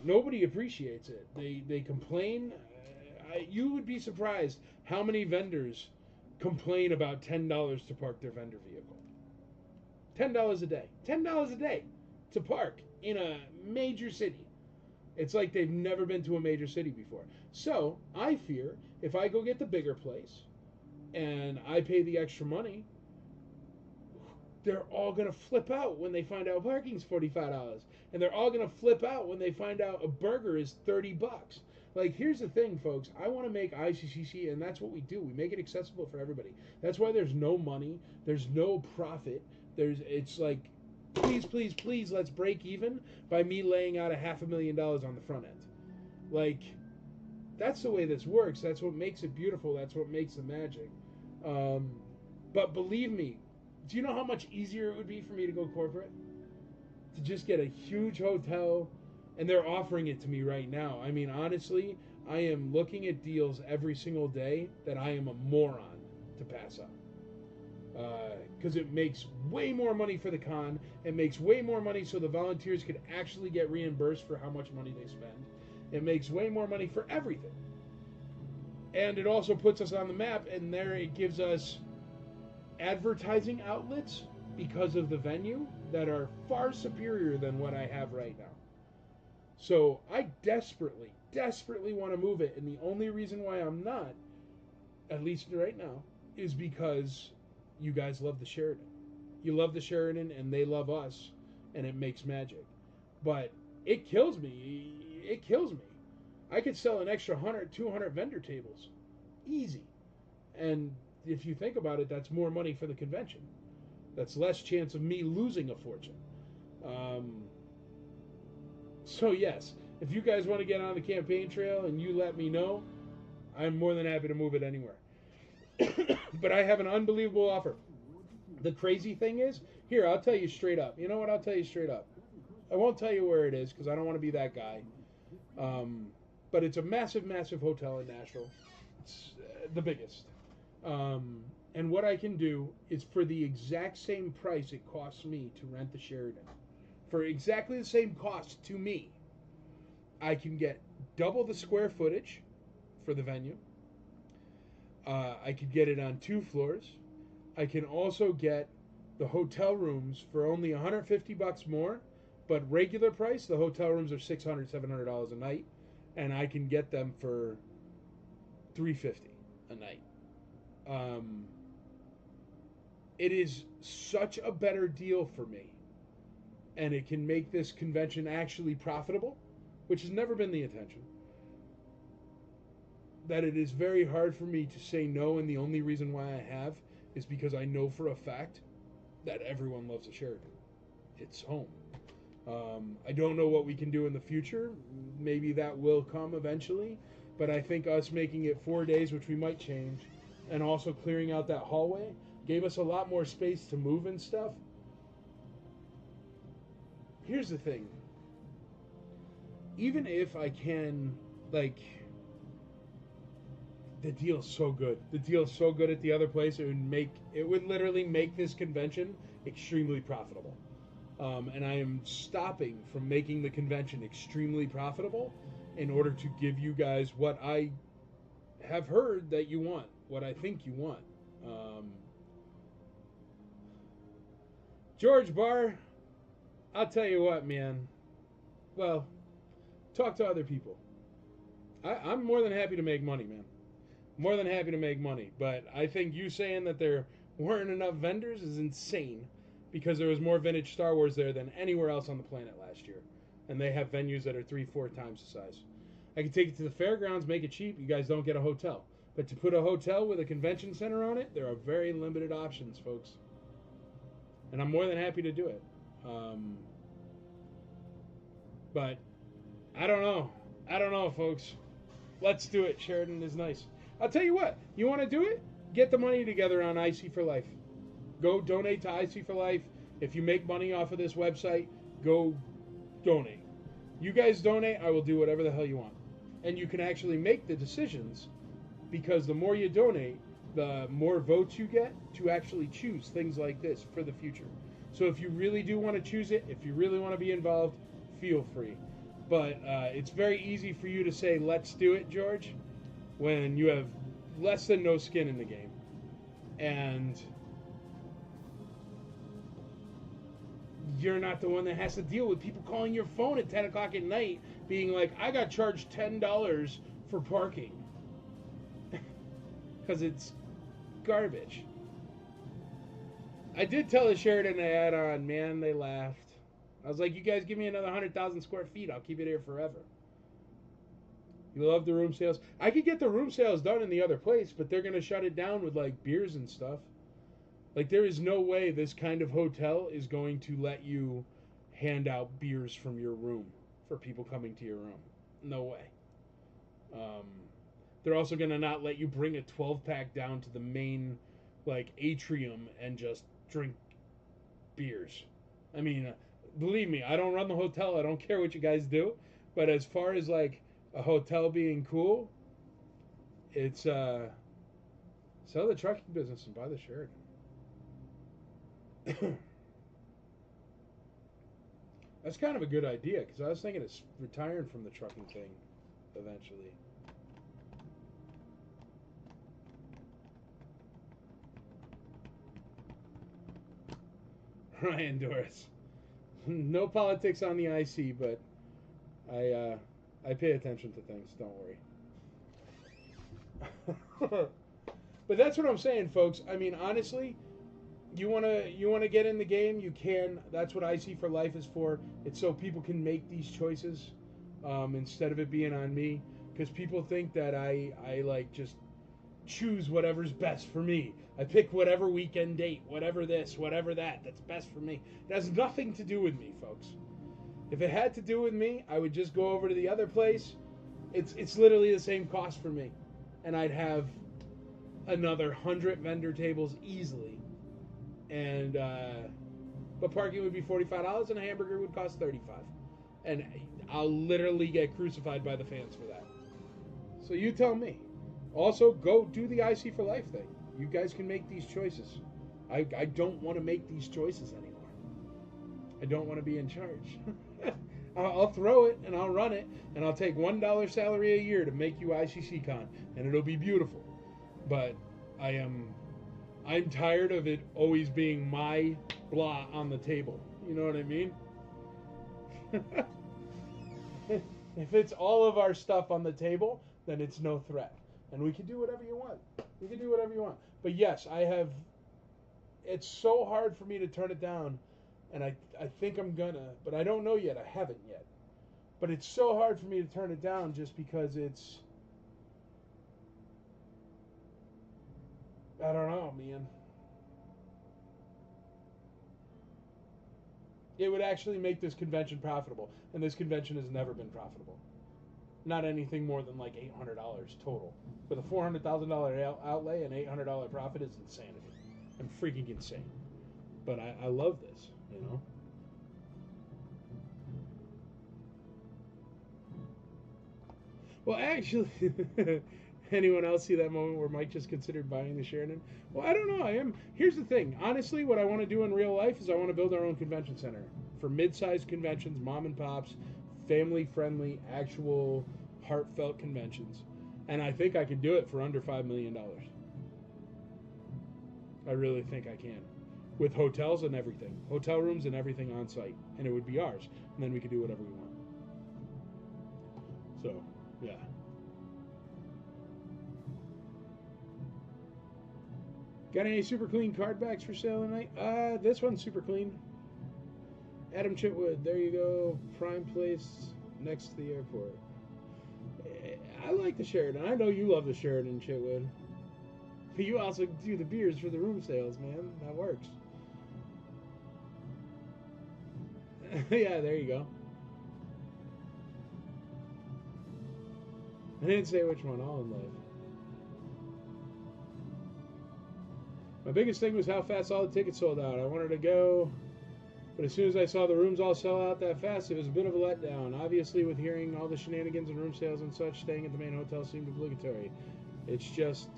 [SPEAKER 1] Nobody appreciates it. They complain. You would be surprised how many vendors complain about $10 to park their vendor vehicle. $10 a day. $10 a day to park in a major city. It's like they've never been to a major city before. So I fear if I go get the bigger place and I pay the extra money, they're all going to flip out when they find out parking's $45. And they're all going to flip out when they find out a burger is $30. Like, here's the thing, folks. I want to make ICCC, and that's what we do. We make it accessible for everybody. That's why there's no money. There's no profit. It's like, please, please, please, let's break even by me laying out $500,000 on the front end. Like, that's the way this works. That's what makes it beautiful. That's what makes the magic. But believe me, do you know how much easier it would be for me to go corporate? To just get a huge hotel, and they're offering it to me right now. I mean, honestly, I am looking at deals every single day that I am a moron to pass up. Because it makes way more money for the con. It makes way more money so the volunteers could actually get reimbursed for how much money they spend. It makes way more money for everything. And it also puts us on the map, and there it gives us advertising outlets because of the venue that are far superior than what I have right now. So I desperately, desperately want to move it, and the only reason why I'm not, at least right now, is because you guys love the Sheraton. You love the Sheraton, and they love us, and it makes magic. But it kills me. It kills me. I could sell an extra 100, 200 vendor tables. Easy. And if you think about it, that's more money for the convention. That's less chance of me losing a fortune. So yes, if you guys want to get on the campaign trail and you let me know, I'm more than happy to move it anywhere. But I have an unbelievable offer. The crazy thing is, here, I'll tell you straight up. You know what? I'll tell you straight up. I won't tell you where it is because I don't want to be that guy. But it's a massive, massive hotel in Nashville. It's the biggest. And what I can do is for the exact same price it costs me to rent the Sheraton, for exactly the same cost to me, I can get double the square footage for the venue. I could get it on 2 floors. I can also get the hotel rooms for only $150 more, but regular price, the hotel rooms are $600, $700 a night, and I can get them for $350 a night. It is such a better deal for me, and it can make this convention actually profitable, which has never been the intention, that it is very hard for me to say no, and the only reason why I have is because I know for a fact that everyone loves the Sheraton. It's home. I don't know what we can do in the future. Maybe that will come eventually, but I think us making it 4 days, which we might change, and also clearing out that hallway gave us a lot more space to move and stuff. Here's the thing. Even if I can, like, the deal's so good. The deal's so good at the other place, it would literally make this convention extremely profitable. And I am stopping from making the convention extremely profitable in order to give you guys what I have heard that you want, what I think you want. George Barr, I'll tell you what, man. Well, talk to other people. I'm more than happy to make money, man. More than happy to make money. But I think you saying that there weren't enough vendors is insane, because there was more vintage Star Wars there than anywhere else on the planet last year. And they have venues that are 3-4 times the size. I can take it to the fairgrounds, make it cheap. You guys don't get a hotel. But to put a hotel with a convention center on it, there are very limited options, folks. And I'm more than happy to do it. But I don't know. I don't know, folks. Let's do it. Sheraton is nice. I'll tell you what. You want to do it? Get the money together on IC for Life. Go donate to IC for Life. If you make money off of this website, go donate. You guys donate, I will do whatever the hell you want. And you can actually make the decisions, because the more you donate, the more votes you get to actually choose things like this for the future. So if you really do want to choose it, if you really want to be involved, feel free. But it's very easy for you to say, let's do it, George, when you have less than no skin in the game. And you're not the one that has to deal with people calling your phone at 10 o'clock at night being like, I got charged $10 for parking. Because it's garbage. I did tell the Sheridan I had on, man, they laughed. I was like, you guys give me another 100,000 square feet, I'll keep it here forever. You love the room sales. I could get the room sales done in the other place, but they're going to shut it down with like beers and stuff. Like, there is no way this kind of hotel is going to let you hand out beers from your room for people coming to your room. No way. They're also going to not let you bring a 12-pack down to the main, like, atrium and just drink beers. I mean, believe me, I don't run the hotel. I don't care what you guys do. But as far as, like, a hotel being cool, it's, sell the trucking business and buy the Sheridan. That's kind of a good idea, because I was thinking of retiring from the trucking thing eventually. Ryan Doris. No politics on the IC, but I pay attention to things, don't worry. But that's what I'm saying, folks. I mean, honestly, you wanna get in the game, you can. That's what IC for Life is for. It's so people can make these choices instead of it being on me. Because people think that I like just choose whatever's best for me. I pick whatever weekend date, whatever this, whatever that, that's best for me. It has nothing to do with me, folks. If it had to do with me, I would just go over to the other place. It's literally the same cost for me. And I'd have another 100 vendor tables easily. And but parking would be $45 and a hamburger would cost $35. And I'll literally get crucified by the fans for that. So you tell me. Also, go do the IC for Life thing. You guys can make these choices. I don't want to make these choices anymore. I don't want to be in charge. I'll throw it and I'll run it and I'll take $1 salary a year to make you ICCCon and it'll be beautiful. But I'm tired of it always being my blah on the table. You know what I mean? If it's all of our stuff on the table, then it's no threat. And we can do whatever you want. We can do whatever you want. But yes, it's so hard for me to turn it down. And I think I'm gonna, but I don't know yet. I haven't yet. But it's so hard for me to turn it down just because it's, I don't know, man. It would actually make this convention profitable. And this convention has never been profitable. Not anything more than like $800 total. With a $400,000 outlay and $800 profit is insanity. I'm freaking insane. But I love this, you know? Well, actually, anyone else see that moment where Mike just considered buying the Sheridan? Well, I don't know. Here's the thing. Honestly, what I want to do in real life is I want to build our own convention center for mid-sized conventions, mom and pops, family-friendly, actual heartfelt conventions. And I think I can do it for under $5 million. I really think I can. With hotels and everything. Hotel rooms and everything on site. And it would be ours. And then we could do whatever we want. So, yeah. Got any super clean card backs for sale tonight? This one's super clean. Adam Chitwood, there you go. Prime place next to the airport. I like the Sheridan. I know you love the Sheridan, Chitwood. But you also do the beers for the room sales, man. That works. Yeah, there you go. I didn't say which one. All in love. My biggest thing was how fast all the tickets sold out. I wanted to go, but as soon as I saw the rooms all sell out that fast, it was a bit of a letdown. Obviously, with hearing all the shenanigans and room sales and such, staying at the main hotel seemed obligatory. It's just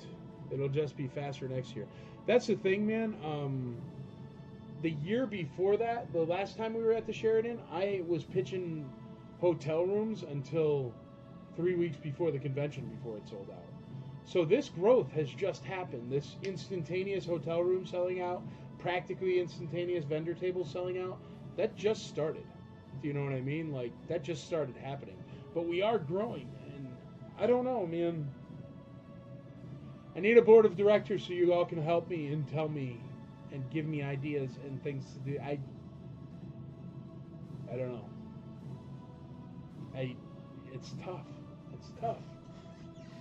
[SPEAKER 1] It'll just be faster next year. That's the thing, man. The year before that, the last time we were at the Sheraton, I was pitching hotel rooms until 3 weeks before the convention before it sold out. So this growth has just happened. This instantaneous hotel room selling out, practically instantaneous vendor tables selling out, that just started. Do you know what I mean? Like, that just started happening. But we are growing, and I don't know, man. I need a board of directors so you all can help me and tell me and give me ideas and things to do. I don't know. It's tough. It's tough.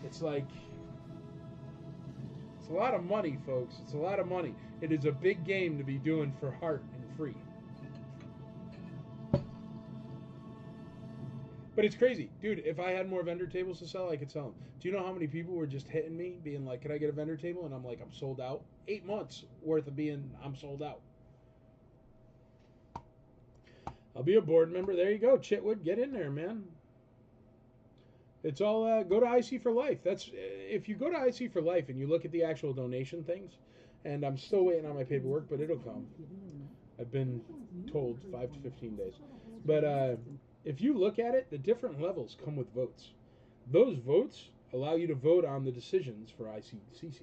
[SPEAKER 1] It's like, it's a lot of money, folks. It's a lot of money. It is a big game to be doing for heart and free. But it's crazy. Dude, if I had more vendor tables to sell, I could sell them. Do you know how many people were just hitting me, being like, can I get a vendor table? And I'm like, I'm sold out. 8 months worth of being, I'm sold out. I'll be a board member. There you go, Chitwood. Get in there, man. It's all, go to IC for Life. That's, if you go to IC for Life and you look at the actual donation things, and I'm still waiting on my paperwork, but it'll come. I've been told 5 to 15 days. But, if you look at it, the different levels come with votes. Those votes allow you to vote on the decisions for ICCC.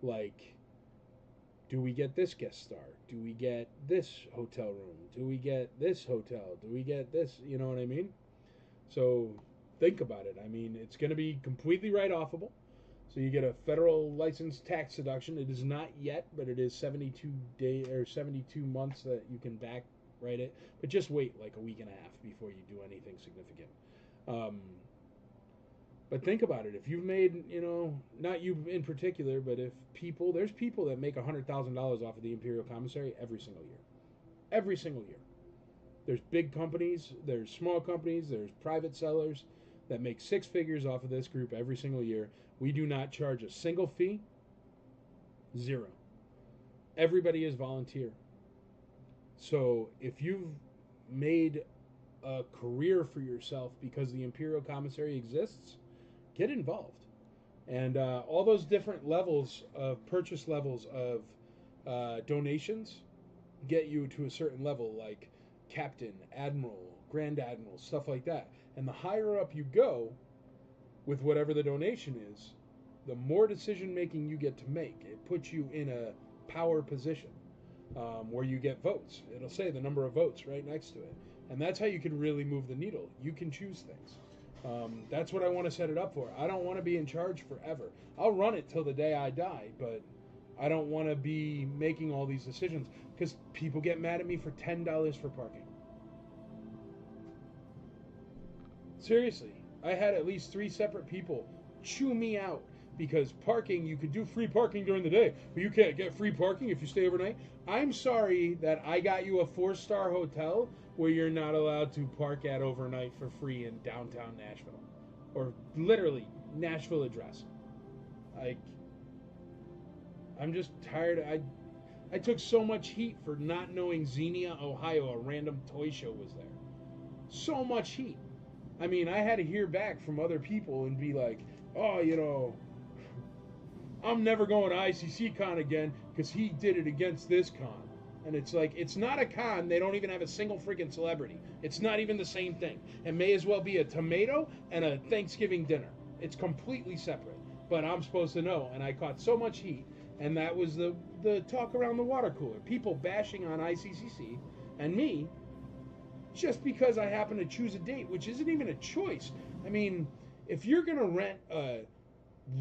[SPEAKER 1] Like, do we get this guest star? Do we get this hotel room? Do we get this hotel? Do we get this? You know what I mean? So think about it. I mean, it's going to be completely write-offable. So you get a federal license tax deduction. It is not yet, but it is 72 months that you can back write it, but just wait like a week and a half before you do anything significant. But think about it. If you've made, you know, not you in particular, but if people, there's people that make $100,000 off of the Imperial Commissary every single year. Every single year. There's big companies, there's small companies, there's private sellers that make 6 figures off of this group every single year. We do not charge a single fee. 0. Everybody is volunteer. So if you've made a career for yourself because the Imperial Commissary exists, get involved. And all those different levels of purchase levels of donations get you to a certain level, like Captain, Admiral, Grand Admiral, stuff like that. And the higher up you go with whatever the donation is, the more decision making you get to make. It puts you in a power position. Where you get votes. It'll say the number of votes right next to it. And that's how you can really move the needle. You can choose things. That's what I want to set it up for. I don't want to be in charge forever. I'll run it till the day I die, but I don't want to be making all these decisions because people get mad at me for $10 for parking. Seriously, I had at least 3 separate people chew me out because parking, you could do free parking during the day, but you can't get free parking if you stay overnight. I'm sorry that I got you a 4-star hotel where you're not allowed to park at overnight for free in downtown Nashville. Or literally, Nashville address. Like, I'm just tired. I took so much heat for not knowing Xenia, Ohio, a random toy show was there. So much heat. I mean, I had to hear back from other people and be like, oh, you know, I'm never going to ICC Con again because he did it against this con. And it's like, it's not a con. They don't even have a single freaking celebrity. It's not even the same thing. It may as well be a tomato and a Thanksgiving dinner. It's completely separate. But I'm supposed to know. And I caught so much heat. And that was the talk around the water cooler. People bashing on ICCC and me just because I happen to choose a date, which isn't even a choice. I mean, if you're going to rent a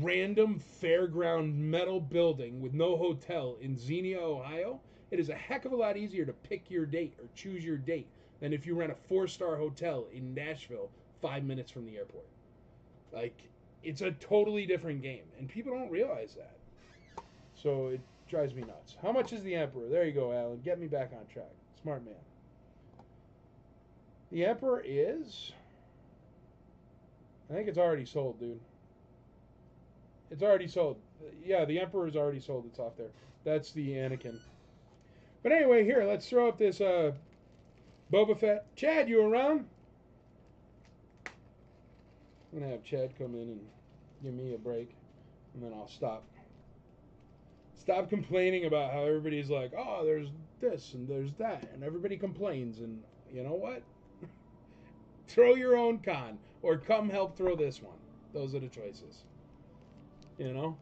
[SPEAKER 1] random fairground metal building with no hotel in Xenia, Ohio, it is a heck of a lot easier to pick your date or choose your date than if you rent a 4-star hotel in Nashville 5 minutes from the airport. Like, it's a totally different game, and people don't realize that. So it drives me nuts. How much is the Emperor? There you go, Alan. Get me back on track. Smart man. The Emperor is... I think it's already sold, dude. It's already sold. Yeah, the Emperor's already sold. It's off there. That's the Anakin. But anyway, here, let's throw up this Boba Fett. Chad, you around? I'm going to have Chad come in and give me a break, and then I'll stop. Stop complaining about how everybody's like, oh, there's this and there's that, and everybody complains. And you know what? Throw your own con, or come help throw this one. Those are the choices. You know?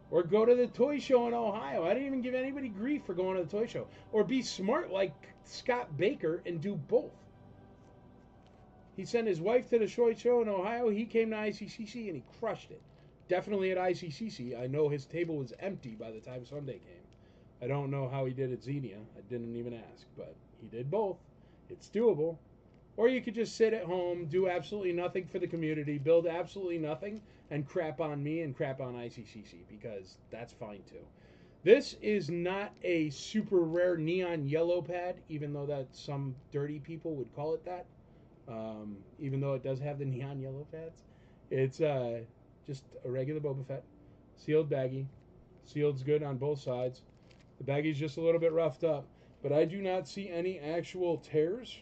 [SPEAKER 1] Or go to the toy show in Ohio. I didn't even give anybody grief for going to the toy show. Or be smart like Scott Baker and do both. He sent his wife to the toy show in Ohio. He came to ICCC and he crushed it. Definitely at ICCC. I know his table was empty by the time Sunday came. I don't know how he did at Xenia. I didn't even ask. But he did both. It's doable. Or you could just sit at home, do absolutely nothing for the community, build absolutely nothing, and crap on me and crap on ICCC, because that's fine too. This is not a super rare neon yellow pad, even though that some dirty people would call it that. Even though it does have the neon yellow pads. It's just a regular Boba Fett. Sealed baggie. Sealed's good on both sides. The baggie's just a little bit roughed up, but I do not see any actual tears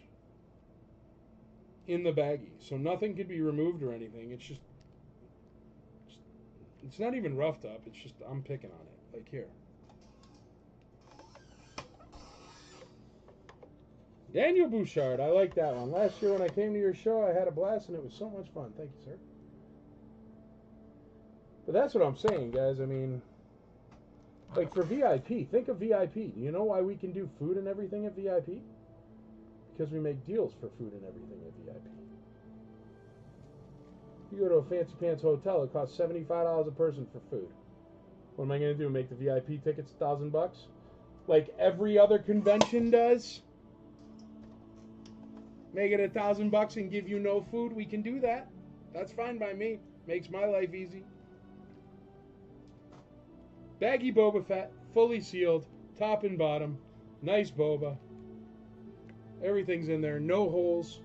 [SPEAKER 1] in the baggie, so nothing could be removed or anything. It's just it's not even roughed up. It's just I'm picking on it, like here. Daniel Bouchard, I like that one. Last year when I came to your show, I had a blast and it was so much fun. Thank you, sir. But that's what I'm saying, guys. I mean, like for VIP, think of VIP. Do you know why we can do food and everything at VIP? Because we make deals for food and everything at VIP. You go to a fancy pants hotel, it costs $75 a person for food. What am I going to do? Make the VIP tickets $1,000? Like every other convention does? Make it $1,000 and give you no food? We can do that. That's fine by me. Makes my life easy. Baggy Boba Fett, fully sealed, top and bottom. Nice boba. Everything's in there, no holes.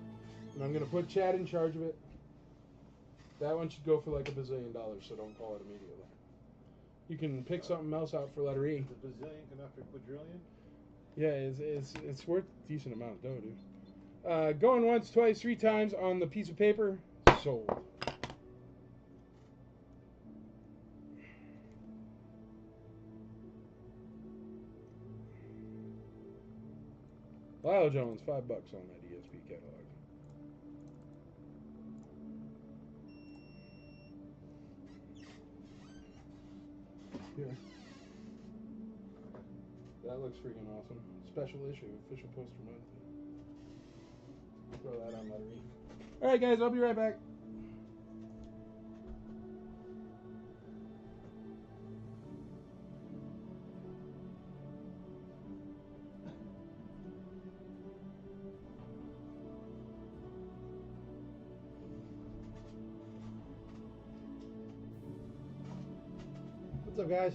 [SPEAKER 1] And I'm going to put Chad in charge of it. That one should go for like $1 bazillion, so don't call it immediately. You can pick something else out for letter E.
[SPEAKER 4] Is a bazillion enough for quadrillion?
[SPEAKER 1] Yeah, it's worth a decent amount of dough, dude. Going once, twice, 3 times on the piece of paper. Sold. Lyle Jones, $5 on that ESP catalog. Here. That looks freaking awesome. Special issue, official poster month. Throw that on letter E. Alright guys, I'll be right back.
[SPEAKER 4] What's up, guys?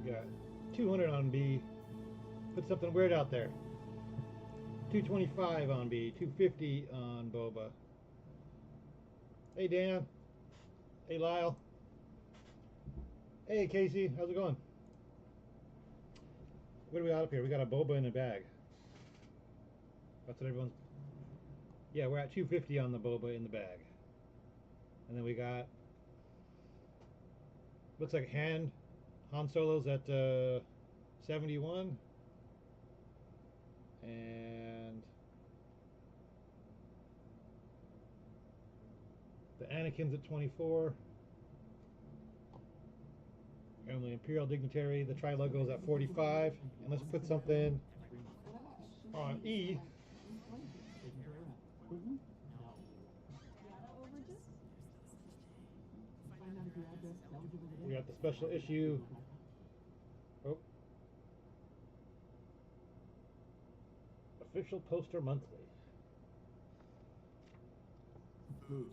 [SPEAKER 4] Got 200 on B. Put something weird out there. 225 on B. 250 on Boba. Hey, Dan. Hey, Lyle. Hey, Casey. How's it going? What do we got up here? We got a boba in a bag. That's what everyone's... Yeah, we're at 250 on the boba in the bag. And then we got... Looks like Han Solo's at 71. And... the Anakin's at 24. And the Imperial Dignitary, the Tri-Logo's at 45. And let's put something on E. We got the special issue. Oh. Official Poster Monthly.
[SPEAKER 2] Food.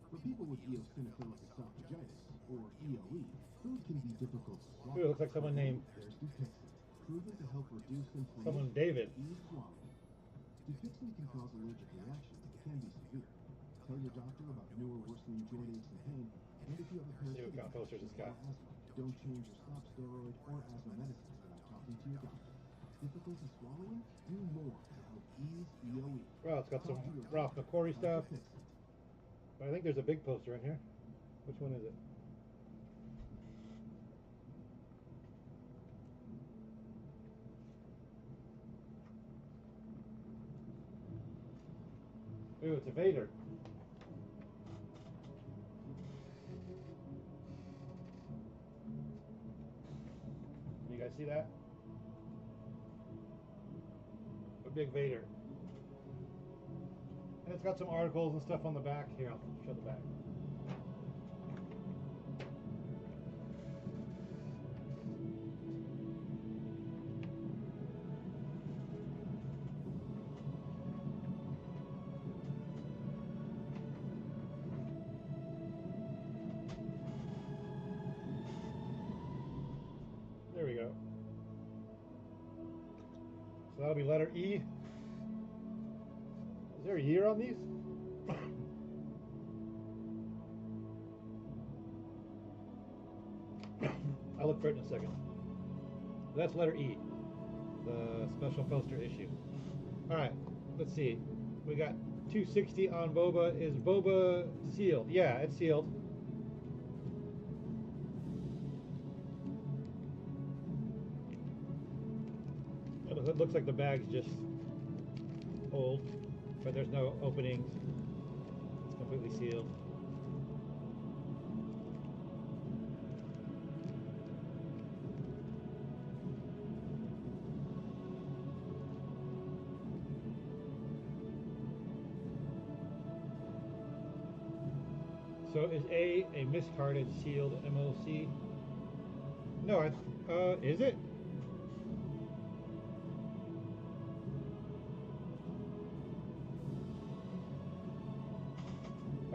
[SPEAKER 2] For people with eosinophilic esophagitis, or EOE, food can be difficult to swallow.
[SPEAKER 1] Ooh, looks like someone named...
[SPEAKER 2] There's Dupixent, proven to help reduce inflammation.
[SPEAKER 1] Someone David.
[SPEAKER 2] Ease swallowing. Dupixent can cause allergic reactions that can be severe. Tell your doctor about new or worsening joint aches and pain, and if you have a
[SPEAKER 1] See what kind of posters it's got.
[SPEAKER 2] asthma, don't change your stop steroid or asthma medicine into your gut. Difficulty swallowing? Do more to help ease EOE.
[SPEAKER 4] Well, it's got some
[SPEAKER 2] Talk to your
[SPEAKER 4] Ralph
[SPEAKER 2] doctor.
[SPEAKER 4] McQuarrie
[SPEAKER 2] Try
[SPEAKER 4] stuff.
[SPEAKER 2] to fix it.
[SPEAKER 4] But I think there's a big poster in here. Which one is it? Ooh, it's a Vader. You guys see that? A big Vader. And it's got some articles and stuff on the back. Here, I'll show the back. There we go. So that'll be letter E. Is there a year on these? I'll look for it in a second. That's letter E, the special poster issue. Alright, let's see. We got 260 on Boba. Is Boba sealed? Yeah, it's sealed. It looks like the bag's just old, but there's no openings. It's completely sealed. So is A miscarded sealed MOC? No, is it?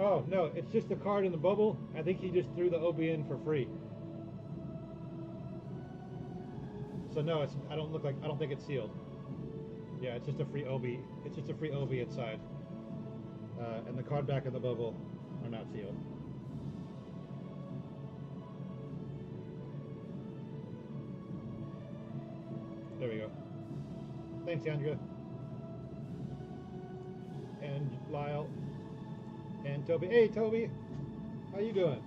[SPEAKER 4] Oh, no, it's just a card in the bubble. I think he just threw the OB in for free. So no, I don't think it's sealed. Yeah, it's just a free OB. It's just a free OB inside. And the card back in the bubble are not sealed. There we go. Thanks, Andrea. And Lyle. And Toby. Hey, Toby. How you doing?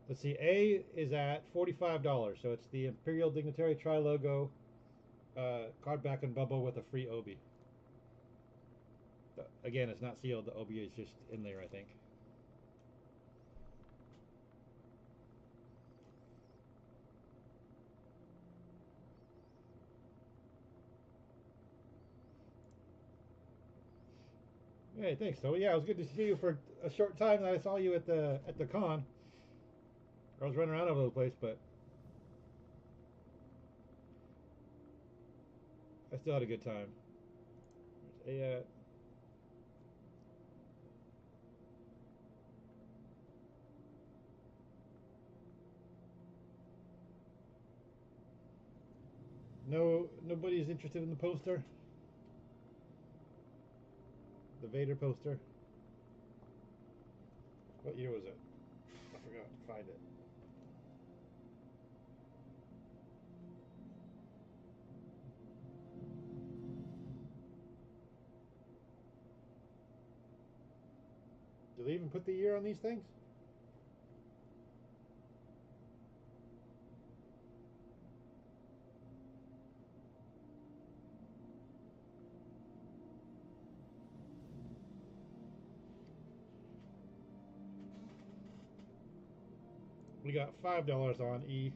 [SPEAKER 4] Let's see. A is at $45, so it's the Imperial Dignitary Tri-Logo card back and bubble with a free Obi. Again, it's not sealed. The Obi is just in there, I think. Hey, thanks, Toby. Yeah, it was good to see you for a short time that I saw you at the con. I was running around all over the place, but I still had a good time. There's nobody's interested in the poster. The Vader poster. What year was it? I forgot to find it. Do they even put the year on these things? We got $5 on E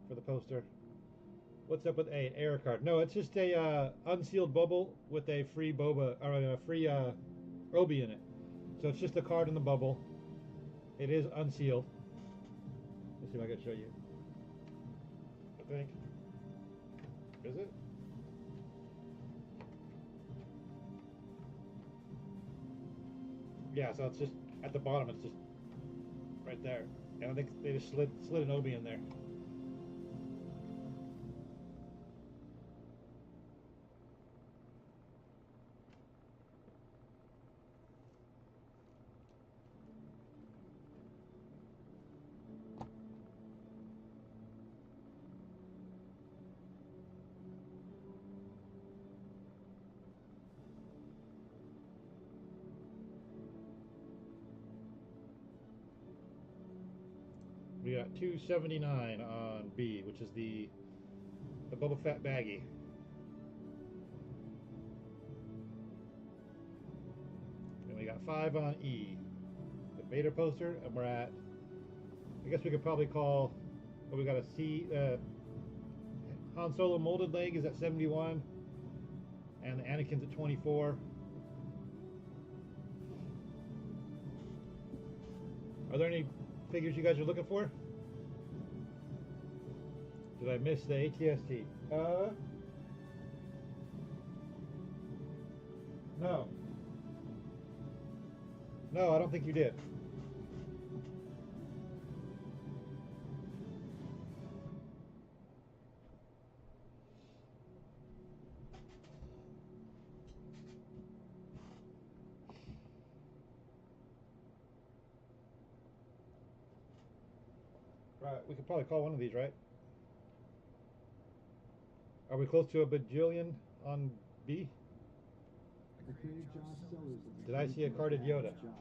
[SPEAKER 4] for the poster. What's up with A? Error card. No, it's just a unsealed bubble with a free Boba, or a free Obi in it. So it's just a card in the bubble. It is unsealed. Let's see if I can show you. I think. Is it? Yeah, so it's just at the bottom, it's just right there. And I think they just slid an Obi in there. We got $279 on B, which is the Boba Fett baggie. And we got 5 on E, the Vader poster, and we're at, I guess we could probably call, well, we got a C, Han Solo molded leg is at 71, and the Anakin's at 24. Are there any figures you guys are looking for? Did I miss the ATST? No. No, I don't think you did. Right, we could probably call one of these, right? Are we close to a bajillion on B?
[SPEAKER 2] Okay, Josh Sellers.
[SPEAKER 4] Did I see a carded Yoda?
[SPEAKER 2] Josh.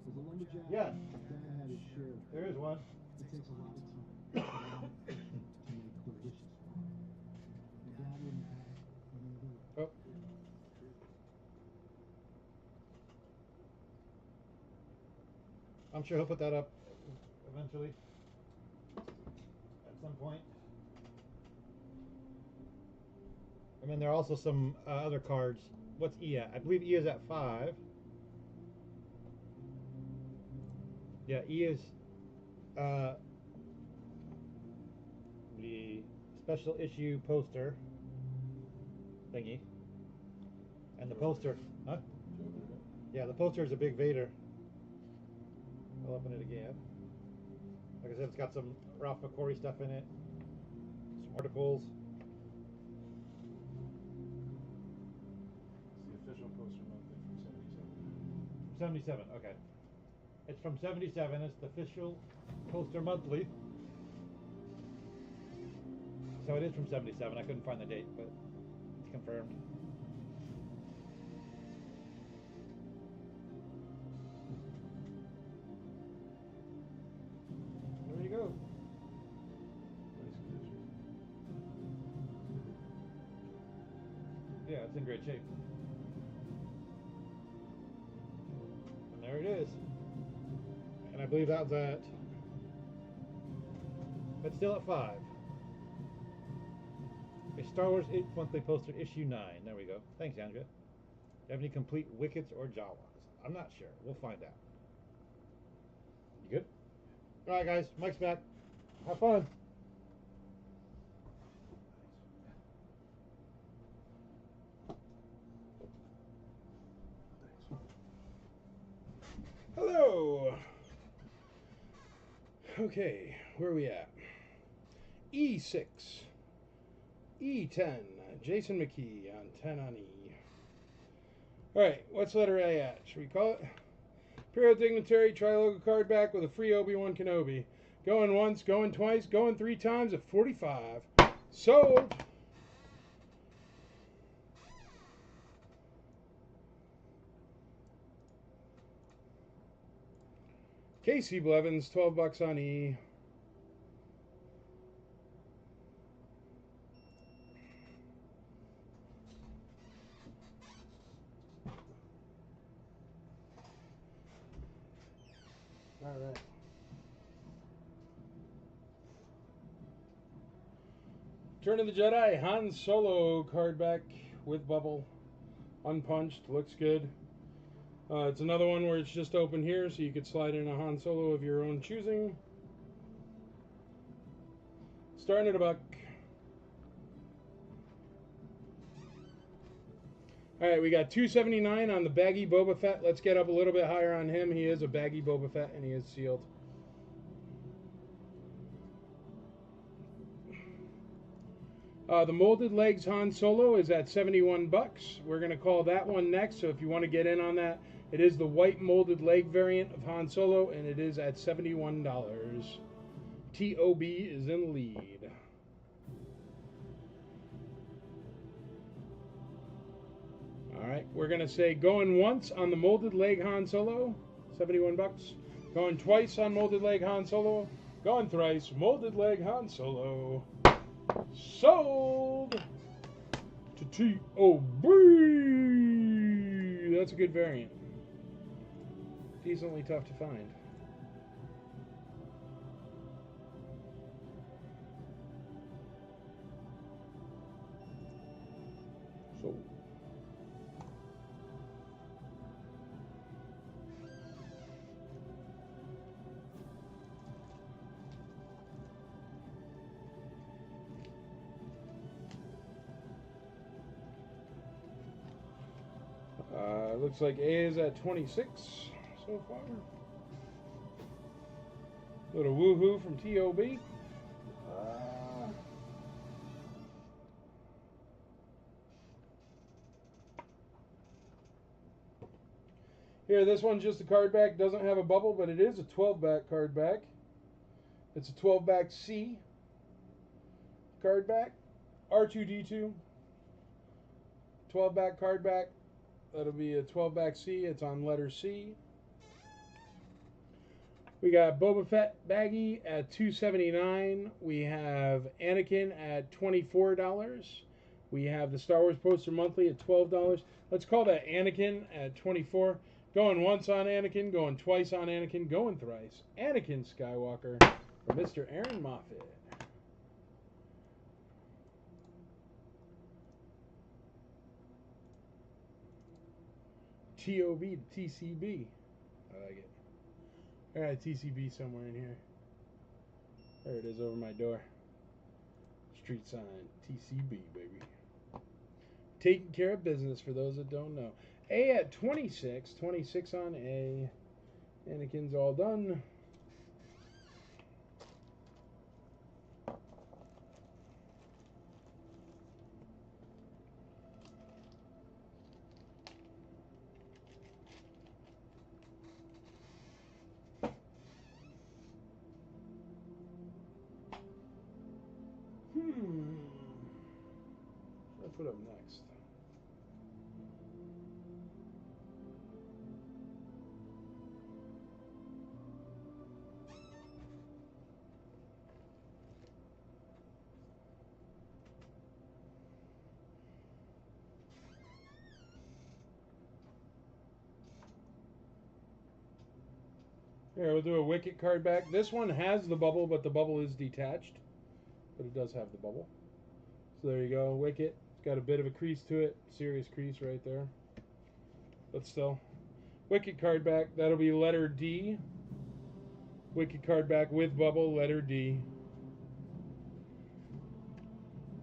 [SPEAKER 2] As a lumberjack,
[SPEAKER 4] Yes.
[SPEAKER 2] Dad had his share of
[SPEAKER 4] There is one.
[SPEAKER 2] It takes a lot of time to make clear wishes for him. Your dad wouldn't have any other.
[SPEAKER 4] Oh. I'm sure he'll put that up eventually. At some point. And then there are also some other cards. What's E at? I believe E is at 5. Yeah, E is the special issue poster thingy. And the poster, huh? Yeah, the poster is a big Vader. I'll open it again. Like I said, it's got some Ralph McQuarrie stuff in it. Some articles.
[SPEAKER 1] It's the official poster monthly from 77.
[SPEAKER 4] 77, okay. It's from 77, it's the official poster monthly. So it is from 77, I couldn't find the date, but it's confirmed. There you go.
[SPEAKER 1] Nice condition.
[SPEAKER 4] Yeah, it's in great shape. And there it is. And I believe that was at, it's still at 5. A Star Wars 8th monthly poster, issue 9. There we go. Thanks, Andrea. Do you have any complete Wickets or Jawas? I'm not sure. We'll find out. You good? Alright, guys. Mike's back. Have fun.
[SPEAKER 1] Hello. Okay, where are we at? E6. E10. Jason McKee on 10 on E. Alright, what's letter A at? Should we call it? Imperial Dignitary Tri-Logo card back with a free Obi-Wan Kenobi. Going once, going twice, going 3 times at 45. Sold! Casey Blevins, $12 on E. All right. Return of the Jedi, Han Solo card back with bubble, unpunched, looks good. It's another one where it's just open here, so you could slide in a Han Solo of your own choosing. Starting at $1. All right, we got $279 on the baggy Boba Fett. Let's get up a little bit higher on him. He is a baggy Boba Fett, and he is sealed. The Molded Legs Han Solo is at 71 bucks. We're going to call that one next, so if you want to get in on that, it is the white molded leg variant of Han Solo, and it is at $71. TOB is in the lead. All right, we're going to say going once on the molded leg Han Solo, 71 bucks. Going twice on molded leg Han Solo. Going thrice, molded leg Han Solo. Sold to TOB. That's a good variant. Decently tough to find. Sold. Looks like A is at 26 so far. Little woohoo from TOB. Here, this one's just a card back. Doesn't have a bubble, but it is a 12-back card back. It's a 12-back C card back. R2-D2. 12-back card back. That'll be a 12-back C. It's on letter C. We got Boba Fett baggy at $2.79. We have Anakin at $24. We have the Star Wars poster monthly at $12. Let's call that Anakin at $24. Going once on Anakin, going twice on Anakin, going thrice. Anakin Skywalker from Mr. Aaron Moffat. TOB to TCB. I like it. I got a TCB somewhere in here. There it is over my door. Street sign. TCB, baby. Taking care of business for those that don't know. A at 26. 26 on A. Anakin's all done. What I put up next? Here, we'll do a Wicket card back. This one has the bubble, but the bubble is detached. But it does have the bubble. So there you go, Wicket. It's got a bit of a crease to it. Serious crease right there. But still. Wicket card back. That'll be letter D. Wicket card back with bubble, letter D.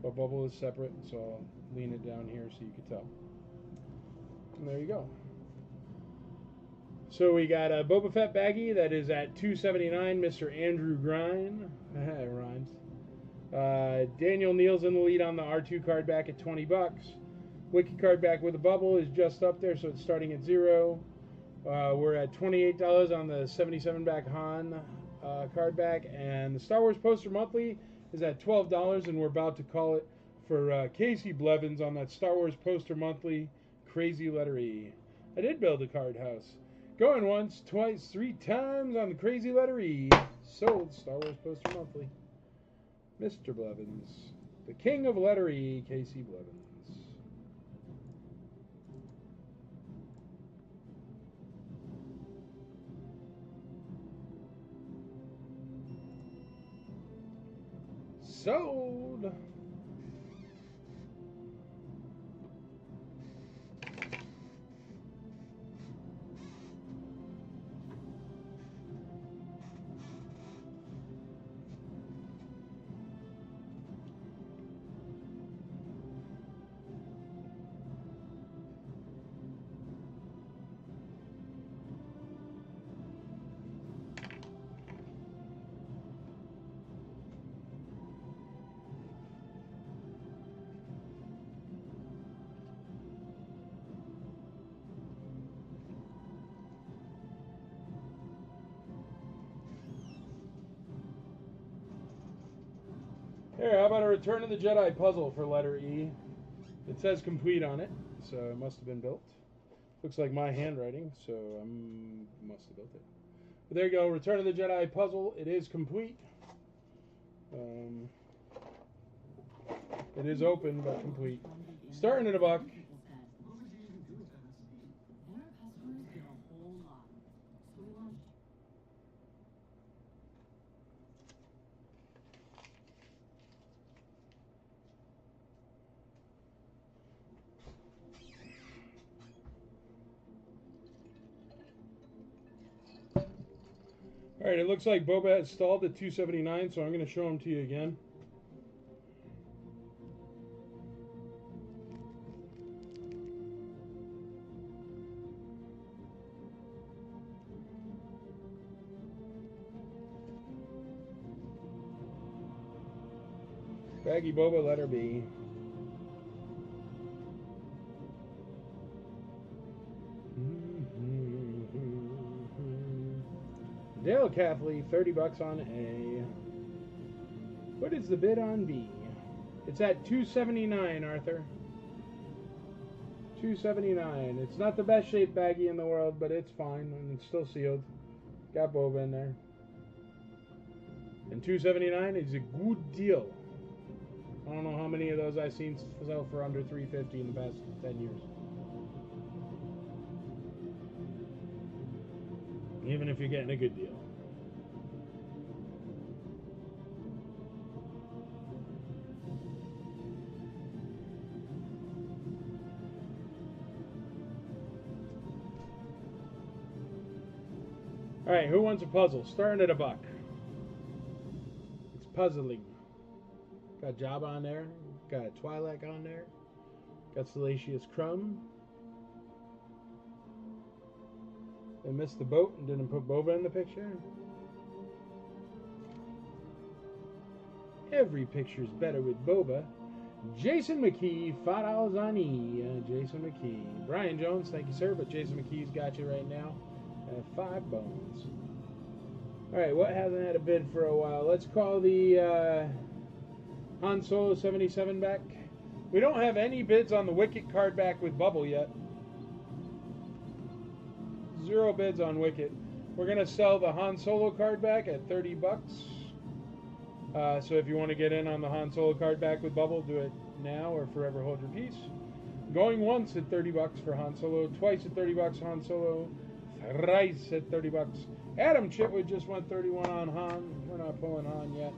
[SPEAKER 1] But bubble is separate, so I'll lean it down here so you can tell. And there you go. So we got a Boba Fett baggie that is at $2.79. Mr. Andrew Grine. It rhymes. Daniel Neal's in the lead on the R2 card back at 20 bucks. Wiki card back with a bubble is just up there, so it's starting at 0. We're at $28 on the 77 back Han card back, and the Star Wars poster monthly is at $12, and we're about to call it for Casey Blevins on that Star Wars poster monthly crazy letter E. I did build a card house. Going once, twice, 3 times on the crazy letter E. Sold Star Wars poster monthly. Mr. Blevins, the king of letter E, Casey Blevins. Sold. Here, how about a Return of the Jedi puzzle for letter E? It says complete on it, so it must have been built. Looks like my handwriting, so I must have built it. But there you go, Return of the Jedi puzzle. It is complete. It is open, but complete. Starting at $1. All right, it looks like Boba has stalled at 279, so I'm going to show him to you again. Baggy Boba, letter B. Dale Cathley, $30 on A. What is the bid on B? It's at $279, Arthur. $279. It's not the best shaped baggie in the world, but it's fine and it's still sealed. Got Boba in there. And $279 is a good deal. I don't know how many of those I've seen sell for under $350 in the past 10 years. Even if you're getting a good deal. Alright, who wants a puzzle? Starting at $1. It's puzzling. Got Jabba on there. Got Twi'lek on there. Got Salacious Crumb. They missed the boat and didn't put Boba in the picture. Every picture's better with Boba. Jason McKee, $5 on E. Jason McKee. Brian Jones, thank you, sir, but Jason McKee's got you right now at 5 bones. Alright, what hasn't had a bid for a while? Let's call the Han Solo 77 back. We don't have any bids on the Wicket card back with Bubble yet. 0 bids on Wicket. We're going to sell the Han Solo card back at $30. So if you want to get in on the Han Solo card back with Bubble, do it now or forever hold your peace. Going once at $30 for Han Solo, twice at $30 Han Solo, thrice at $30. Adam Chitwood just went 31 on Han. We're not pulling Han yet.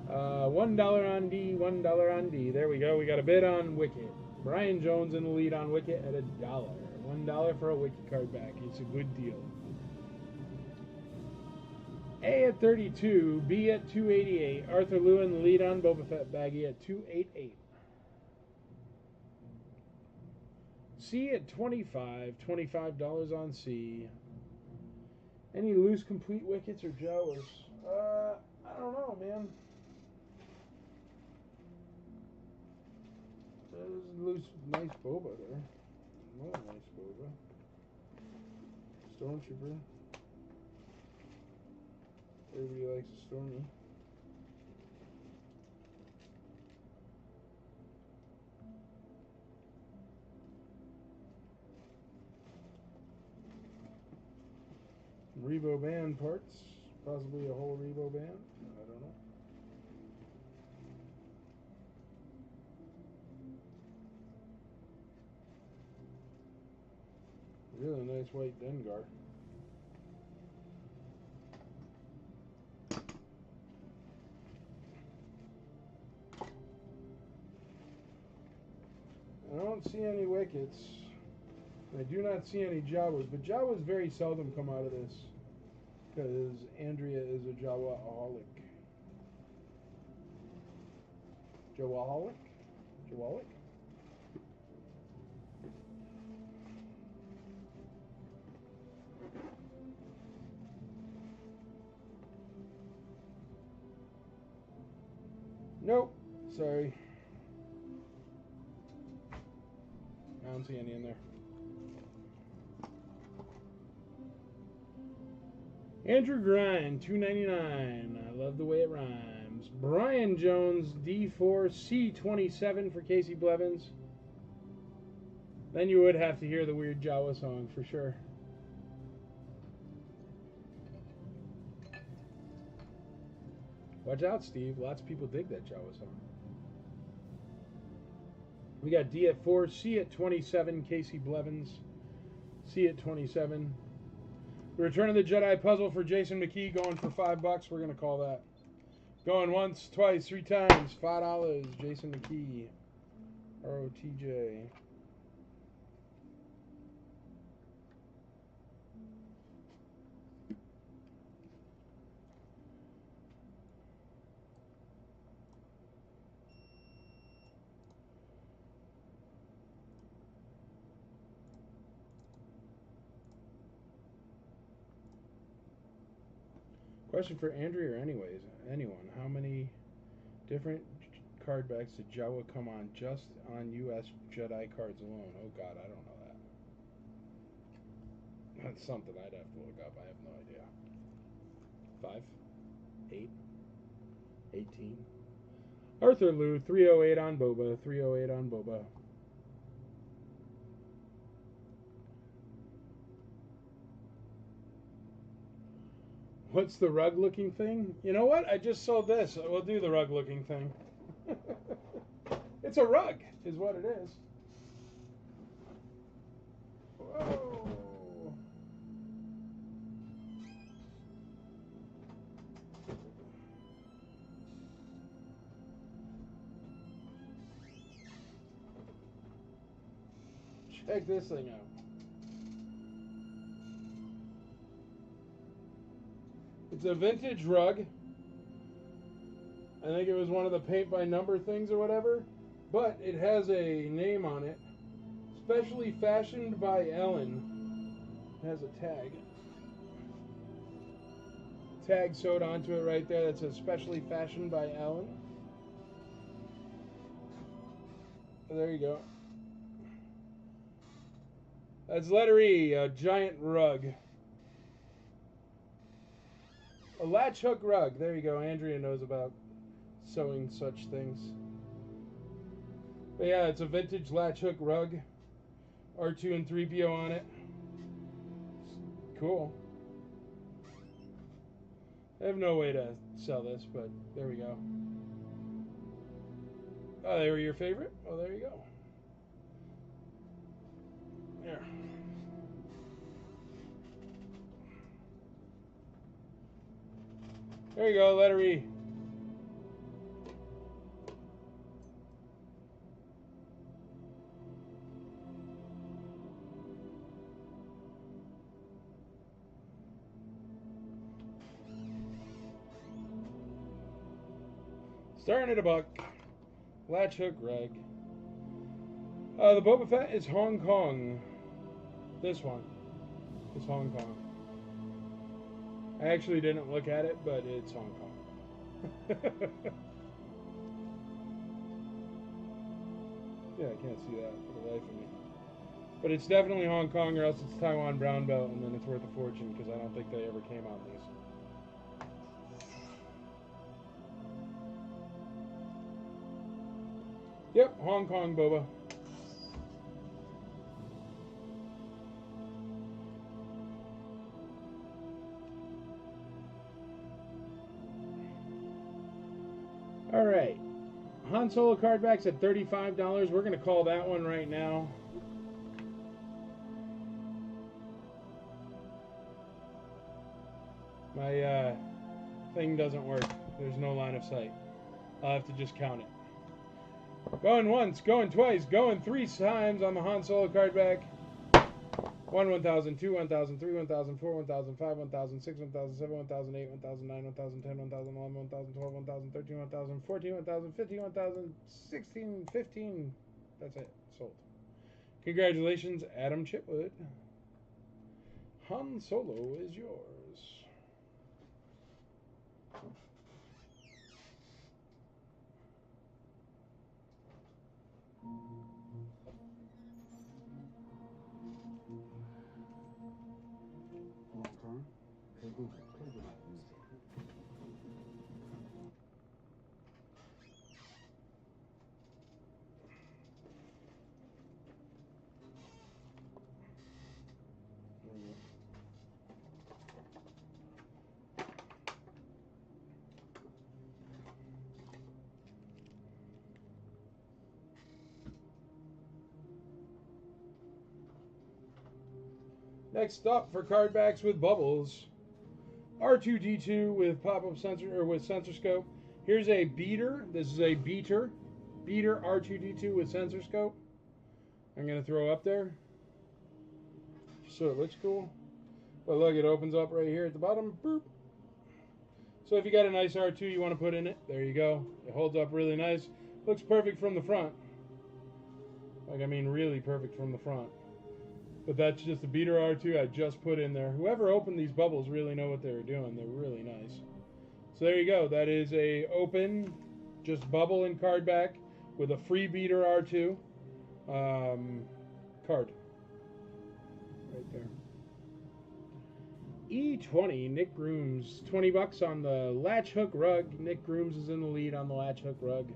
[SPEAKER 1] $1 on D, $1 on D. There we go. We got a bid on Wicket. Brian Jones in the lead on Wicket at $1. $1 for a Wicket card back. It's a good deal. A at 32, B at 288. Arthur Lewin, the lead on Boba Fett baggie at 288. C at 25, $25 on C. Any loose complete Wickets or Jawas? I don't know, man. There's a loose, nice Boba there. What a nice Boba. Stormtrooper. Everybody likes a Stormy. Revo band parts. Possibly a whole Revo band. I don't know. Really nice white Dengar. I don't see any Wickets. I do not see any Jawas, but Jawas very seldom come out of this because Andrea is a Jawa-aholic. Jawa-aholic? Jawaholic? Nope. Sorry. I don't see any in there. Andrew Grind, $2.99. I love the way it rhymes. Jones. Brian Jones, D4C27 for Casey Blevins. Then you would have to hear the weird Jawa song for sure. Watch out, Steve. Lots of people dig that Jawa song. We got D at 4, C at 27, Casey Blevins. C at 27. The Return of the Jedi puzzle for Jason McKee going for $5. We're going to call that. Going once, twice, 3 times. $5. Jason McKee. ROTJ. Question for Andrea or anyone. How many different card backs did Jawa come on just on US Jedi cards alone? Oh God, I don't know that. That's something I'd have to look up. I have no idea. 5? 8? 18? Arthur Liu, 308 on Boba. 308 on Boba. What's the rug looking thing? You know what? I just sold this. We'll do the rug looking thing. It's a rug, is what it is. Whoa. Check this thing out. It's a vintage rug. I think it was one of the paint by number things or whatever. But it has a name on it. Specially fashioned by Ellen. It has a tag. Tag sewed onto it right there that says specially fashioned by Ellen. There you go. That's letter E, a giant rug. A latch hook rug. There you go. Andrea knows about sewing such things. But yeah, it's a vintage latch hook rug. R2 and 3PO on it. Cool. I have no way to sell this, but there we go. Oh, they were your favorite? Oh, there you go. There. There you go, letter E. Starting at $1. Latch hook rug. The Boba Fett is Hong Kong. This one is Hong Kong. I actually didn't look at it, but it's Hong Kong. Yeah, I can't see that for the life of me. But it's definitely Hong Kong, or else it's Taiwan brown belt, and then it's worth a fortune, because I don't think they ever came on these. Yep, Hong Kong Boba. All right. Han Solo card backs at $35. We're going to call that one right now. My thing doesn't work. There's no line of sight. I'll have to just count it. Going once, going twice, going 3 times on the Han Solo card back. 1, 1,000, 2, 1,000, 3, 1,000, 4, 1,000, 5, 1,000, 6, 1,000, 7, 1,000, 8, 1,000, 9, 1,000, 10, 1,000, 11, 1,000, 12, 1,000, 13, 1,000, 14, 1,000, 15, 1,000, 16, 15. That's it. Sold. Congratulations, Adam Chitwood. Han Solo is yours. Next up for card backs with bubbles, R2D2 with pop-up sensor or with sensor scope. Here's a beater. This is a beater R2D2 with sensor scope. I'm gonna throw up there so it looks cool. But look, it opens up right here at the bottom. Boop. So if you got a nice R2 you want to put in it, there you go. It holds up really nice. Looks perfect from the front. Like, I mean, really perfect from the front. But that's just a beater R2 I just put in there. Whoever opened these bubbles really know what they were doing. They're really nice. So there you go. That is a open, just bubble and card back with a free beater R2 card. Right there. E20, Nick Grooms. 20 bucks on the latch hook rug. Nick Grooms is in the lead on the latch hook rug.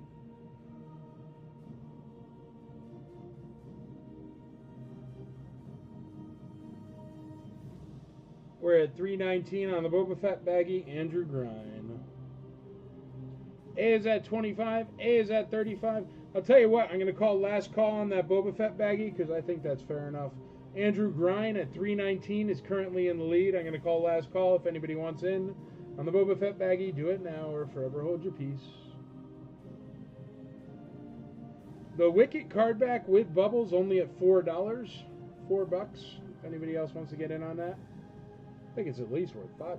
[SPEAKER 1] We're at $3.19 on the Boba Fett baggie, Andrew Grine. A is at 25, A is at 35. I'll tell you what, I'm going to call last call on that Boba Fett baggie because I think that's fair enough. Andrew Grine at $3.19 is currently in the lead. I'm going to call last call. If anybody wants in on the Boba Fett baggie, do it now or forever hold your peace. The Wicket card back with bubbles only at $4. $4. If anybody else wants to get in on that. I think it's at least worth $5.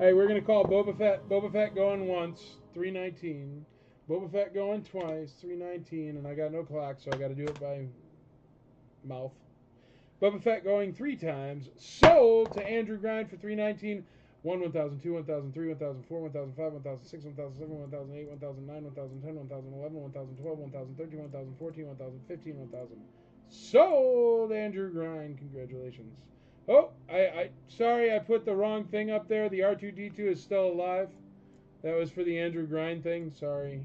[SPEAKER 1] Alright, we're going to call Boba Fett. Boba Fett going once, $3.19. Boba Fett going twice, $3.19. And I got no clock, so I got to do it by mouth. Boba Fett going 3 times. Sold to Andrew Grine for $3.19. 1, 1,000, 2, 1,000, 3, 1,000, 4, 1,000, 5, 1,000, 6, 1,000, 7, 1,008, 1,009, 1,010, 1,011, 1,012, 1,013, 1,014, 1,015, 1,000. Sold, Andrew Grine. Congratulations. Oh, sorry, I put the wrong thing up there. The R2D2 is still alive. That was for the Andrew Grine thing. Sorry.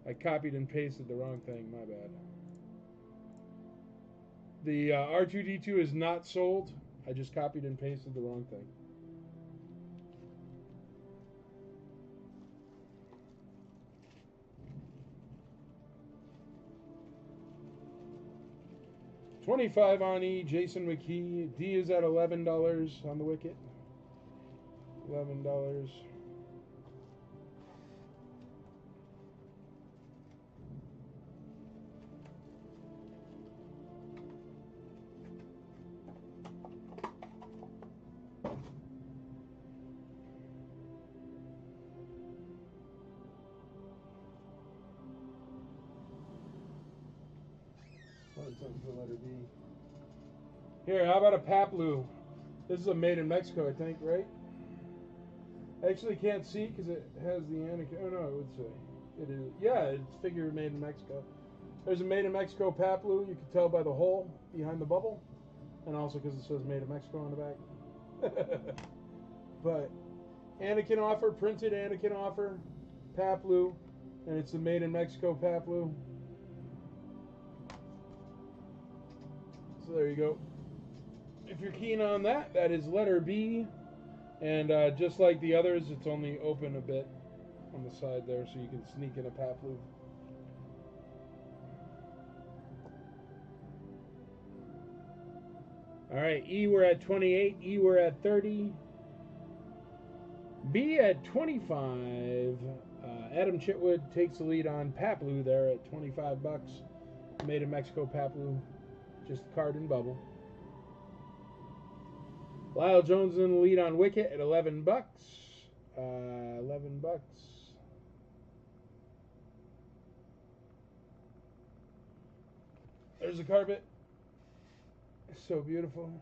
[SPEAKER 1] I copied and pasted the wrong thing. My bad. The R2D2 is not sold. I just copied and pasted the wrong thing. $25 on E, Jason McKee. D is at $11 on the Wicket. $11. Something for letter B. Here, how about a Paplu? This is a made in Mexico, I think, right? I actually can't see because it has the Anakin. Oh no, it would say. It is. Yeah, it's figure made in Mexico. There's a made in Mexico Paplu. You can tell by the hole behind the bubble, and also because it says made in Mexico on the back. But Anakin offer, printed Anakin offer, Paplu, and it's a made in Mexico Paplu. So there you go. If you're keen on that, that is letter B. And just like the others, it's only open a bit on the side there, so you can sneak in a Paplu. Alright, E we're at 28, E we're at 30. B at 25. Adam Chitwood takes the lead on Paplu there at $25. Made in Mexico Paplu. Just card and bubble. Lyle Jones in the lead on Wicket at $11. $11. There's the carpet. It's so beautiful.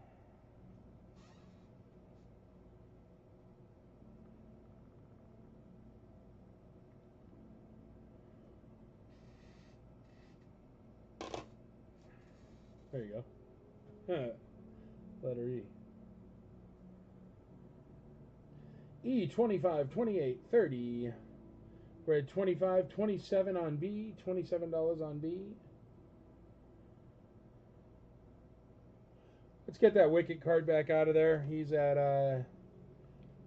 [SPEAKER 1] There you go. Letter E. E, 25, 28, 30. We're at 25, 27 on B, $27 on B. Let's get that Wicket card back out of there. He's at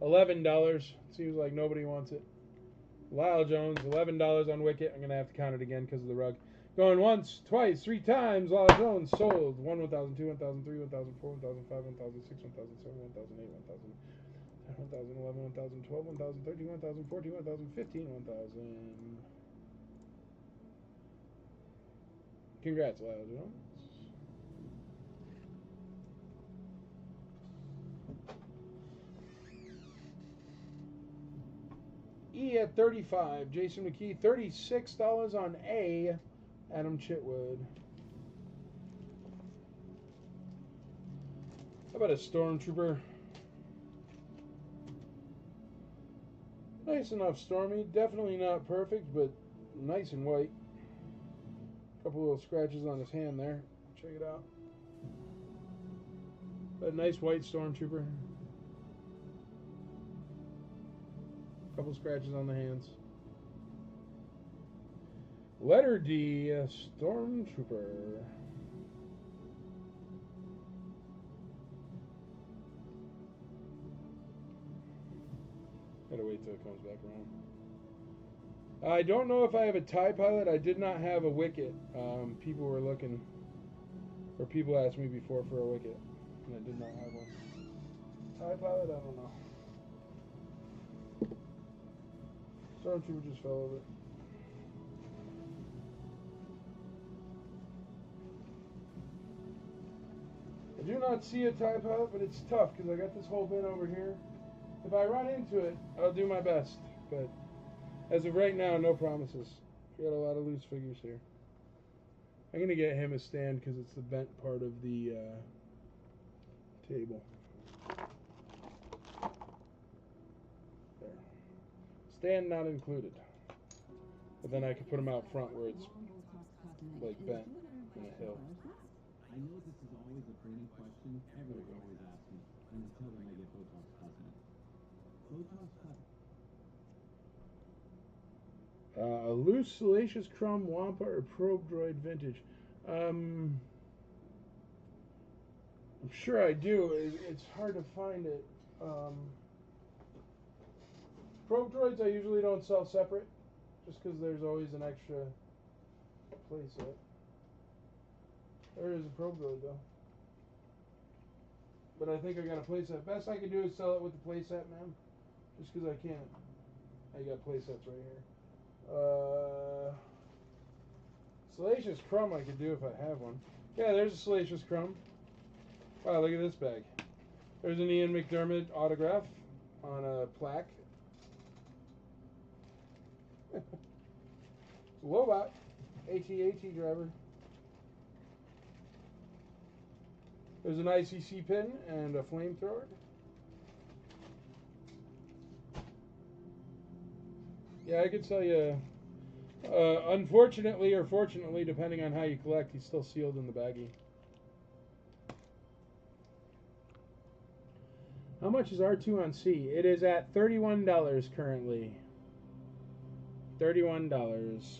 [SPEAKER 1] $11. Seems like nobody wants it. Lyle Jones, $11 on Wicket. I'm going to have to count it again because of the rug. Going once, twice, 3 times. All zones sold. 1, 1002, 1003, 1004, 1005, 1006, 1007, 1008, 1010, 1011, 1012, 1013, 1014, 1015, 1000. Congrats, Lyle Jones. E at 35. Jason McKee. $36 on A. Adam Chitwood. How about a Stormtrooper? Nice enough Stormy. Definitely not perfect, but nice and white. Couple little scratches on his hand there. Check it out. But a nice white Stormtrooper. Couple scratches on the hands. Letter D, Stormtrooper. Gotta wait till it comes back around. I don't know if I have a TIE Pilot. I did not have a Wicket. People were looking, or people asked me before for a Wicket, and I did not have one. TIE Pilot, I don't know. Stormtrooper just fell over. I do not see a TIE Pilot, but it's tough because I got this whole bin over here. If I run into it, I'll do my best, but as of right now, no promises. We got a lot of loose figures here. I'm going to get him a stand because it's the bent part of the table. There. Stand not included. But then I can put him out front where it's like bent in a hill.
[SPEAKER 2] I know this is always a burning question. Everyone always asks me, and until then I get Botox cutting. Botox cut.
[SPEAKER 1] A loose Salacious Crumb, Wampa, or Probe Droid vintage. I'm sure I do. It's hard to find it. Probe Droids I usually don't sell separate, just because there's always an extra playset. There is a Probe Droid though. But I think I got a playset. Best I can do is sell it with the playset, man. Just because I can't. I got playsets right here. Salacious Crumb I could do if I have one. Yeah, there's a Salacious Crumb. Wow, look at this bag. There's an Ian McDermott autograph on a plaque. Lobot, AT-AT driver. There's an ICC pin and a flamethrower. Yeah, I could tell you, unfortunately or fortunately, depending on how you collect, he's still sealed in the baggie. How much is R2 on C? It is at $31 currently. $31.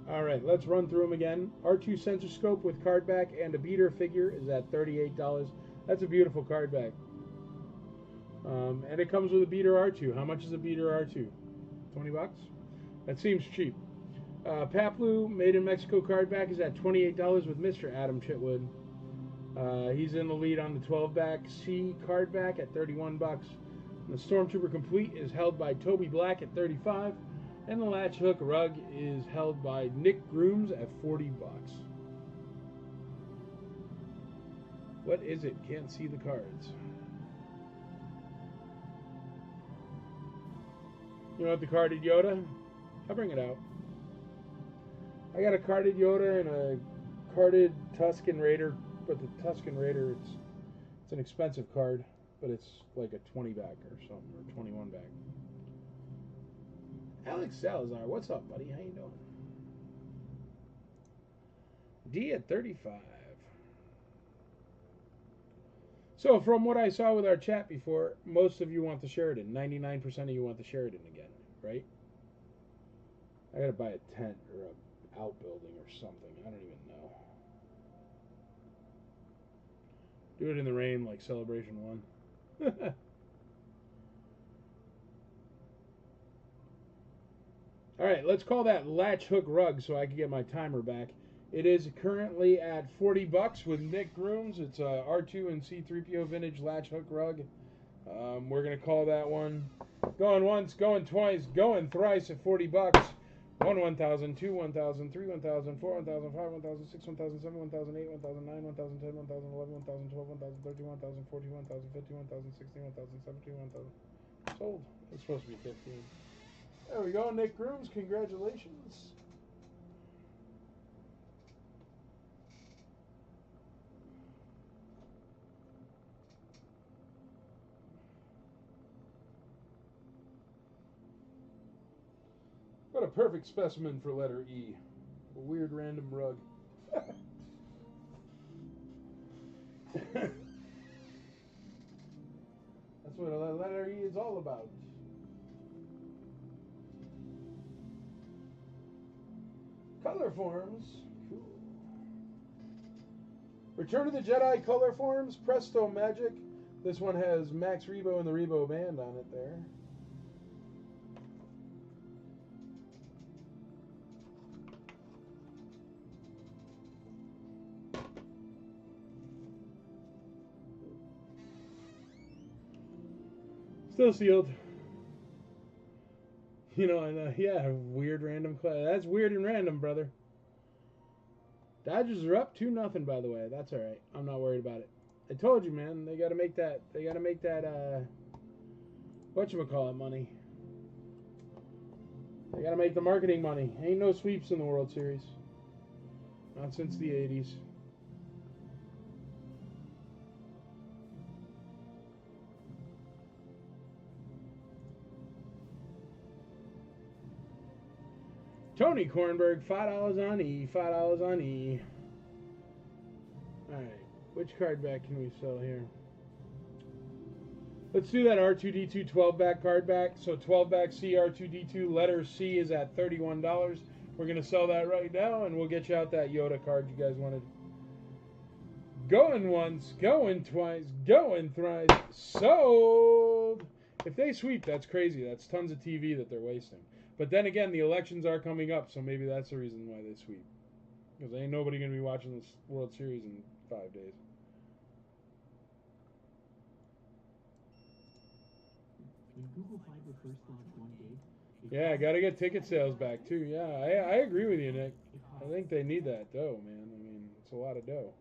[SPEAKER 1] All right, let's run through them again. R2 sensor scope with card back and a beater figure is at $38. That's a beautiful card back. And it comes with a beater R2. How much is a beater R2? 20 bucks? That seems cheap. Paplu made in Mexico card back is at $28 with Mr. Adam Chitwood. He's in the lead on the 12 back C card back at 31 bucks. The Stormtrooper Complete is held by Toby Black at 35. And the latch hook rug is held by Nick Grooms at 40 bucks. What is it? Can't see the cards. You want the carded Yoda? I'll bring it out. I got a carded Yoda and a carded Tusken Raider, but the Tusken Raider, it's an expensive card, but it's like a 20 back or something, or 21 back. Alex Salazar, what's up, buddy? How you doing? D at 35. So, from what I saw with our chat before, most of you want the Sheridan. 99% of you want the Sheridan again, right? I gotta buy a tent or a outbuilding or something. I don't even know. Do it in the rain like Celebration 1. All right, let's call that latch hook rug so I can get my timer back. It is currently at $40 with Nick Grooms. It's a R2 and C3PO vintage latch hook rug. We're gonna call that one. Going once, going twice, going thrice at $40. 1, 1,000, 2, 1,000, 3, 1,000, 4, 1,000, 5, 1,000, 6, 1,000, 7, 1,000, 8, 1,000, 9, 1,010, 1,011, 1,012, 1,013, 1,014, 1,015, 1,016, 1,017, 1,000. Sold. It's supposed to be 15. There we go, Nick Grooms. Congratulations. What a perfect specimen for letter E. A weird random rug. That's what a letter E is all about. Color forms. Cool. Return of the Jedi color forms. Presto Magic. This one has Max Rebo and the Rebo band on it there. Still sealed. You know, and yeah, weird random class. That's weird and random, brother. Dodgers are up 2-0, by the way. That's all right. I'm not worried about it. I told you, man. They got to make that. They got to make that. Whatchamacallit money. They got to make the marketing money. Ain't no sweeps in the World Series. Not since the '80s. Tony Kornberg, $5 on E, $5 on E. Alright, which card back can we sell here? Let's do that R2-D2 12-back card back. So 12-back C R2-D2, letter C is at $31. We're going to sell that right now, and we'll get you out that Yoda card you guys wanted. Going once, going twice, going thrice, sold! If they sweep, that's crazy. That's tons of TV that they're wasting. But then again, the elections are coming up, so maybe that's the reason why they sweep. Because ain't nobody going to be watching this World Series in 5 days.
[SPEAKER 2] When Google Fiber first launched 1 gig,
[SPEAKER 1] Yeah, got to get ticket sales back, too. Yeah, I agree with you, Nick. I think they need that dough, man. I mean, it's a lot of dough.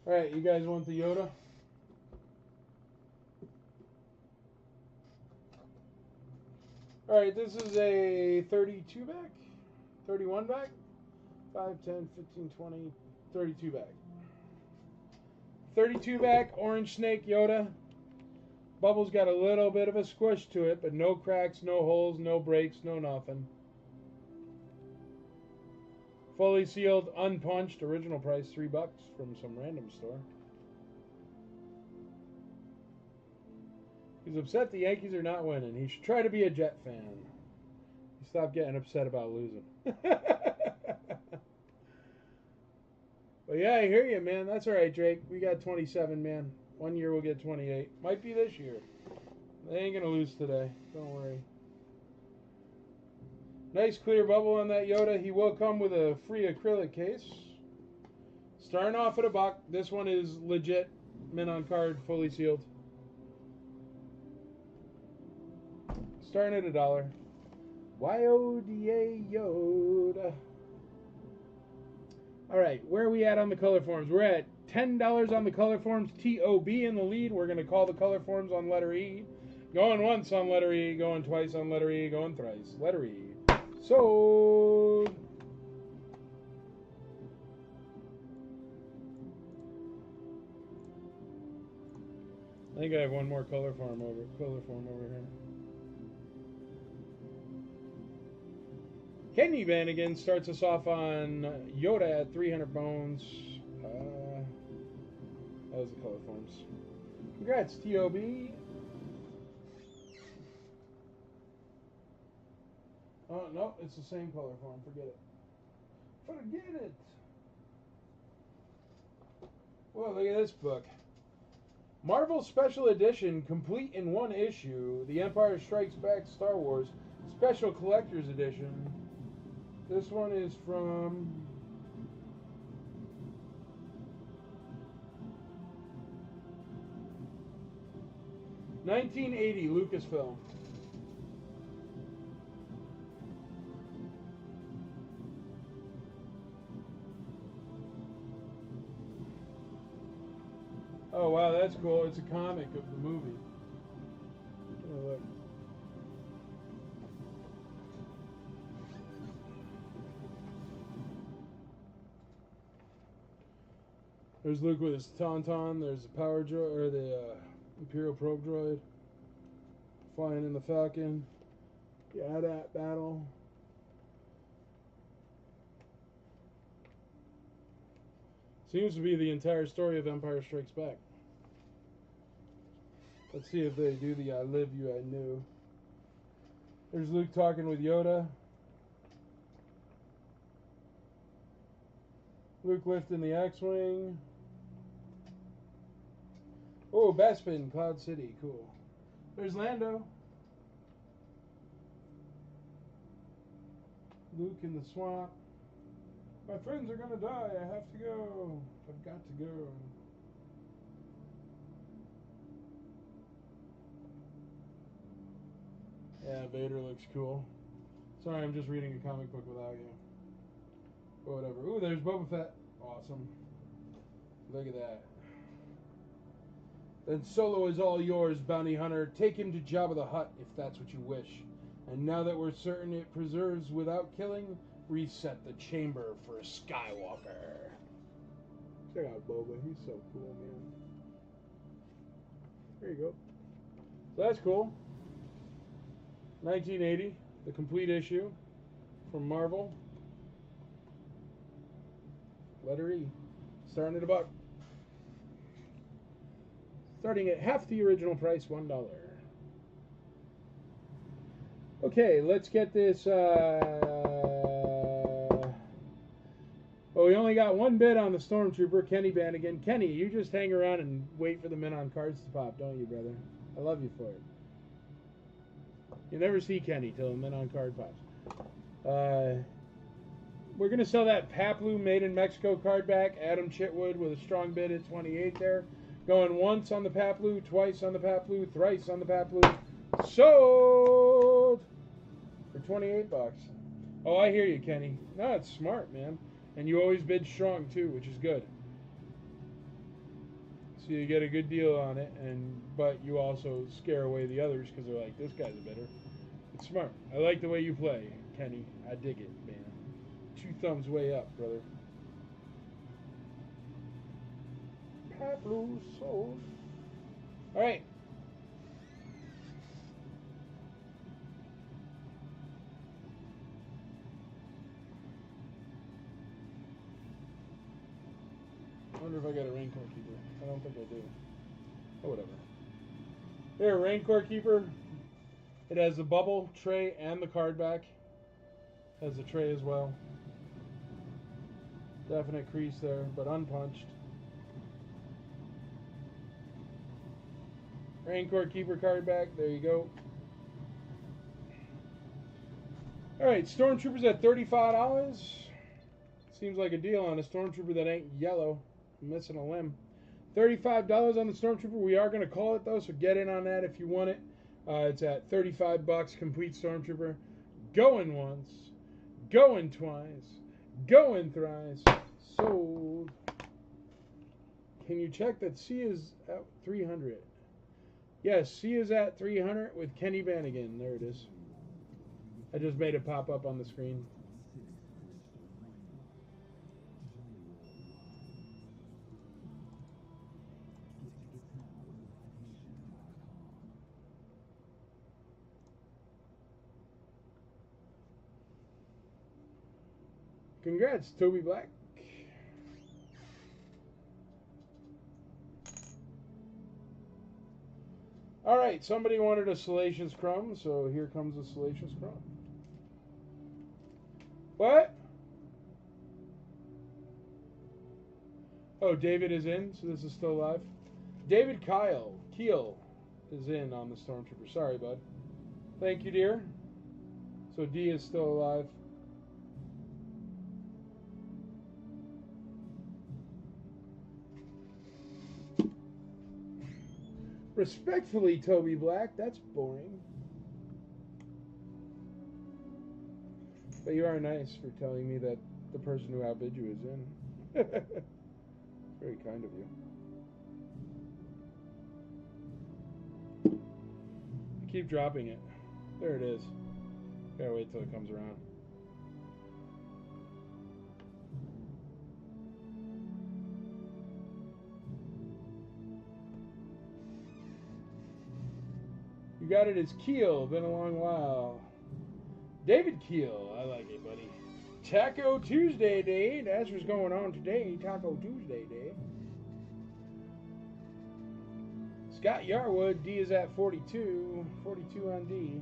[SPEAKER 1] All right, you guys want the Yoda? All right, this is a 32 back, 31 back, 5, 10, 15, 20, 32 back. 32 back, Orange Snake Yoda. Bubble's got a little bit of a squish to it, but no cracks, no holes, no breaks, no nothing. Fully sealed, unpunched, original price $3 from some random store. He's upset the Yankees are not winning. He should try to be a Jet fan. Stop getting upset about losing. But yeah, I hear you, man. That's all right, Drake. We got 27, man. 1 year we'll get 28. Might be this year. They ain't gonna lose today. Don't worry. Nice clear bubble on that Yoda. He will come with a free acrylic case. Starting off at $1. This one is legit. Mint on card, fully sealed. Starting at $1. YODA Yoda. Alright, where are we at on the color forms? We're at $10 on the color forms. TOB in the lead. We're going to call the color forms on letter E. Going once on letter E, going twice on letter E, going thrice. Letter E. Sold. I think I have one more color form over here. Kenny Bannigan starts us off on Yoda at 300 bones. That was the color forms. Congrats, TOB. Oh, no, it's the same color for him. Forget it. Forget it. Whoa, look at this book. Marvel Special Edition, complete in one issue. The Empire Strikes Back Star Wars Special Collector's Edition. This one is from... ...1980 Lucasfilm. Oh wow, that's cool. It's a comic of the movie. Oh, look. There's Luke with his Tauntaun. There's the power droid, or the Imperial probe droid, flying in the Falcon. The AT-AT battle. Seems to be the entire story of Empire Strikes Back. Let's see if they do the I live you, I knew. There's Luke talking with Yoda. Luke lifting the X-Wing. Oh, Bespin, Cloud City, cool. There's Lando. Luke in the swamp. My friends are gonna die, I have to go. I've got to go. Yeah, Vader looks cool. Sorry, I'm just reading a comic book without you. But whatever. Ooh, there's Boba Fett. Awesome. Look at that. Then Solo is all yours, Bounty Hunter. Take him to Jabba the Hutt if that's what you wish. And now that we're certain it preserves without killing, reset the chamber for Skywalker. Check out Boba. He's so cool, man. There you go. So that's cool. 1980, the complete issue from Marvel. Letter E. Starting at about... Starting at half the original price, $1. Okay, let's get this... Oh, we only got one bid on the Stormtrooper, Kenny Bannigan. Kenny, you just hang around and wait for the men on cards to pop, don't you, brother? I love you for it. You never see Kenny till the men on card pops. We're going to sell that Paplu Made in Mexico card back. Adam Chitwood with a strong bid at 28 there. Going once on the Paplu, twice on the Paplu, thrice on the Paplu. Sold for 28 bucks. Oh, I hear you, Kenny. No, it's smart, man. And you always bid strong, too, which is good. So you get a good deal on it, but you also scare away the others because they're like, this guy's a bidder. It's smart. I like the way you play, Kenny. I dig it, man. 2 thumbs way up, brother. Pablo sold. All right. I wonder if I got a Rancor Keeper. I don't think I do. Oh, whatever. Here, Rancor Keeper. It has the bubble tray and the card back. Has the tray as well. Definite crease there, but unpunched. Rancor Keeper card back. There you go. Alright, Stormtroopers at $35. Seems like a deal on a Stormtrooper that ain't yellow. I'm missing a limb. $35 on the Stormtrooper. We are going to call it, though, so get in on that if you want it. It's at 35 bucks, complete Stormtrooper. Going once, going twice, going thrice. Sold. Can you check that C is at 300? Yes, C is at 300 with Kenny Bannigan. There it is. I just made it pop up on the screen. Congrats, Toby Black. All right, somebody wanted a Salacious Crumb, so here comes a Salacious Crumb. What? Oh, David is in, so this is still live. David Keel is in on the Stormtrooper. Sorry, bud. Thank you, dear. So D is still alive. Respectfully, Toby Black, that's boring. But you are nice for telling me that the person who outbid you is in. Very kind of you. Keep dropping it. There it is. Gotta wait till it comes around. You got it as Keel. Been a long while. David Keel. I like it, buddy. Taco Tuesday Day. That's what's going on today. Taco Tuesday Day. Scott Yarwood. D is at 42. 42 on D.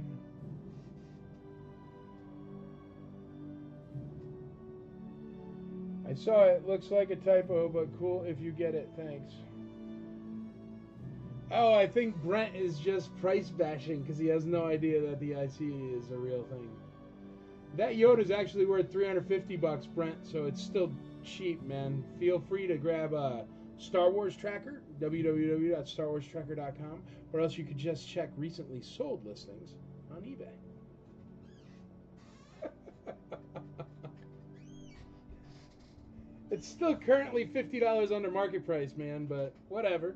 [SPEAKER 1] I saw it. Looks like a typo, but cool if you get it. Thanks. Oh, I think Brent is just price bashing because he has no idea that the IC is a real thing. That Yoda is actually worth $350, Brent, so it's still cheap, man. Feel free to grab a Star Wars Tracker, www.starwarstracker.com, or else you could just check recently sold listings on eBay. It's still currently $50 under market price, man, but whatever.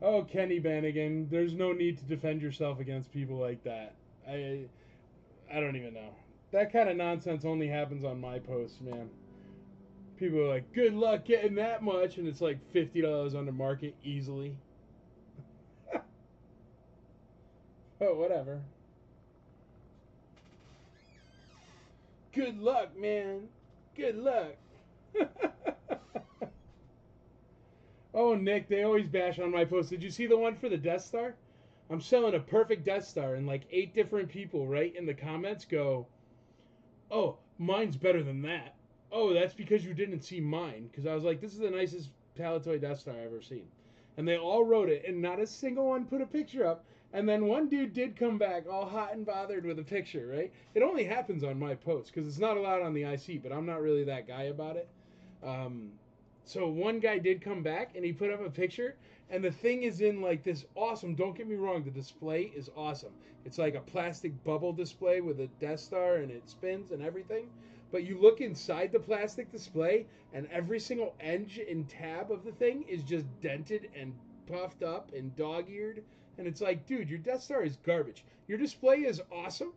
[SPEAKER 1] Oh, Kenny Bannigan, there's no need to defend yourself against people like that. I don't even know. That kind of nonsense only happens on my posts, man. People are like, good luck getting that much, and it's like $50 under market easily. Oh, whatever. Good luck, man. Good luck. Oh, Nick, they always bash on my post. Did you see the one for the Death Star? I'm selling a perfect Death Star, and like 8 different people, right, in the comments go, oh, mine's better than that. Oh, that's because you didn't see mine. Because I was like, this is the nicest Palatoy Death Star I've ever seen. And they all wrote it, and not a single one put a picture up. And then one dude did come back all hot and bothered with a picture, right? It only happens on my post, because it's not allowed on the IC, but I'm not really that guy about it. So one guy did come back, and he put up a picture, and the thing is in like this awesome, don't get me wrong, the display is awesome. It's like a plastic bubble display with a Death Star, and it spins and everything. But you look inside the plastic display, and every single edge and tab of the thing is just dented and puffed up and dog-eared. And it's like, dude, your Death Star is garbage. Your display is awesome,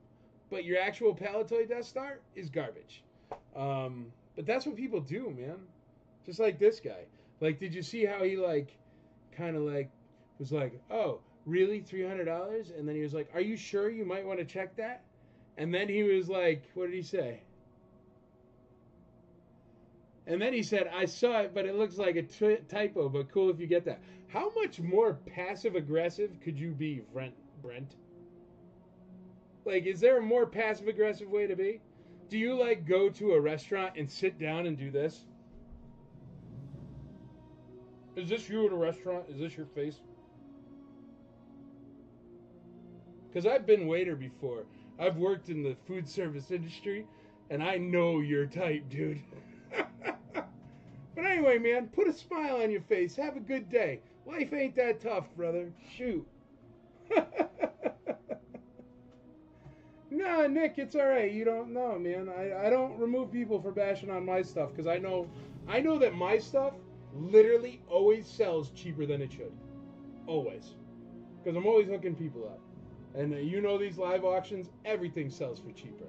[SPEAKER 1] but your actual Palatoy Death Star is garbage. But that's what people do, man. Just like this guy. Like, did you see how he, like, kind of, like, was like, oh, really? $300? And then he was like, are you sure you might want to check that? And then he was like, what did he say? And then he said, I saw it, but it looks like a typo, but cool if you get that. How much more passive-aggressive could you be, Brent? Like, is there a more passive-aggressive way to be? Do you, like, go to a restaurant and sit down and do this? Is this you at a restaurant? Is this your face? Because I've been waiter before. I've worked in the food service industry, and I know your type, dude. But anyway, man, put a smile on your face. Have a good day. Life ain't that tough, brother. Shoot. Nah, Nick, it's all right. You don't know, man. I don't remove people for bashing on my stuff because I know that my stuff literally always sells cheaper than it should. Always. Because I'm always hooking people up. And you know these live auctions, everything sells for cheaper.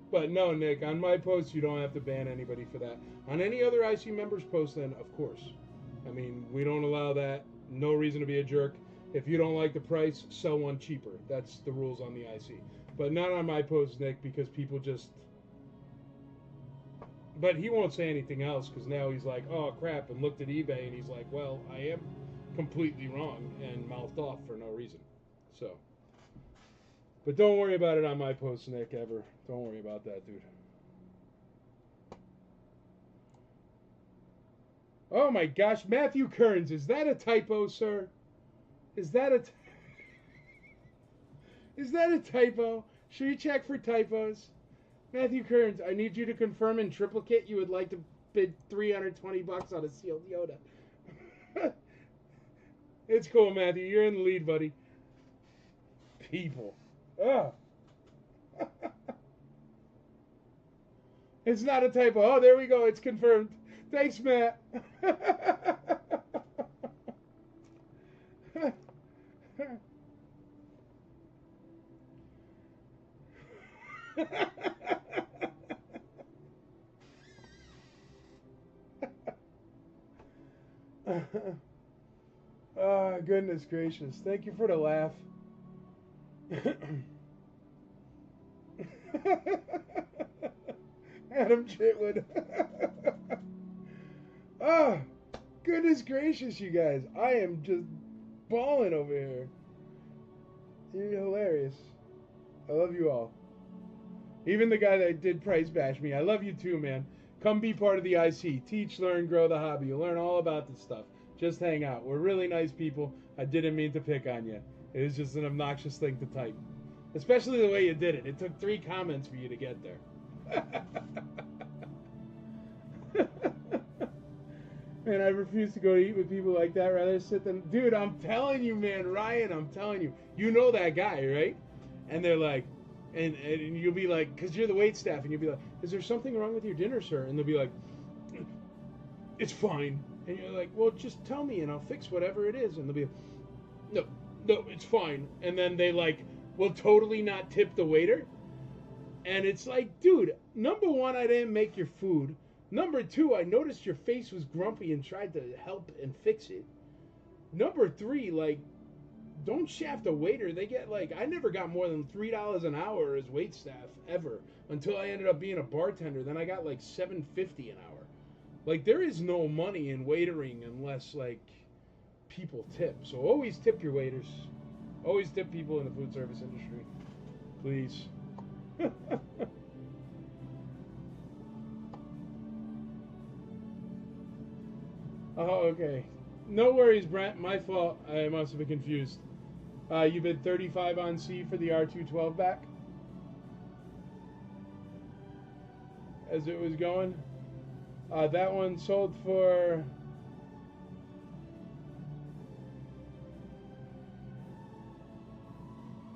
[SPEAKER 1] But no, Nick, on my posts, you don't have to ban anybody for that. On any other IC members' posts, then, of course. I mean, we don't allow that. No reason to be a jerk. If you don't like the price, sell one cheaper. That's the rules on the IC. But not on my posts, Nick, because people just... But he won't say anything else because now he's like, oh, crap, and looked at eBay and he's like, well, I am completely wrong and mouthed off for no reason. So, but don't worry about it on my post, Nick. Ever. Don't worry about that, dude. Oh my gosh, Matthew Kearns, is that a typo, sir? Is that a is that a typo? Should you check for typos? Matthew Kearns, I need you to confirm in triplicate you would like to bid $320 on a sealed Yoda. It's cool, Matthew. You're in the lead, buddy. People. Ugh. It's not a typo. Oh, there we go. It's confirmed. Thanks, Matt. Oh, goodness gracious. Thank you for the laugh. Adam Chitwood. Oh, goodness gracious, you guys. I am just balling over here. You're hilarious. I love you all. Even the guy that did price bash me. I love you too, man. Come be part of the IC. Teach, learn, grow the hobby. You'll learn all about this stuff. Just hang out. We're really nice people. I didn't mean to pick on you. It was just an obnoxious thing to type. Especially the way you did it. It took 3 comments for you to get there. Man, I refuse to go to eat with people like that. Rather sit than... Dude, I'm telling you, man. Ryan, I'm telling you. You know that guy, right? And they're like... And you'll be like... Because you're the wait staff. And you'll be like... Is there something wrong with your dinner, sir? And they'll be like... It's fine. And you're like... Well, just tell me and I'll fix whatever it is. And they'll be like... No, it's fine. And then they like... Will totally not tip the waiter. And it's like... Dude, number 1, I didn't make your food. Number 2, I noticed your face was grumpy and tried to help and fix it. Number 3, like, don't shaft a waiter. They get, like, I never got more than $3 an hour as wait staff, ever. Until I ended up being a bartender. Then I got, like, $7.50 an hour. Like, there is no money in waitering unless, like, people tip. So always tip your waiters. Always tip people in the food service industry. Please. Oh, okay. No worries, Brent. My fault. I must have been confused. You bid 35 on C for the R212 back? As it was going? That one sold for...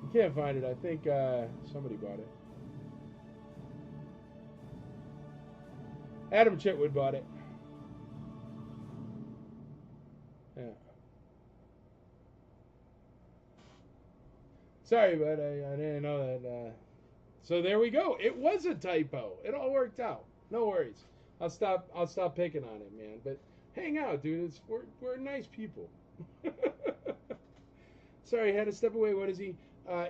[SPEAKER 1] You can't find it. I think somebody bought it. Adam Chitwood bought it. Yeah. Sorry, but I didn't know that. So there we go. It was a typo. It all worked out. No worries. I'll stop picking on it, man. But hang out, dude. We're nice people. Sorry, had to step away. What is he?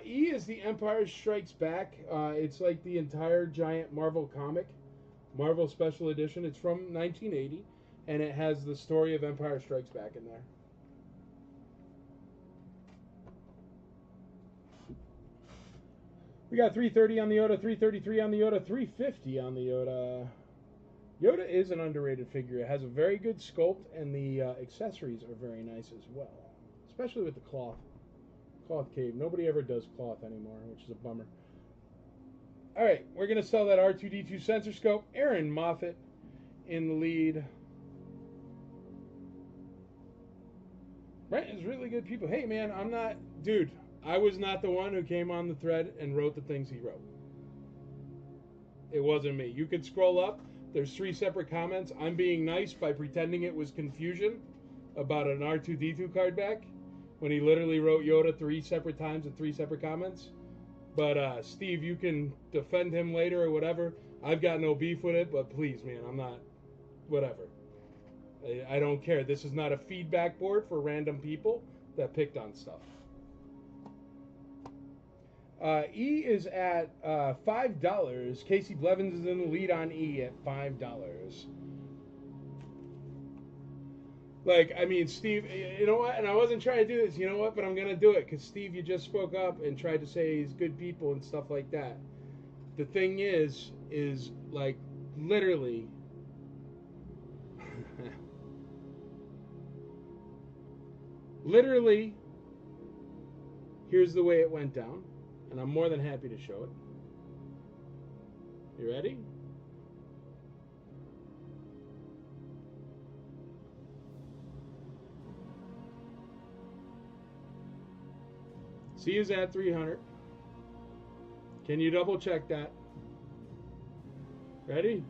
[SPEAKER 1] E is the Empire Strikes Back. It's like the entire giant Marvel comic, Marvel Special Edition. It's from 1980. And it has the story of Empire Strikes Back in there. We got 330 on the Yoda, 333 on the Yoda, 350 on the Yoda. Yoda is an underrated figure. It has a very good sculpt, and the accessories are very nice as well. Especially with the cloth. Cloth cave. Nobody ever does cloth anymore, which is a bummer. Alright, we're going to sell that R2-D2 sensor scope. Aaron Moffat in the lead. Brent is really good people. Hey, man, I'm not... Dude, I was not the one who came on the thread and wrote the things he wrote. It wasn't me. You could scroll up. There's 3 separate comments. I'm being nice by pretending it was confusion about an R2-D2 card back when he literally wrote Yoda 3 separate times in 3 separate comments. But, Steve, you can defend him later or whatever. I've got no beef with it, but please, man, I'm not... Whatever. I don't care. This is not a feedback board for random people that picked on stuff. E is at $5. Casey Blevins is in the lead on E at $5. Like, I mean, Steve, you know what? And I wasn't trying to do this, you know what? But I'm going to do it because, Steve, you just spoke up and tried to say he's good people and stuff like that. The thing is like, literally, literally, here's the way it went down. And I'm more than happy to show it. You ready? C is at 300. Can you double check that? Ready?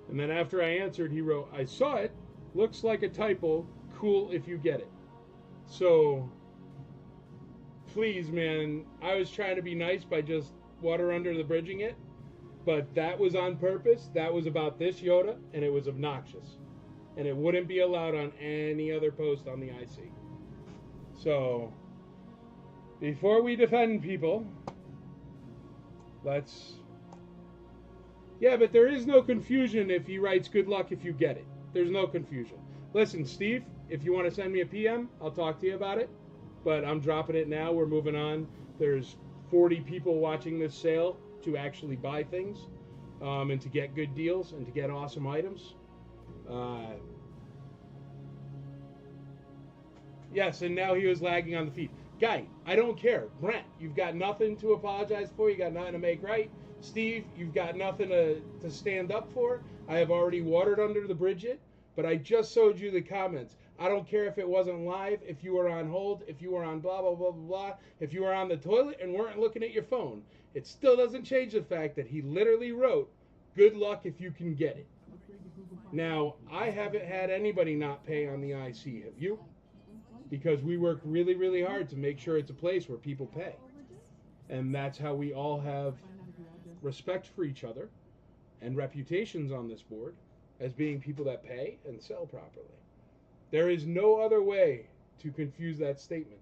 [SPEAKER 1] And then after I answered, he wrote, I saw it. Looks like a typo. Cool if you get it. So, please, man, I was trying to be nice by just water under the bridging it. But that was on purpose. That was about this Yoda, and it was obnoxious. And it wouldn't be allowed on any other post on the IC. So, before we defend people, let's... Yeah, but there is no confusion if he writes good luck if you get it. There's no confusion. Listen, Steve, if you want to send me a PM, I'll talk to you about it. But I'm dropping it now. We're moving on. There's 40 people watching this sale to actually buy things and to get good deals and to get awesome items. Yes, and now he was lagging on the feed. Guy, I don't care. Brent, you've got nothing to apologize for. You got nothing to make right. Steve, you've got nothing to stand up for. I have already watered under the bridge it, but I just showed you the comments. I don't care if it wasn't live, if you were on hold, if you were on blah, blah, blah, blah, blah, if you were on the toilet and weren't looking at your phone. It still doesn't change the fact that he literally wrote, good luck if you can get it. Now, I haven't had anybody not pay on the IC. Have you? Because we work really, really hard to make sure it's a place where people pay. And that's how we all have respect for each other and reputations on this board as being people that pay and sell properly. There is no other way to confuse that statement.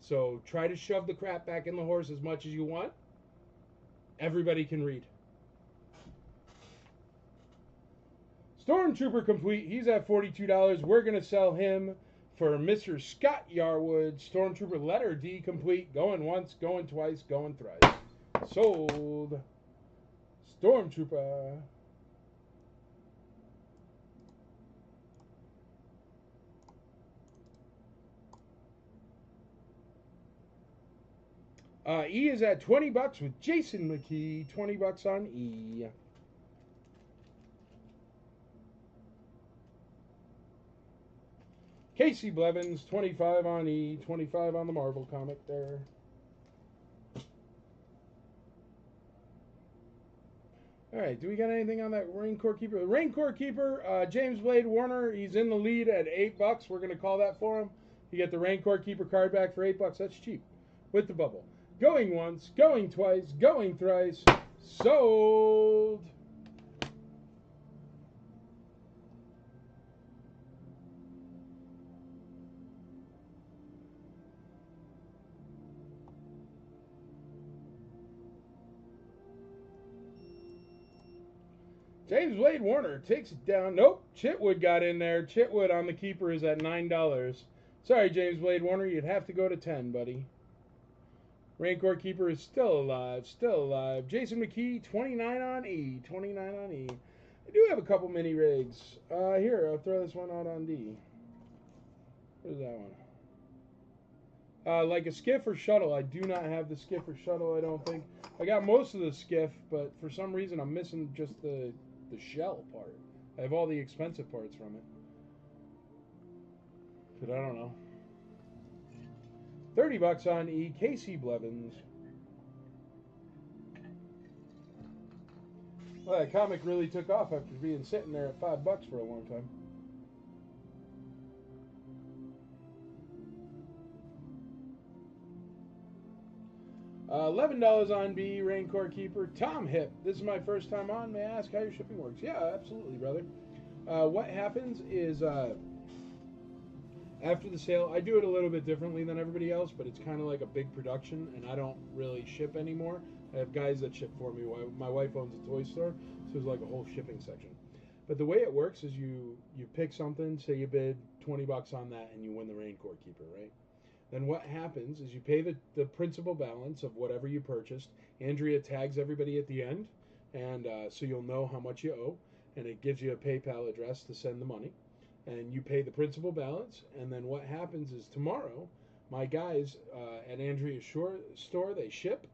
[SPEAKER 1] So try to shove the crap back in the horse as much as you want. Everybody can read. Stormtrooper complete. He's at $42. We're going to sell him for Mr. Scott Yarwood. Stormtrooper letter D complete. Going once, going twice, going thrice. Sold. Stormtrooper. E is at $20 with Jason McKee. $20 on E. Casey Blevins, 25 on E, 25 on the Marvel comic there. All right, do we got anything on that Rancor Keeper? The Rancor Keeper, James Blade Warner, he's in the lead at $8. We're going to call that for him. You get the Rancor Keeper card back for $8. That's cheap with the bubble. Going once, going twice, going thrice. Sold. James Blade Warner takes it down. Nope, Chitwood got in there. Chitwood on the keeper is at $9. Sorry, James Blade Warner, you'd have to go to 10, buddy. Rancor Keeper is still alive, still alive. Jason McKee, 29 on E, 29 on E. I do have a couple mini rigs. Here, I'll throw this one out on D. Where's that one? Like a skiff or shuttle. I do not have the skiff or shuttle, I don't think. I got most of the skiff, but for some reason I'm missing just the shell part. I have all the expensive parts from it. But I don't know. $30 on E. Casey Blevins. Well, that comic really took off after being sitting there at $5 for a long time. $11 on B, Rancor Keeper. Tom Hip. This is my first time on. May I ask how your shipping works? Yeah, absolutely, brother. What happens is after the sale, I do it a little bit differently than everybody else, but it's kind of like a big production, and I don't really ship anymore. I have guys that ship for me. My wife owns a toy store, so there's like a whole shipping section. But the way it works is you pick something, say you bid $20 on that, and you win the Raincore Keeper, right? Then what happens is you pay the principal balance of whatever you purchased. Andrea tags everybody at the end, and so you'll know how much you owe, and it gives you a PayPal address to send the money. And you pay the principal balance, and then what happens is tomorrow, my guys at Andrea's store, they ship,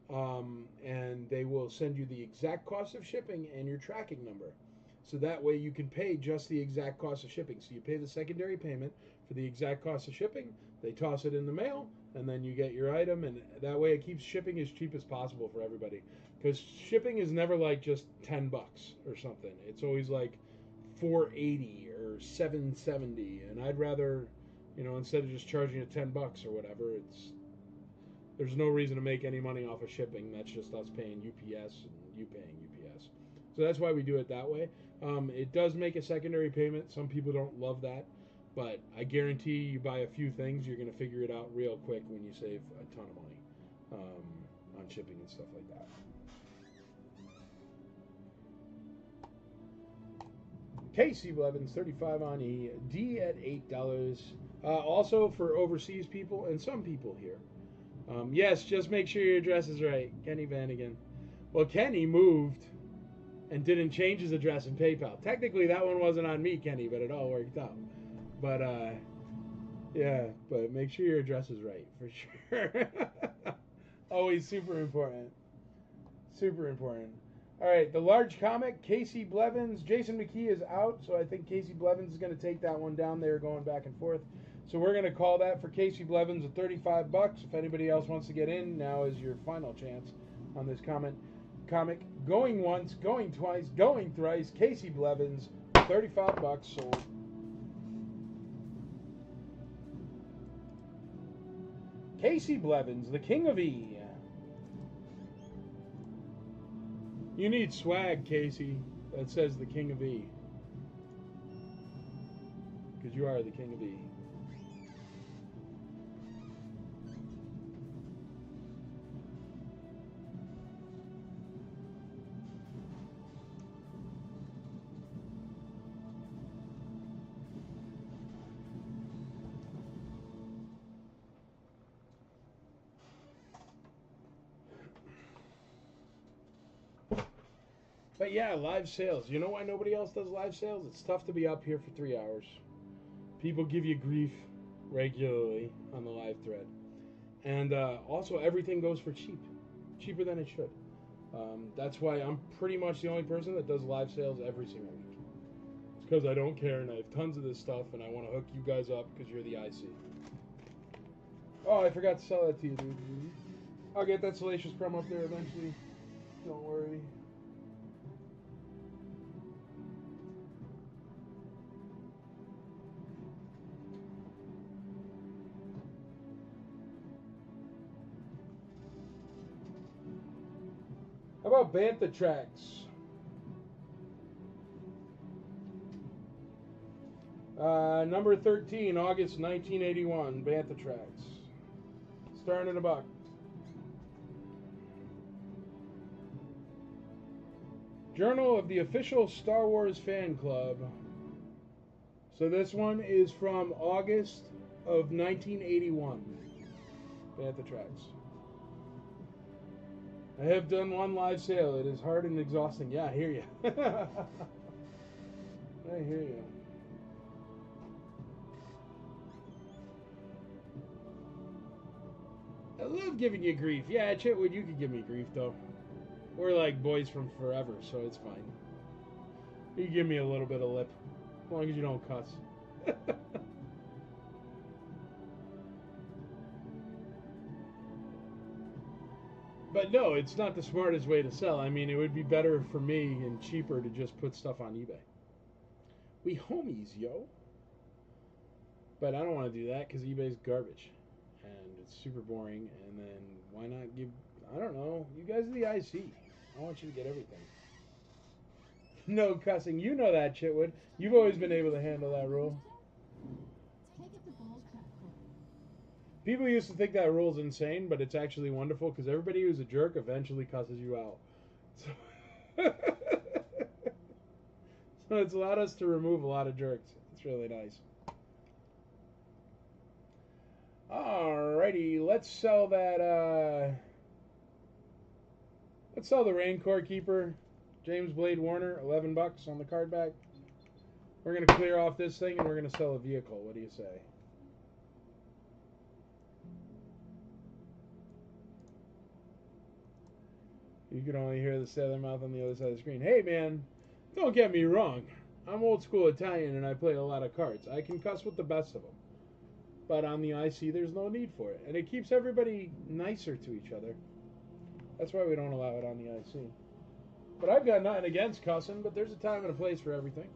[SPEAKER 1] and they will send you the exact cost of shipping and your tracking number. So that way you can pay just the exact cost of shipping. So you pay the secondary payment for the exact cost of shipping, they toss it in the mail, and then you get your item, and that way it keeps shipping as cheap as possible for everybody. Because shipping is never like just $10 or something. It's always like $4.80 or $7.70, and I'd rather, instead of just charging you $10 or whatever, there's no reason to make any money off of shipping. That's just us paying UPS and you paying UPS. So that's why we do it that way. It does make a secondary payment. Some people don't love that, but I guarantee you buy a few things, you're going to figure it out real quick when you save a ton of money on shipping and stuff like that. Casey Blevins, 35 on E. D at $8. Also for overseas people and some people here. Yes, just make sure your address is right. Kenny Vanagan. Well, Kenny moved and didn't change his address in PayPal. Technically, that one wasn't on me, Kenny, but it all worked out. But, yeah, but make sure your address is right, for sure. Always super important. Super important. All right, the large comic, Casey Blevins. Jason McKee is out, so I think Casey Blevins is going to take that one down there going back and forth. So we're going to call that for Casey Blevins at $35. If anybody else wants to get in, now is your final chance on this comic. Going once, going twice, going thrice. Casey Blevins, $35 sold. Casey Blevins, the King of E. You need swag, Casey, that says the King of E. Because you are the King of E. But yeah, live sales. You know why nobody else does live sales? It's tough to be up here for 3 hours. People give you grief regularly on the live thread. And also, everything goes for cheap. Cheaper than it should. That's why I'm pretty much the only person that does live sales every single week. It's because I don't care and I have tons of this stuff and I want to hook you guys up because you're the IC. Oh, I forgot to sell that to you, dude. I'll get that Salacious Crumb up there eventually. Don't worry. How about Bantha Tracks? Number 13, August 1981, Bantha Tracks. Starting at $1. Journal of the Official Star Wars Fan Club. So this one is from August of 1981. Bantha Tracks. I have done one live sale. It is hard and exhausting. Yeah, I hear you. I hear you. I love giving you grief. Yeah, Chitwood, you could give me grief, though. We're like boys from forever, so it's fine. You can give me a little bit of lip. As long as you don't cuss. But no, it's not the smartest way to sell. I mean, it would be better for me and cheaper to just put stuff on eBay. We homies, yo. But I don't want to do that because eBay's garbage. And it's super boring. And then why not give... I don't know. You guys are the IC. I want you to get everything. No cussing. You know that, Chitwood. You've always been able to handle that rule. People used to think that rule's insane, but it's actually wonderful because everybody who's a jerk eventually cusses you out. So It's allowed us to remove a lot of jerks. It's really nice. Alrighty, let's sell that. Let's sell the Rancor Keeper, James Blade Warner, $11 on the card back. We're gonna clear off this thing and we're gonna sell a vehicle. What do you say? You can only hear the sailor mouth on the other side of the screen. Hey man, don't get me wrong. I'm old school Italian and I play a lot of cards. I can cuss with the best of them. But on the IC, there's no need for it. And it keeps everybody nicer to each other. That's why we don't allow it on the IC. But I've got nothing against cussing, but there's a time and a place for everything.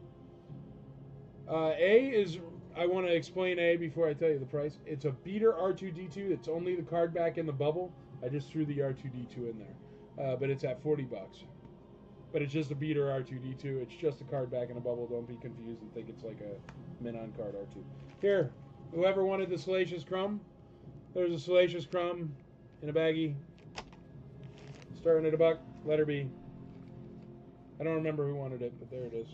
[SPEAKER 1] A is, I want to explain A before I tell you the price. It's a beater R2-D2. It's only the card back in the bubble. I just threw the R2-D2 in there. But it's at $40. But it's just a beater R2-D2. It's just a card back in a bubble. Don't be confused and think it's like a min on card R2. Here, whoever wanted the Salacious Crumb, there's a Salacious Crumb in a baggie. Starting at $1, letter B. I don't remember who wanted it, but there it is.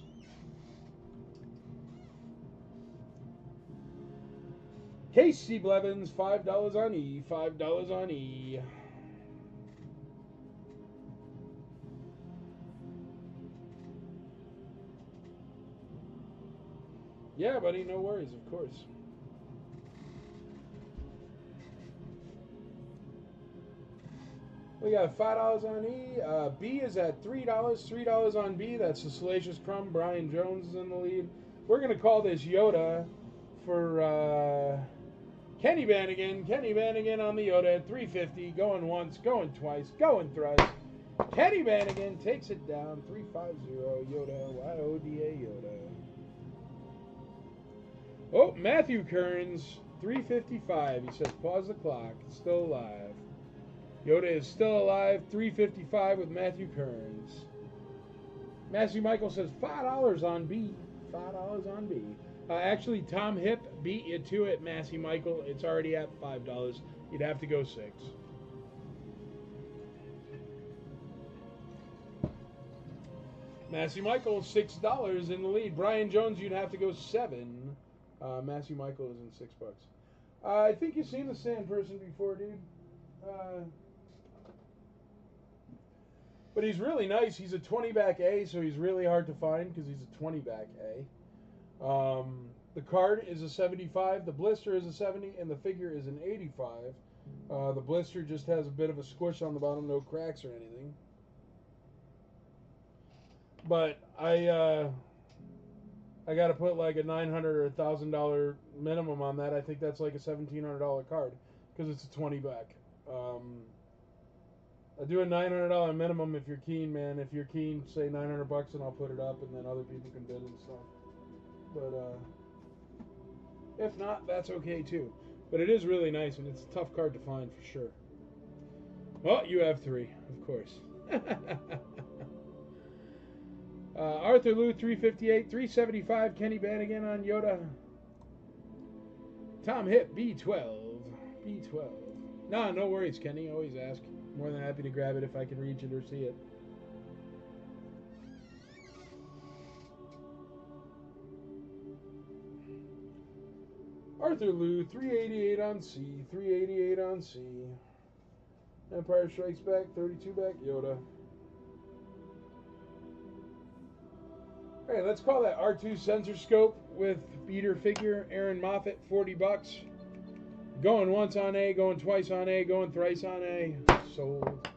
[SPEAKER 1] Casey Blevins, $5 on E, $5 on E. Yeah, buddy, no worries, of course. We got $5 on E. B is at $3. $3 on B. That's the Salacious Crumb. Brian Jones is in the lead. We're going to call this Yoda for Kenny Bannigan. Kenny Bannigan on the Yoda at $3.50. Going once, going twice, going thrice. Kenny Bannigan takes it down. 350 Yoda. Y-O-D-A Yoda. Oh, Matthew Kearns. $3.55. He says, pause the clock. It's still alive. Yoda is still alive, $3.55 with Matthew Kearns. Matthew Michael says $5 on B. $5 on B. Actually, Tom Hip beat you to it, Matthew Michael. It's already at $5. You'd have to go 6. Matthew Michael, $6 in the lead. Brian Jones, you'd have to go 7. Matthew Michael is in $6. I think you've seen the Sand Person before, dude. But he's really nice. He's a 20-back A, so he's really hard to find because he's a 20-back A. The card is a 75, the blister is a 70, and the figure is an 85. The blister just has a bit of a squish on the bottom, no cracks or anything. But I got to put like a $900 or $1,000 minimum on that. I think that's like a $1,700 card because it's a 20-back. I do a $900 minimum if you're keen, man. If you're keen, say $900 and I'll put it up, and then other people can bid and stuff. But if not, that's okay too. But it is really nice, and it's a tough card to find for sure. Well, you have 3, of course. Arthur Liu, $3.58, $3.75. Kenny Bannigan on Yoda. Tom Hip, B12, B12. Nah, no worries, Kenny. Always ask. More than happy to grab it if I can reach it or see it. Arthur Liu, $3.88 on C, $3.88 on C. Empire Strikes Back, 32-back Yoda. Alright, let's call that R2 Sensor Scope with beater figure. Aaron Moffat, $40. Going once on A, going twice on A, going thrice on A. Sold.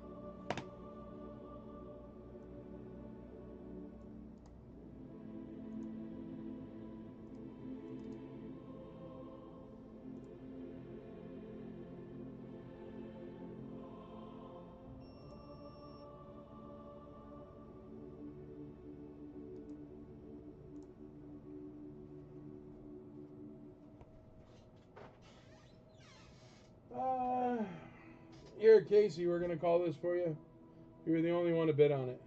[SPEAKER 1] Here, Casey, we're going to call this for you. You were the only one to bid on it.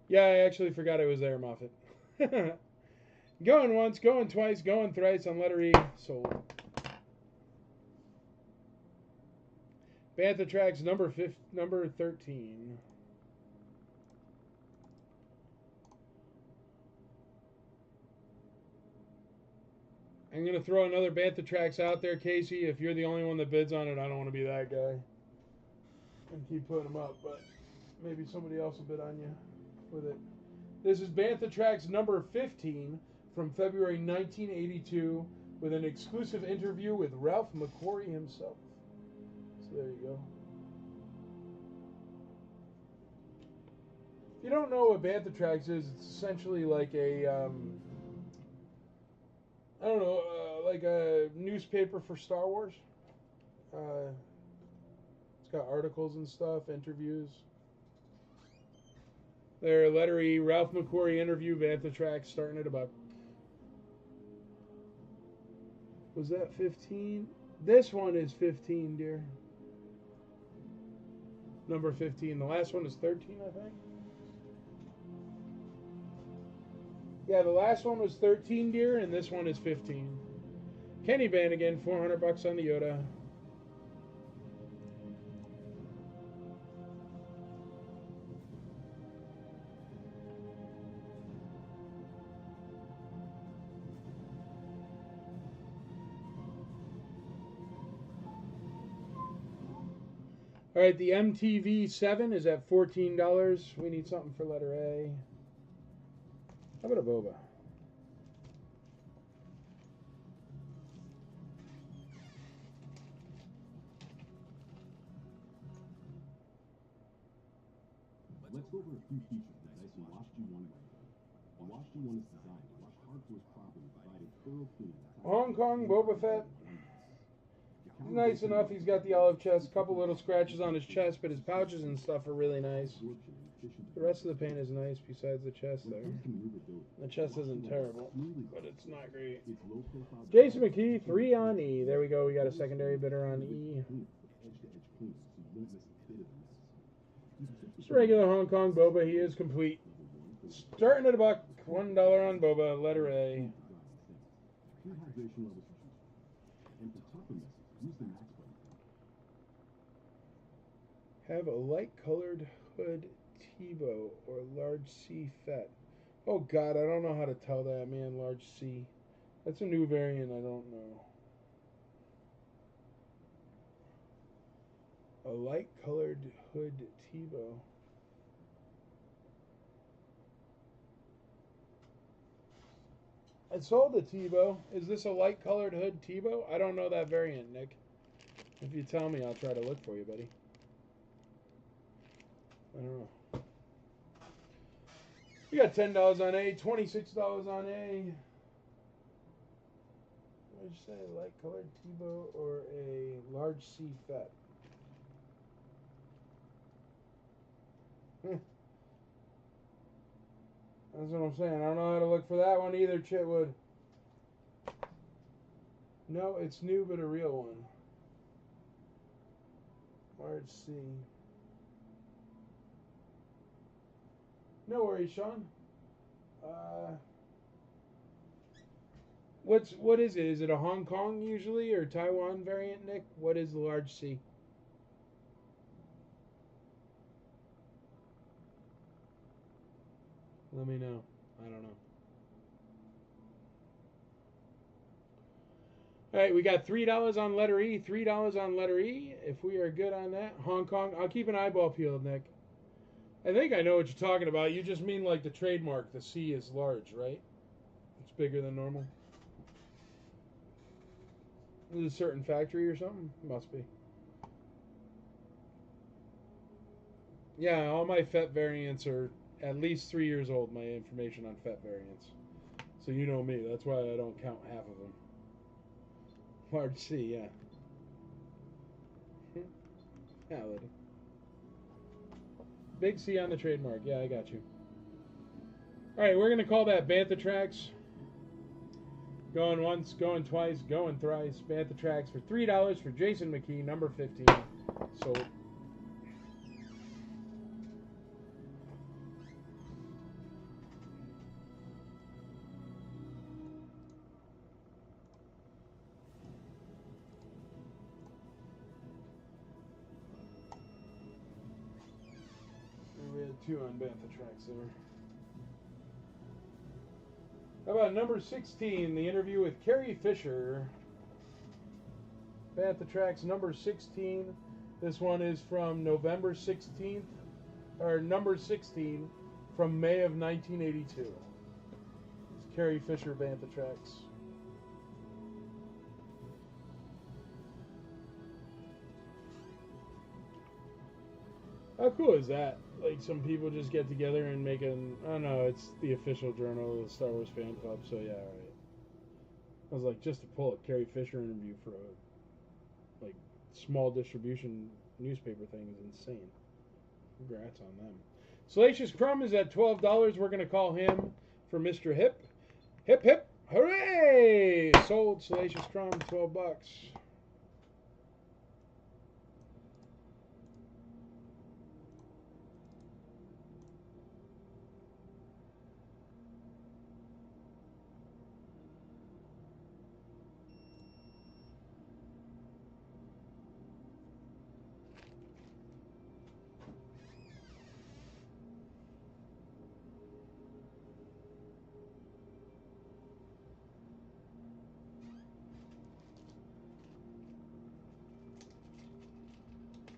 [SPEAKER 1] Yeah, I actually forgot it was there, Moffat. Going once, going twice, going thrice on letter E. Sold. Bantha Tracks number 13. I'm going to throw another Bantha Tracks out there, Casey. If you're the only one that bids on it, I don't want to be that guy and keep putting them up, but maybe somebody else will bid on you with it. This is Bantha Tracks number 15 from February 1982 with an exclusive interview with Ralph McQuarrie himself. So there you go. If you don't know what Bantha Tracks is, it's essentially like a, I don't know, like a newspaper for Star Wars. It's got articles and stuff, interviews. Their letter E, Ralph McQuarrie interview, Bantha Tracks, starting at $1. Was that 15? This one is 15, dear. Number 15. The last one is 13, I think. Yeah, the last one was 13, dear, and this one is 15. Kenny Bannigan, $400 on the Yoda. All right, the MTV 7 is at $14. We need something for letter A. How about a boba?
[SPEAKER 2] Let's go over a few features of the nice Wash G1 rifle. The Wash G1 is designed to wash hard force properly, providing thorough cleaning.
[SPEAKER 1] Hong Kong Boba Fett. Nice enough. He's got the olive chest, a couple little scratches on his chest, but his pouches and stuff are really nice. The rest of the paint is nice besides the chest there. The chest isn't terrible, but it's not great. Jason McKee, 3 on E. There we go. We got a secondary bidder on E. Just regular Hong Kong Boba. He is complete. Starting at $1. $1 on Boba. Letter A. Have a light-colored hood Tebow or large C Fett. Oh God, I don't know how to tell that, man. Large C. That's a new variant. I don't know. A light-colored hood Tebow. I sold a Tebow. Is this a light-colored hood Tebow? I don't know that variant, Nick. If you tell me, I'll try to look for you, buddy. I don't know. We got $10 on A, $26 on A. What did you say? Light colored Tebow or a large C Fett? That's what I'm saying. I don't know how to look for that one either, Chitwood. No, it's new, but a real one. Large C. No worries, Sean. What is it? Is it a Hong Kong usually or Taiwan variant, Nick? What is the large C? Let me know. I don't know. All right, we got $3 on letter E. $3 on letter E. If we are good on that, Hong Kong. I'll keep an eyeball peeled, Nick. I think I know what you're talking about. You just mean like the trademark. The C is large, right? It's bigger than normal. Is it a certain factory or something? Must be. Yeah, all my Fett variants are at least 3 years old, my information on Fett variants. So you know me. That's why I don't count half of them. Large C, yeah. Yeah, lady. Big C on the trademark. Yeah, I got you. All right, we're going to call that Bantha Tracks. Going once, going twice, going thrice. Bantha Tracks for $3 for Jason McKee, number 15. Sold. We had 2 on Bantha Tracks there. How about number 16, the interview with Carrie Fisher? Bantha Tracks number 16. This one is from November 16th, or number 16 from May of 1982. It's Carrie Fisher Bantha Tracks. How cool is that? Like, some people just get together and make an... I don't know, it's the official journal of the Star Wars Fan Club, so yeah, alright. I was like, just to pull a Carrie Fisher interview for a, like, small distribution newspaper thing is insane. Congrats on them. Salacious Crumb is at $12. We're going to call him for Mr. Hip. Hip, hip, hooray! Sold Salacious Crumb, $12.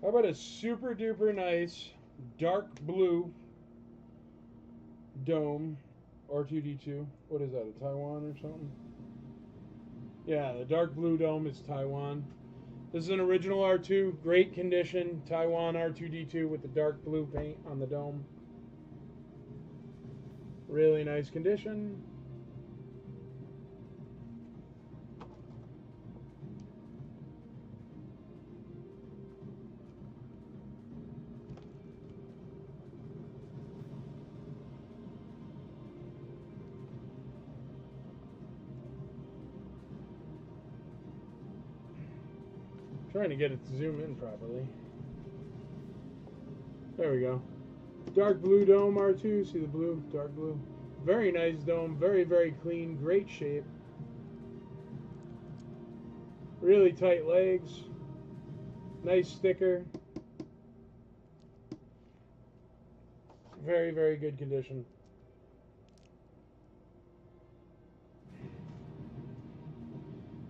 [SPEAKER 1] How about a super duper nice dark blue dome R2D2? What is that, a Taiwan or something? Yeah, the dark blue dome is Taiwan. This is an original R2, great condition, Taiwan R2D2 with the dark blue paint on the dome. Really nice condition. Trying to get it to zoom in properly. There we go. Dark blue dome R2. See the blue? Dark blue. Very nice dome. Very, very clean. Great shape. Really tight legs. Nice sticker. Very, very good condition.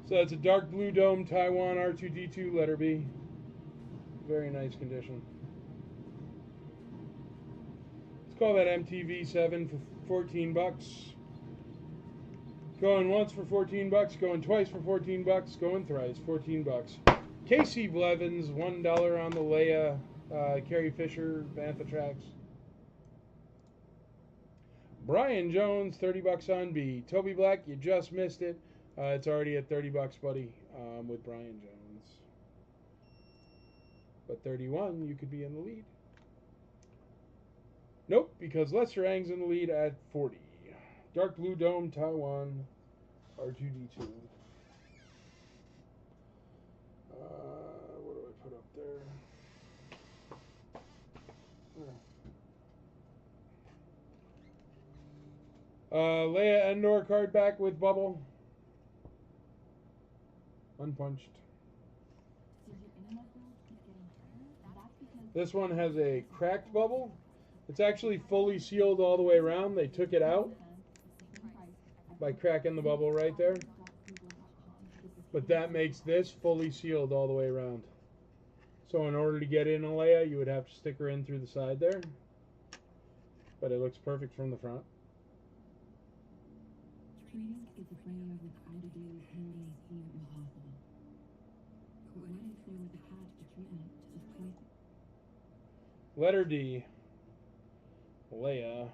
[SPEAKER 1] So it's a dark blue dome Taiwan R2D2 letter B. Very nice condition. Let's call that MTV7 for 14 bucks. Going once for 14 bucks, going twice for 14 bucks, going thrice 14 bucks. Casey Blevins, $1 on the Leia Carrie Fisher Bantha Tracks. Brian Jones, 30 bucks on B. Toby Black, you just missed it. It's already at 30 bucks, buddy, with Brian Jones. But 31, you could be in the lead. Nope, because Lester Ang's in the lead at 40. Dark blue dome, Taiwan, R2D2. What do I put up there? Leia Endor card back with bubble. Unpunched. This one has a cracked bubble. It's actually fully sealed all the way around. They took it out by cracking the bubble right there. But that makes this fully sealed all the way around. So in order to get in a Leia, you would have to stick her in through the side there. But it looks perfect from the front.
[SPEAKER 5] Treating schizophrenia without a daily pain may seem impossible. But what if there was a path to treatment to this crisis?
[SPEAKER 1] Letter D. Leia.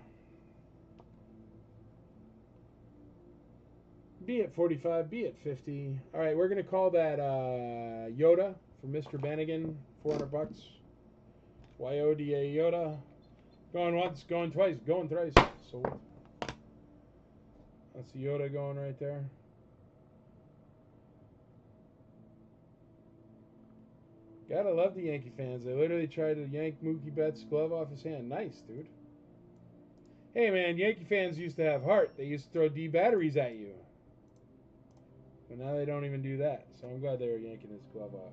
[SPEAKER 1] B at 45, B at 50. All right, we're going to call that Yoda for Mr. Bennigan, 400 bucks. YODA Yoda. Going once, going twice, going thrice. Sold. That's Yoda going right there. Gotta love the Yankee fans. They literally tried to yank Mookie Betts' glove off his hand. Nice, dude. Hey, man, Yankee fans used to have heart. They used to throw D batteries at you. But now they don't even do that. So I'm glad they were yanking his glove off.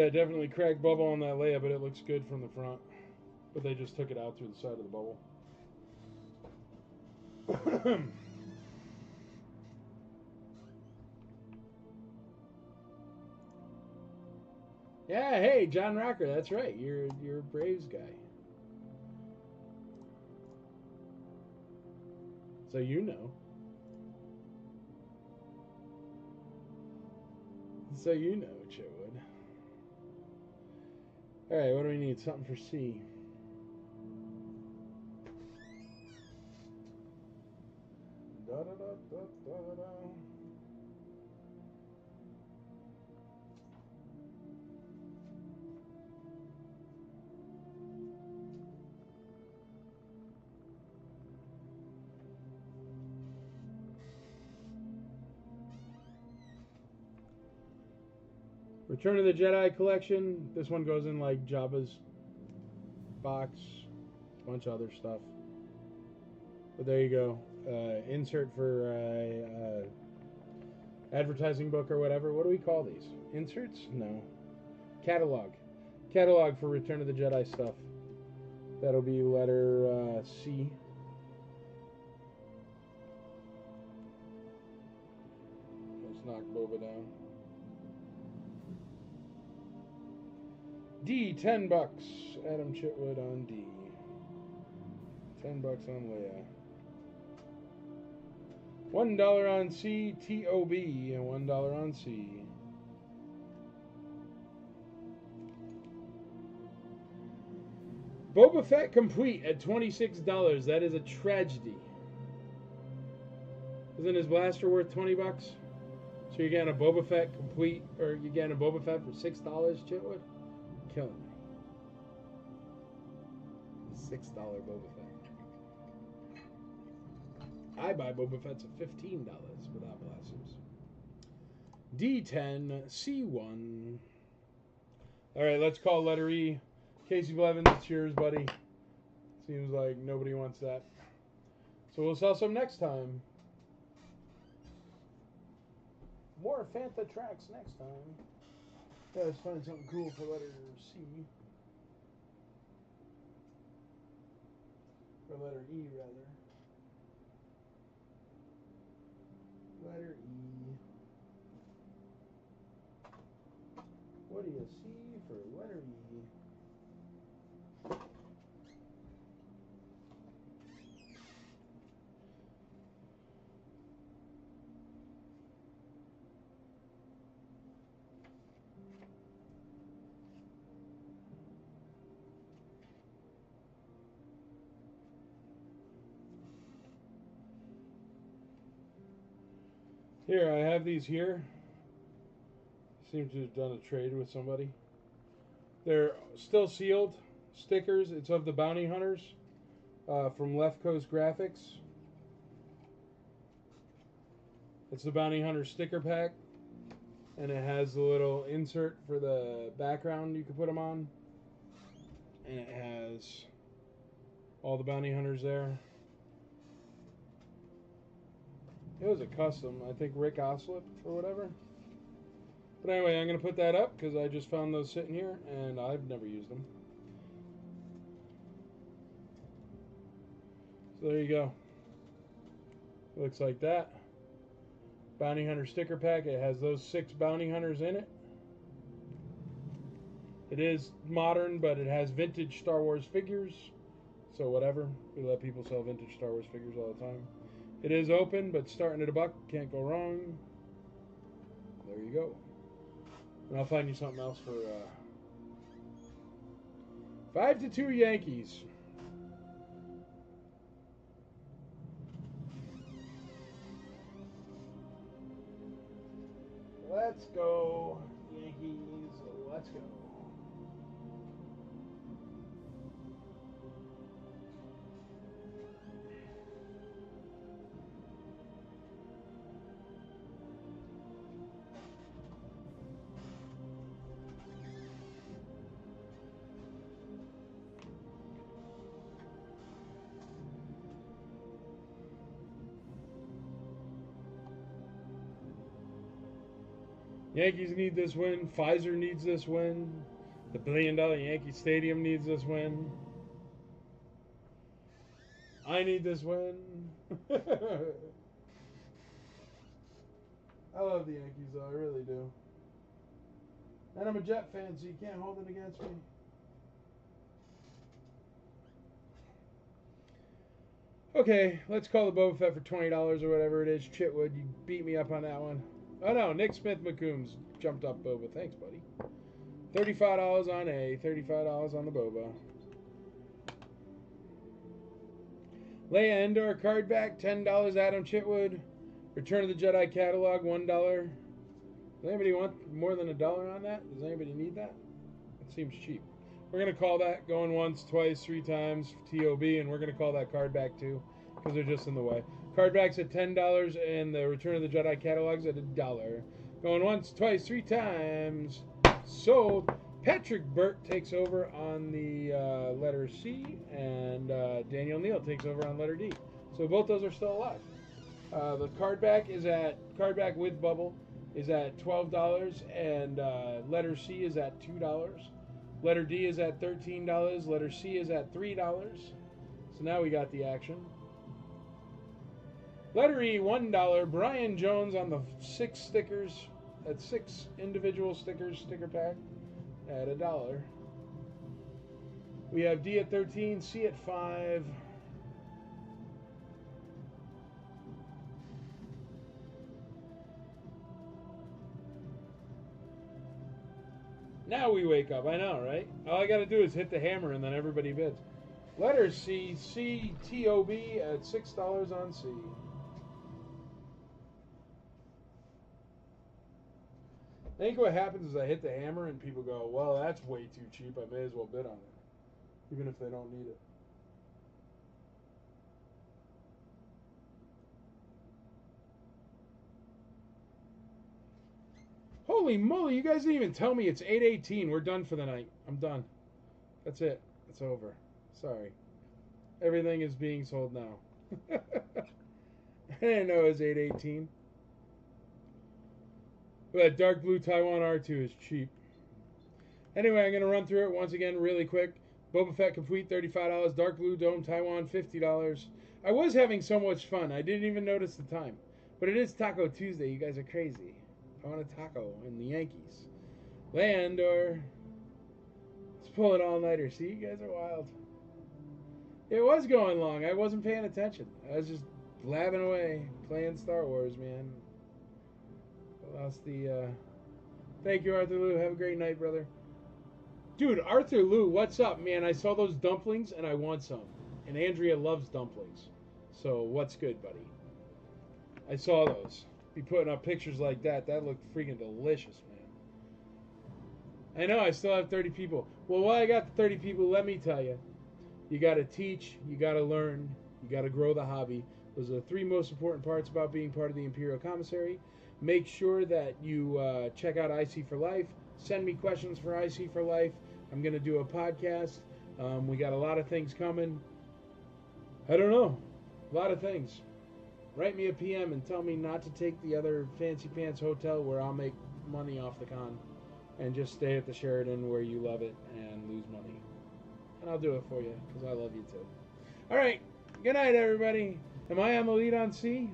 [SPEAKER 1] Yeah, definitely cracked bubble on that Leia, but it looks good from the front. But they just took it out through the side of the bubble. Yeah, hey, John Rocker, that's right. You're a Braves guy. So you know. So you know, Chitwood. Alright, what do we need? Something for C. Da da da da da da. Return of the Jedi collection. This one goes in like Jabba's box, a bunch of other stuff. But there you go. Insert for advertising book or whatever. What do we call these? Inserts? No. Catalog. Catalog for Return of the Jedi stuff. That'll be letter C. Let's knock Boba down. D, $10. Adam Chitwood on D. $10 on Leia. $1 on C, TOB, and $1 on C. Boba Fett complete at $26. That is a tragedy. Isn't his blaster worth $20? So you're getting a Boba Fett complete, or you're getting a Boba Fett for $6, Chitwood? Killing me. $6 Boba Fett. I buy Boba Fett's at $15 without blasters. D10, C1. Alright, let's call letter E. Casey Blevins, it's yours, buddy. Seems like nobody wants that. So we'll sell some next time. More Fanta tracks next time. Yeah, let's find something cool for letter C. Or letter E, rather. Letter E. What do you see for letter E? Here, I have these here. Seem to have done a trade with somebody. They're still sealed stickers. It's of the Bounty Hunters from Left Coast Graphics. It's the Bounty Hunter sticker pack. And it has the little insert for the background you can put them on. And it has all the Bounty Hunters there. It was a custom, I think Rick Oslip or whatever. But anyway, I'm going to put that up because I just found those sitting here and I've never used them. So there you go. Looks like that. Bounty Hunter sticker pack. It has those 6 Bounty Hunters in it. It is modern, but it has vintage Star Wars figures. So whatever. We let people sell vintage Star Wars figures all the time. It is open, but starting at $1. Can't go wrong. There you go. And I'll find you something else for 5-2 Yankees. Let's go, Yankees. Let's go. Yankees need this win. Pfizer needs this win. The $1 billion Yankee Stadium needs this win. I need this win. I love the Yankees, though. I really do. And I'm a Jet fan, so you can't hold it against me. Okay, let's call the Boba Fett for $20 or whatever it is. Chitwood, you beat me up on that one. Oh no, Nick Smith McCombs jumped up Boba. Thanks, buddy. $35 on A, $35 on the Boba. Leia Endor card back, $10 Adam Chitwood. Return of the Jedi catalog, $1. Does anybody want more than $1 on that? Does anybody need that? It seems cheap. We're going to call that going once, twice, 3 times, TOB, and we're going to call that card back too, because they're just in the way. Card back's at $10, and the Return of the Jedi catalog's at $1. Going once, twice, 3 times. Sold. Patrick Burt takes over on the letter C, and Daniel Neal takes over on letter D. So both those are still alive. The card back with bubble is at $12, and letter C is at $2. Letter D is at $13. Letter C is at $3. So now we got the action. Letter E, $1. Brian Jones on the 6 stickers. That's 6 individual stickers, sticker pack at $1. We have D at 13, C at 5. Now we wake up. I know, right? All I got to do is hit the hammer and then everybody bids. Letter C, CTOB at $6 on C. I think what happens is I hit the hammer and people go, well, that's way too cheap. I may as well bid on it, even if they don't need it. Holy moly, you guys didn't even tell me it's 8:18. We're done for the night. I'm done. That's it. It's over. Sorry. Everything is being sold now. I didn't know it was 8:18. But that dark blue Taiwan R2 is cheap. Anyway, I'm going to run through it once again really quick. Boba Fett Complete, $35. Dark blue Dome Taiwan, $50. I was having so much fun. I didn't even notice the time. But it is Taco Tuesday. You guys are crazy. I want a taco in the Yankees. Land or... Let's pull it all-nighter. See, you guys are wild. It was going long. I wasn't paying attention. I was just blabbing away, playing Star Wars, man. I lost the... Thank you, Arthur Lou. Have a great night, brother. Dude, Arthur Lou, what's up, man? I saw those dumplings, and I want some. And Andrea loves dumplings. So, what's good, buddy? I saw those. Be putting up pictures like that. That looked freaking delicious, man. I know, I still have 30 people. Well, while I got the 30 people, let me tell you. You got to teach, you got to learn, you got to grow the hobby. Those are the 3 most important parts about being part of the Imperial Commissary. Make sure that you check out IC for Life. Send me questions for IC for Life. I'm going to do a podcast. We got a lot of things coming. I don't know. A lot of things. Write me a PM and tell me not to take the other Fancy Pants hotel where I'll make money off the con. And just stay at the Sheraton where you love it and lose money. And I'll do it for you because I love you too. All right. Good night, everybody. Am I on the lead on C?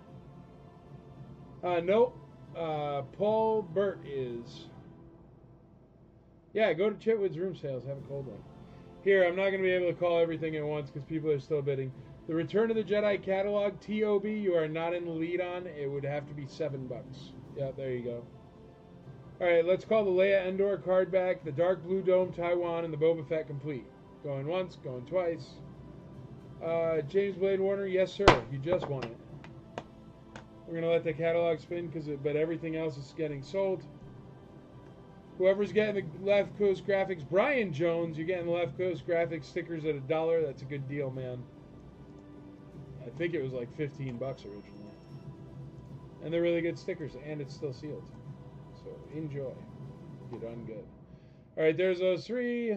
[SPEAKER 1] Nope. Paul Burt is. Yeah, go to Chitwood's room sales. Have a cold one. Here, I'm not going to be able to call everything at once because people are still bidding. The Return of the Jedi catalog, TOB, you are not in the lead on. It would have to be $7. Yeah, there you go. All right, let's call the Leia Endor card back, the Dark Blue Dome Taiwan, and the Boba Fett Complete. Going once, going twice. James Blade Warner, yes, sir. You just won it. We're going to let the catalog spin, but everything else is getting sold. Whoever's getting the Left Coast Graphics, Brian Jones, you're getting the Left Coast Graphics stickers at $1. That's a good deal, man. I think it was like $15 originally. And they're really good stickers, and it's still sealed. So enjoy. You're done good. All right, there's those 3.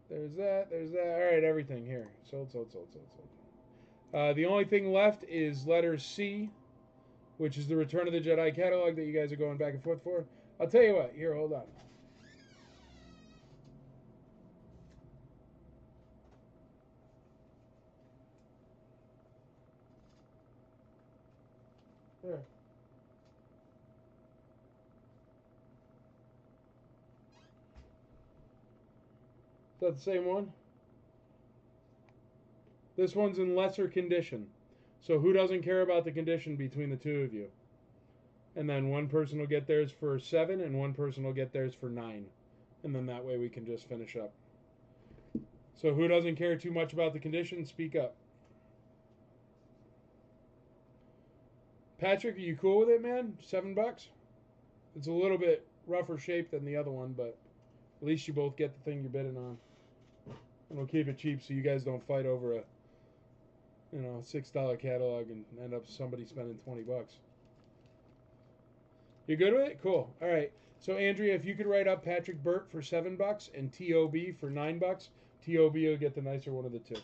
[SPEAKER 1] There's that. There's that. All right, everything here. Sold. The only thing left is letter C. which is the Return of the Jedi catalog that you guys are going back and forth for. I'll tell you what. Here, hold on. There. Is that the same one? This one's in lesser condition. So who doesn't care about the condition between the two of you? And then one person will get theirs for 7 and one person will get theirs for 9. And then that way we can just finish up. So who doesn't care too much about the condition? Speak up. Patrick, are you cool with it, man? $7? It's a little bit rougher shape than the other one, but at least you both get the thing you're bidding on. And we'll keep it cheap so you guys don't fight over a, $6 catalog and end up somebody spending $20. You good with it? Cool. All right. So Andrea, if you could write up Patrick Burt for $7 and TOB for $9, TOB will get the nicer one of the two.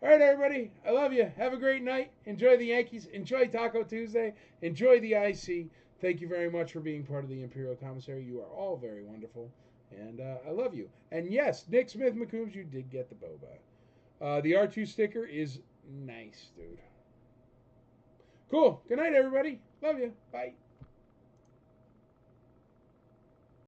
[SPEAKER 1] All right, everybody. I love you. Have a great night. Enjoy the Yankees. Enjoy Taco Tuesday. Enjoy the IC. Thank you very much for being part of the Imperial Commissary. You are all very wonderful. And I love you. And yes, Nick Smith McCombs, you did get the boba. The R2 sticker is nice, dude. Cool. Good night, everybody. Love you. Bye.